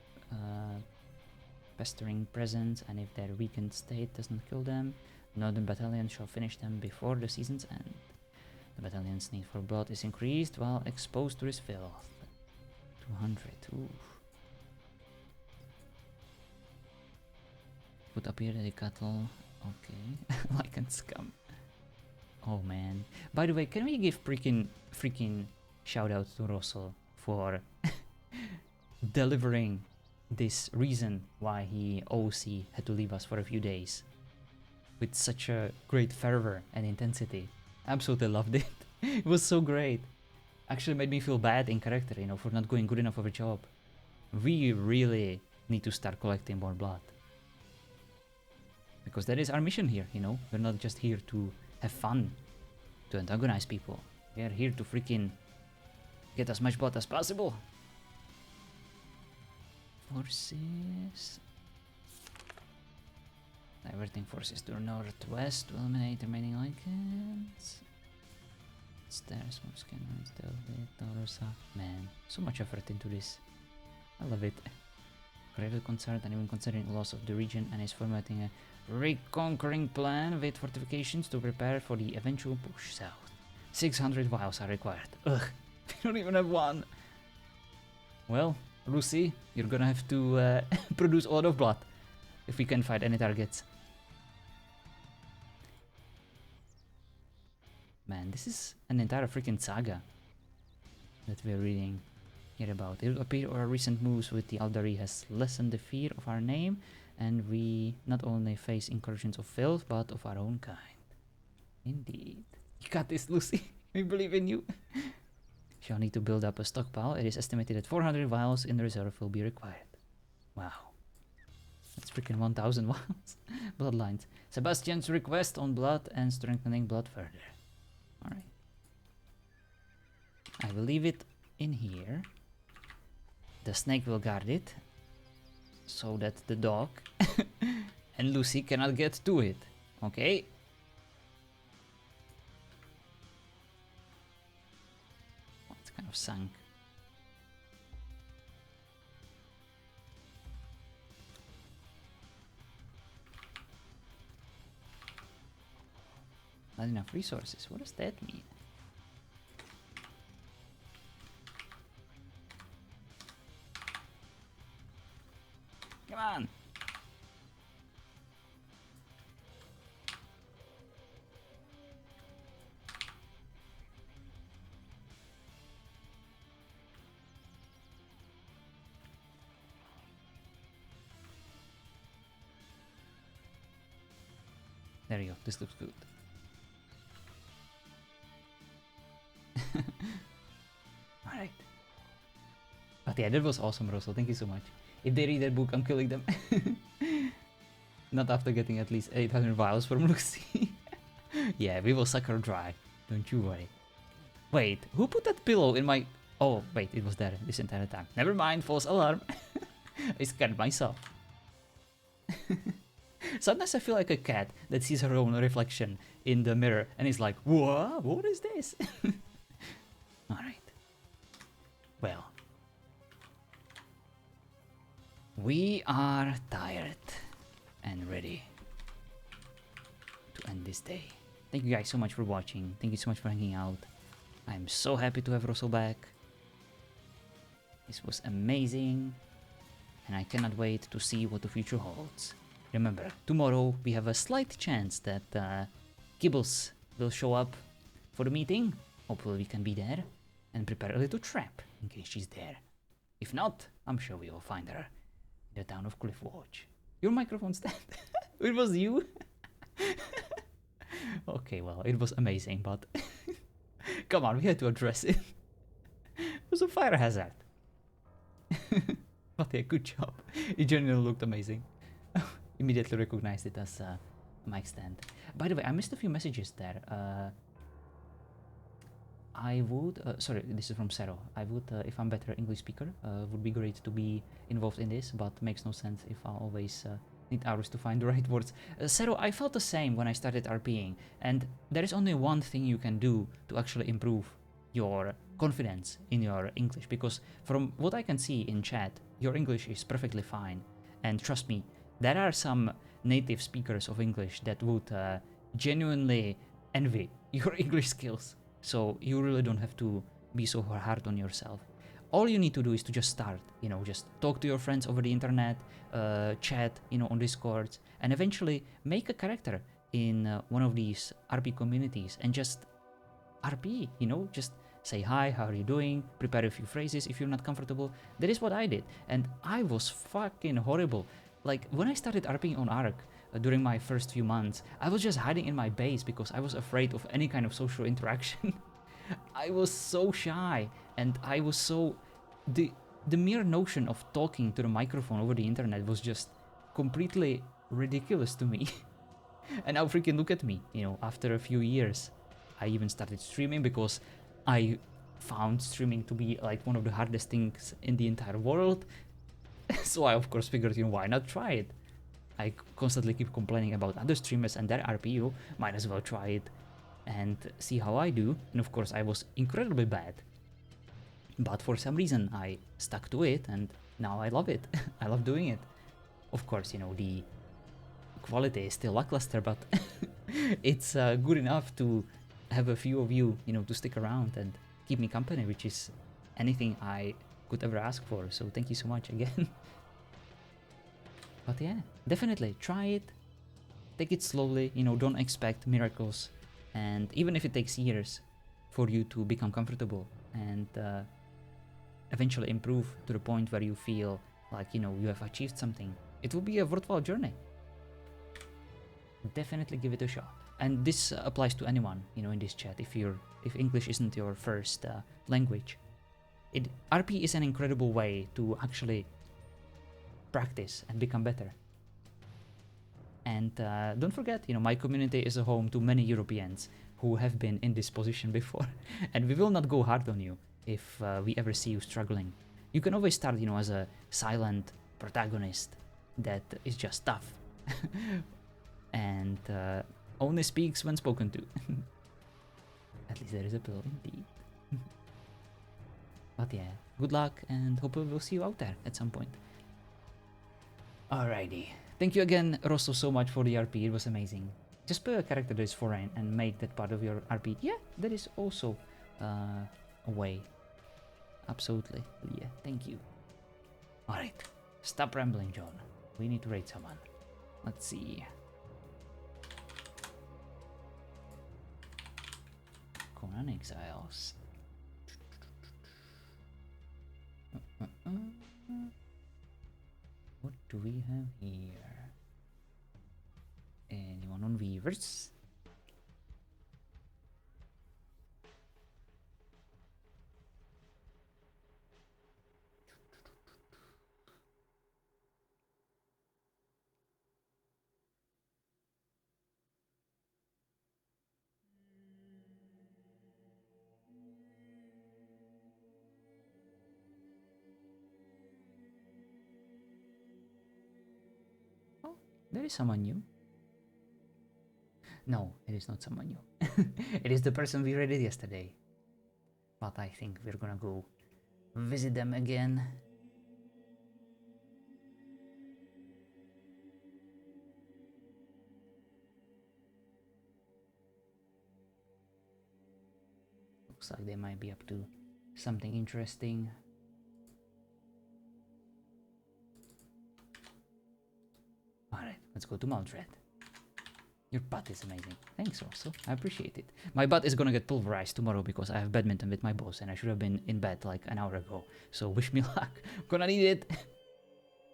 pestering presence, and if their weakened state does not kill them, Northern Battalion shall finish them before the season's end. The battalion's need for blood is increased while exposed to this filth. 200, oof. Put up here the cattle, okay. Lichen scum. Oh man. By the way, can we give freaking shout out to Russell for delivering this reason why he OC had to leave us for a few days with such a great fervor and intensity. Absolutely loved it. It was so great. Actually made me feel bad in character, you know, for not doing good enough of a job. We really need to start collecting more blood. Because that is our mission here, you know. We're not just here to have fun, to antagonize people. We are here to freaking get as much blood as possible. Forces. Diverting forces to the northwest to eliminate the remaining lichens. Stairs, smoke skin, man, so much effort into this. I love it. Gravely concerned and even considering loss of the region, and is formatting a reconquering plan with fortifications to prepare for the eventual push south. 600 vials are required. Ugh, we don't even have one. Well, Lucy, you're gonna have to produce a lot of blood if we can find any targets. Man, this is an entire freaking saga that we're reading here about. It would appear our recent moves with the Aldari has lessened the fear of our name, and we not only face incursions of filth, but of our own kind. Indeed. You got this, Lucy. We believe in you. Shall need to build up a stockpile. It is estimated that 400 vials in the reserve will be required. Wow. That's freaking 1000 vials. Bloodlines. Sebastian's request on blood and strengthening blood further. Alright. I will leave it in here. The snake will guard it, so that the dog and Lucy cannot get to it. Okay? It's kind of sunk. Not enough resources. What does that mean? Come on! There you go. This looks good. Alright. But yeah, that was awesome, Russell. Thank you so much. If they read that book, I'm killing them. Not after getting at least 800 vials from Lucy. Yeah, we will suck her dry. Don't you worry. Wait, who put that pillow in my... Oh, wait, it was there this entire time. Never mind, false alarm. I scared myself. Sometimes I feel like a cat that sees her own reflection in the mirror and is like, what? What is this? Alright. Well. We are tired and ready to end this day. Thank you guys so much for watching. Thank you so much for hanging out. I'm so happy to have Russell back. This was amazing. And I cannot wait to see what the future holds. Remember, tomorrow we have a slight chance that Gibbles will show up for the meeting. Hopefully we can be there and prepare a little trap in case she's there. If not, I'm sure we will find her the town of Cliffwatch. Your microphone stand. It was you. Okay, well, it was amazing, but come on, we had to address it. It was a fire hazard. But yeah, good job. It genuinely looked amazing. Immediately recognized it as a mic stand. By the way, I missed a few messages there. I would, sorry, this is from Sero. I would, if I'm better English speaker, would be great to be involved in this, but makes no sense if I always need hours to find the right words. Sero, I felt the same when I started RPing, and there is only one thing you can do to actually improve your confidence in your English, because from what I can see in chat, your English is perfectly fine, and trust me, there are some native speakers of English that would genuinely envy your English skills. So you really don't have to be so hard on yourself. All you need to do is to just start, you know, just talk to your friends over the internet, chat, you know, on Discord, and eventually make a character in one of these RP communities and just RP, you know, just say hi, how are you doing, prepare a few phrases if you're not comfortable. That is what I did, and I was fucking horrible. Like, when I started RPing on Ark, during my first few months, I was just hiding in my base because I was afraid of any kind of social interaction. I was so shy, and I was so... The mere notion of talking to the microphone over the internet was just completely ridiculous to me. And now freaking look at me, you know, after a few years. I even started streaming because I found streaming to be like one of the hardest things in the entire world. So I of course figured, you know, why not try it? I constantly keep complaining about other streamers and their RPU, might as well try it and see how I do. And of course I was incredibly bad. But for some reason I stuck to it and now I love it. I love doing it. Of course, you know, the quality is still lackluster, but it's good enough to have a few of you, you know, to stick around and keep me company, which is anything I could ever ask for. So thank you so much again. But yeah, definitely try it, take it slowly, you know, don't expect miracles, and even if it takes years for you to become comfortable and eventually improve to the point where you feel like, you know, you have achieved something, it will be a worthwhile journey. Definitely give it a shot. And this applies to anyone, you know, in this chat. If English isn't your first language, RP is an incredible way to actually practice and become better. And don't forget, you know, my community is a home to many Europeans who have been in this position before, and we will not go hard on you if we ever see you struggling. You can always start, you know, as a silent protagonist that is just tough and only speaks when spoken to. At least there is a pill, indeed. But yeah, good luck, and hopefully we'll see you out there at some point. Alrighty. Thank you again, Rosso, so much for the RP. It was amazing. Just play a character that is foreign and make that part of your RP. Yeah, that is also a way. Absolutely. Yeah, thank you. Alright. Stop rambling, John. We need to raid someone. Let's see. Conan Exiles. What do we have here? Anyone on Weavers? There is someone new. No, it is not someone new. It is the person we raided yesterday. But I think we're gonna go visit them again. Looks like they might be up to something interesting. Alright, let's go to Maldred. Your butt is amazing. Thanks, also. I appreciate it. My butt is gonna get pulverized tomorrow because I have badminton with my boss and I should have been in bed like an hour ago. So wish me luck. Gonna need it.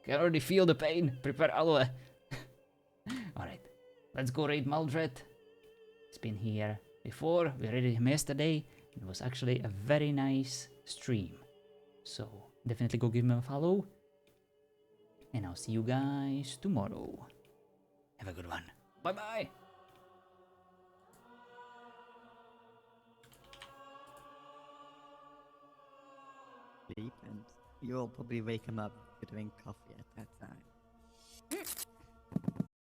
Can already feel the pain. Prepare aloe. Alright. Let's go raid Maldred. It's been here before. We raided him yesterday. It was actually a very nice stream. So definitely go give him a follow. And I'll see you guys tomorrow. Have a good one. Bye bye. Sleep, and you'll probably wake him up for doing coffee at that time.